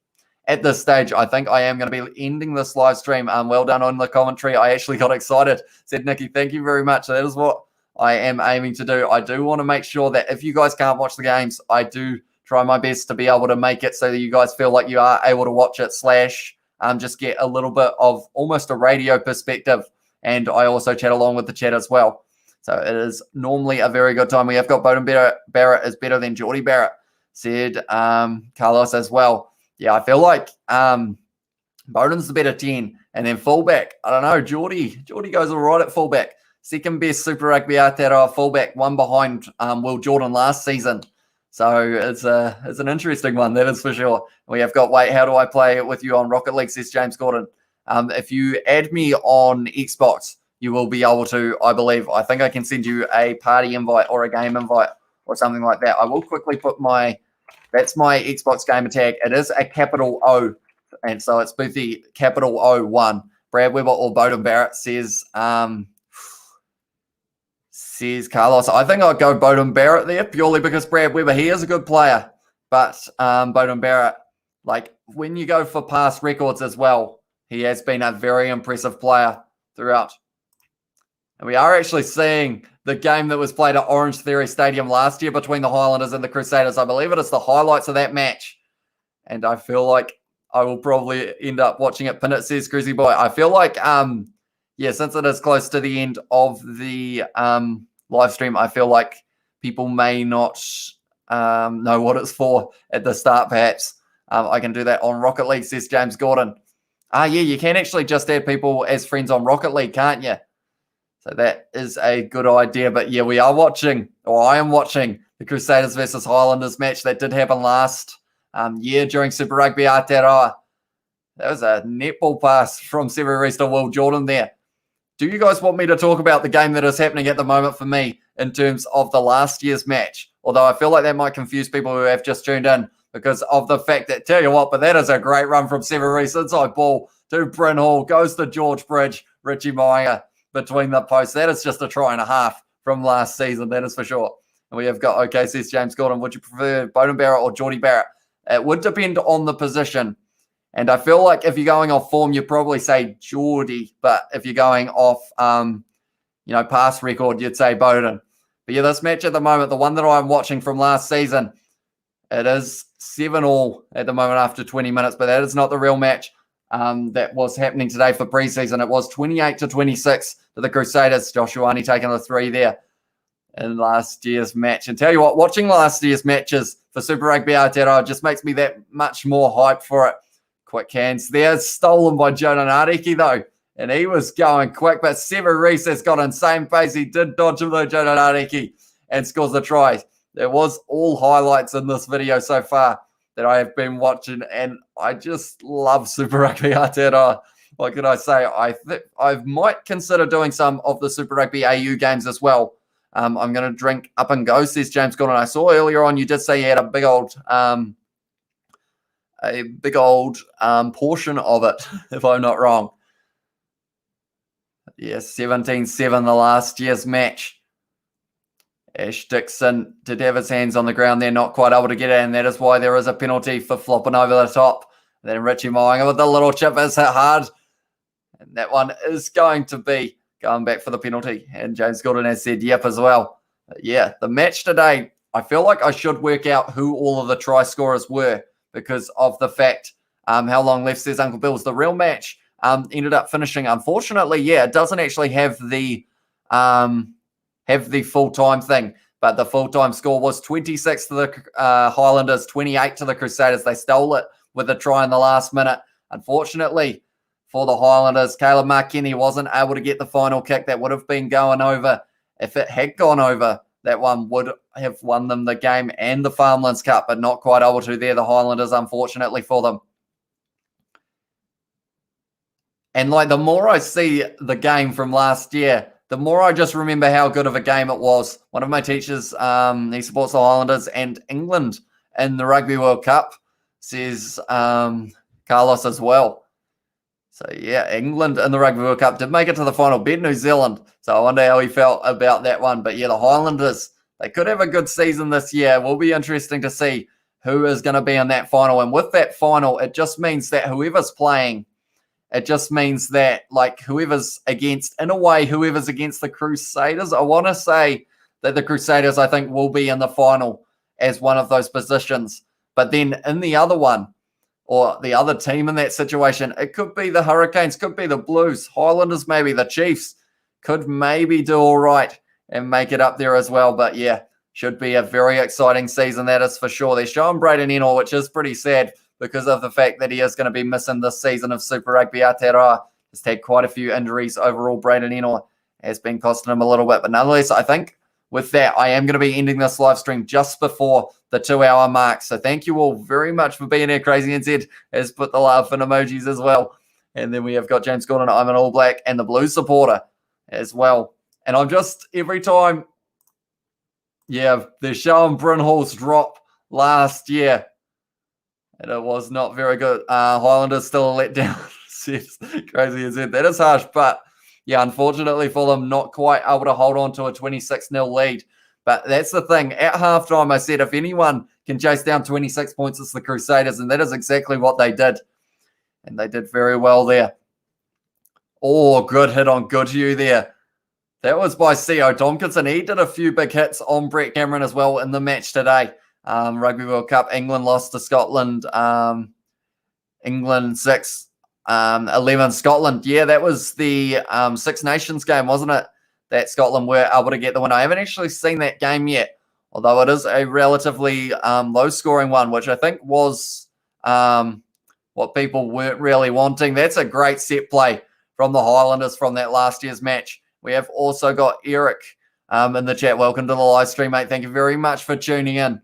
Speaker 1: at this stage, I think I am going to be ending this live stream. Well done on the commentary. I actually got excited. Said Nikki, thank you very much. That is what I am aiming to do. I do want to make sure that if you guys can't watch the games, I do try my best to be able to make it so that you guys feel like you are able to watch it / just get a little bit of almost a radio perspective. And I also chat along with the chat as well. So it is normally a very good time. We have got Bowden Barrett is better than Geordie Barrett, said Carlos as well. Yeah, I feel like Bowden's the better 10. And then fullback, I don't know, Geordie goes all right at fullback. Second best Super Rugby Aotearoa fullback, one behind Will Jordan last season. So it's an interesting one, that is for sure. We have got, wait, how do I play with you on Rocket League, says James Gordon. If you add me on Xbox, you will be able to, I believe, I think I can send you a party invite or a game invite or something like that. I will quickly put that's my Xbox gamer tag. It is a capital O, and so it's Boothie capital O1. Brad Weber or Bowden Barrett, says Carlos. I think I'll go Bowden Barrett there purely because Brad Weber, he is a good player. But Bowden Barrett, like when you go for past records as well, he has been a very impressive player throughout. And we are actually seeing the game that was played at Orange Theory Stadium last year between the Highlanders and the Crusaders. I believe it is the highlights of that match. And I feel like I will probably end up watching it. Pinnit says, Cruzy Boy. I feel like, since it is close to the end of the live stream, I feel like people may not know what it's for at the start, perhaps. I can do that on Rocket League, says James Gordon. Yeah, you can actually just add people as friends on Rocket League, can't you? So that is a good idea. But yeah, I am watching the Crusaders versus Highlanders match that did happen last year during Super Rugby Aotearoa. That was a netball pass from Severest to Will Jordan there. Do you guys want me to talk about the game that is happening at the moment for me in terms of the last year's match? Although I feel like that might confuse people who have just tuned in because of the fact that, tell you what, but that is a great run from Severest. Inside ball to Bryn Hall, goes to George Bridge, Richie Meyer between the posts. That is just a try and a half from last season, that is for sure. And we have got, okay, says James Gordon, would you prefer Bowden Barrett or Geordie Barrett? It would depend on the position. And I feel like if you're going off form, you'd probably say Geordie. But if you're going off, past record, you'd say Bowden. But yeah, this match at the moment, the one that I'm watching from last season, it is 7-7 at the moment after 20 minutes, but that is not the real match that was happening today for preseason. It was 28-26 to the Crusaders. Josh Ioane taking the 3 there in last year's match. And tell you what, watching last year's matches for Super Rugby Aotearoa just makes me that much more hyped for it. Quick hands there, stolen by Jonah Nareki though. And he was going quick, but Sever Reese has got insane pace. He did dodge him though, Jonah Nareki, and scores the try. There was all highlights in this video so far that I have been watching, and I just love Super Rugby Aotearoa. What could I say? I might consider doing some of the Super Rugby AU games as well. I'm going to drink up and go, says James Gordon. I saw earlier on you did say you had a big old portion of it, if I'm not wrong. Yes, 17-7 the last year's match. Ash Dixon did have his hands on the ground there, not quite able to get it, and that is why there is a penalty for flopping over the top. And then Richie Moanga with the little chip is hit hard. And that one is going to be going back for the penalty. And James Gordon has said yep as well. But yeah, the match today, I feel like I should work out who all of the try scorers were because of the fact how long left, says Uncle Bill's. The real match ended up finishing, unfortunately, yeah, it doesn't actually have the full-time thing, but the full-time score was 26 to the Highlanders, 28 to the Crusaders. They stole it with a try in the last minute. Unfortunately for the Highlanders, Caleb Markenny wasn't able to get the final kick. That would have been going over. If it had gone over, that one would have won them the game and the Farmlands Cup, but not quite able to there, the Highlanders, unfortunately for them. And like the more I see the game from last year, the more I just remember how good of a game it was. One of my teachers, he supports the Highlanders and England in the Rugby World Cup, says Carlos as well. So yeah, England in the Rugby World Cup did make it to the final, beat New Zealand. So I wonder how he felt about that one. But yeah, the Highlanders, they could have a good season this year. It will be interesting to see who is going to be in that final. And with that final, it just means that whoever's playing, it just means that, like, whoever's against, in a way, whoever's against the Crusaders, I want to say that the Crusaders, I think, will be in the final as one of those positions. But then in the other one, or the other team in that situation, it could be the Hurricanes, could be the Blues, Highlanders, maybe the Chiefs, could maybe do all right and make it up there as well. But yeah, should be a very exciting season, that is for sure. They're showing Braden Ennor, which is pretty sad, because of the fact that he is going to be missing this season of Super Rugby Aotearoa. He's had quite a few injuries overall. Braden Ennor has been costing him a little bit. But nonetheless, I think with that, I am going to be ending this live stream just before the 2-hour mark. So thank you all very much for being here. Crazy NZ has put the love and emojis as well. And then we have got James Gordon, I'm an All Black, and the Blues supporter as well. And I'm just, every time, yeah, they're showing Bryn Hall's drop last year. And it was not very good. Highlanders still a letdown. Crazy as it. That is harsh. But yeah, unfortunately for them, not quite able to hold on to a 26-0 lead. But that's the thing. At halftime, I said if anyone can chase down 26 points, it's the Crusaders. And that is exactly what they did. And they did very well there. Oh, good hit on Goodhue there. That was by C.O. Tompkinson. He did a few big hits on Brett Cameron as well in the match today. Rugby World Cup, England lost to Scotland. England 6-11 Scotland. Yeah, that was the Six Nations game, wasn't it? That Scotland were able to get the win. I haven't actually seen that game yet, although it is a relatively low-scoring one, which I think was what people weren't really wanting. That's a great set play from the Highlanders from that last year's match. We have also got Eric in the chat. Welcome to the live stream, mate. Thank you very much for tuning in.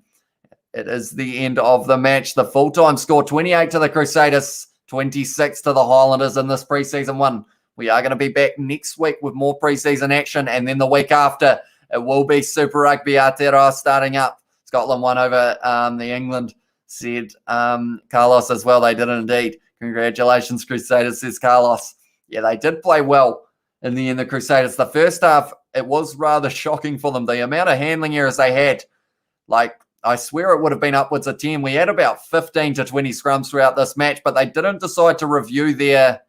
Speaker 1: It is the end of the match. The full-time score, 28 to the Crusaders, 26 to the Highlanders in this preseason one. We are going to be back next week with more preseason action, and then the week after, it will be Super Rugby Aotearoa starting up. Scotland won over the England, said Carlos as well. They did indeed. Congratulations, Crusaders, says Carlos. Yeah, they did play well in the end, the Crusaders. The first half, it was rather shocking for them. The amount of handling errors they had, like, I swear it would have been upwards of 10. We had about 15 to 20 scrums throughout this match, but they didn't decide to review their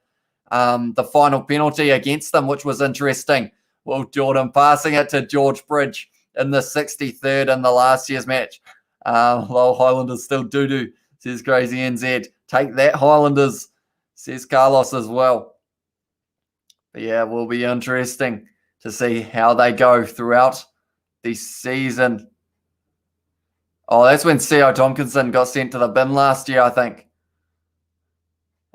Speaker 1: the final penalty against them, which was interesting. Will Jordan passing it to George Bridge in the 63rd in the last year's match. Lol, Highlanders still doo-doo, says Crazy NZ. Take that, Highlanders, says Carlos as well. But yeah, it will be interesting to see how they go throughout the season. Oh, that's when C.O. Tompkinson got sent to the bin last year, I think.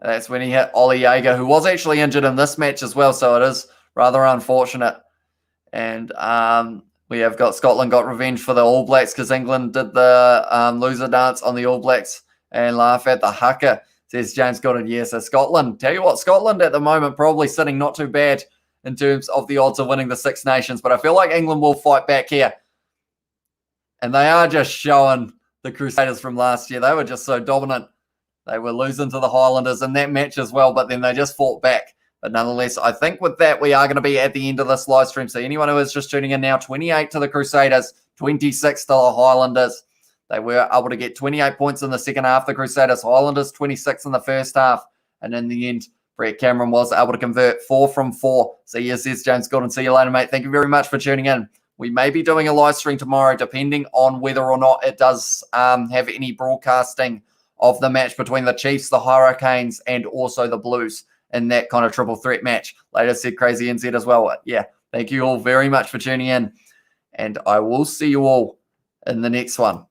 Speaker 1: That's when he hit Ollie Jaeger, who was actually injured in this match as well, so it is rather unfortunate. And we have got Scotland got revenge for the All Blacks because England did the loser dance on the All Blacks and laugh at the haka, says James Goddard. Yes, so Scotland. Tell you what, Scotland at the moment probably sitting not too bad in terms of the odds of winning the Six Nations, but I feel like England will fight back here. And they are just showing the Crusaders from last year. They were just so dominant. They were losing to the Highlanders in that match as well, but then they just fought back. But nonetheless, I think with that, we are going to be at the end of this live stream. So anyone who is just tuning in now, 28 to the Crusaders, 26 to the Highlanders. They were able to get 28 points in the second half, the Crusaders. Highlanders, 26 in the first half. And in the end, Brett Cameron was able to convert 4 from 4. So yes, James Gordon. See you later, mate. Thank you very much for tuning in. We may be doing a live stream tomorrow, depending on whether or not it does have any broadcasting of the match between the Chiefs, the Hurricanes, and also the Blues in that kind of triple threat match. Later said Crazy NZ as well. Yeah, thank you all very much for tuning in, and I will see you all in the next one.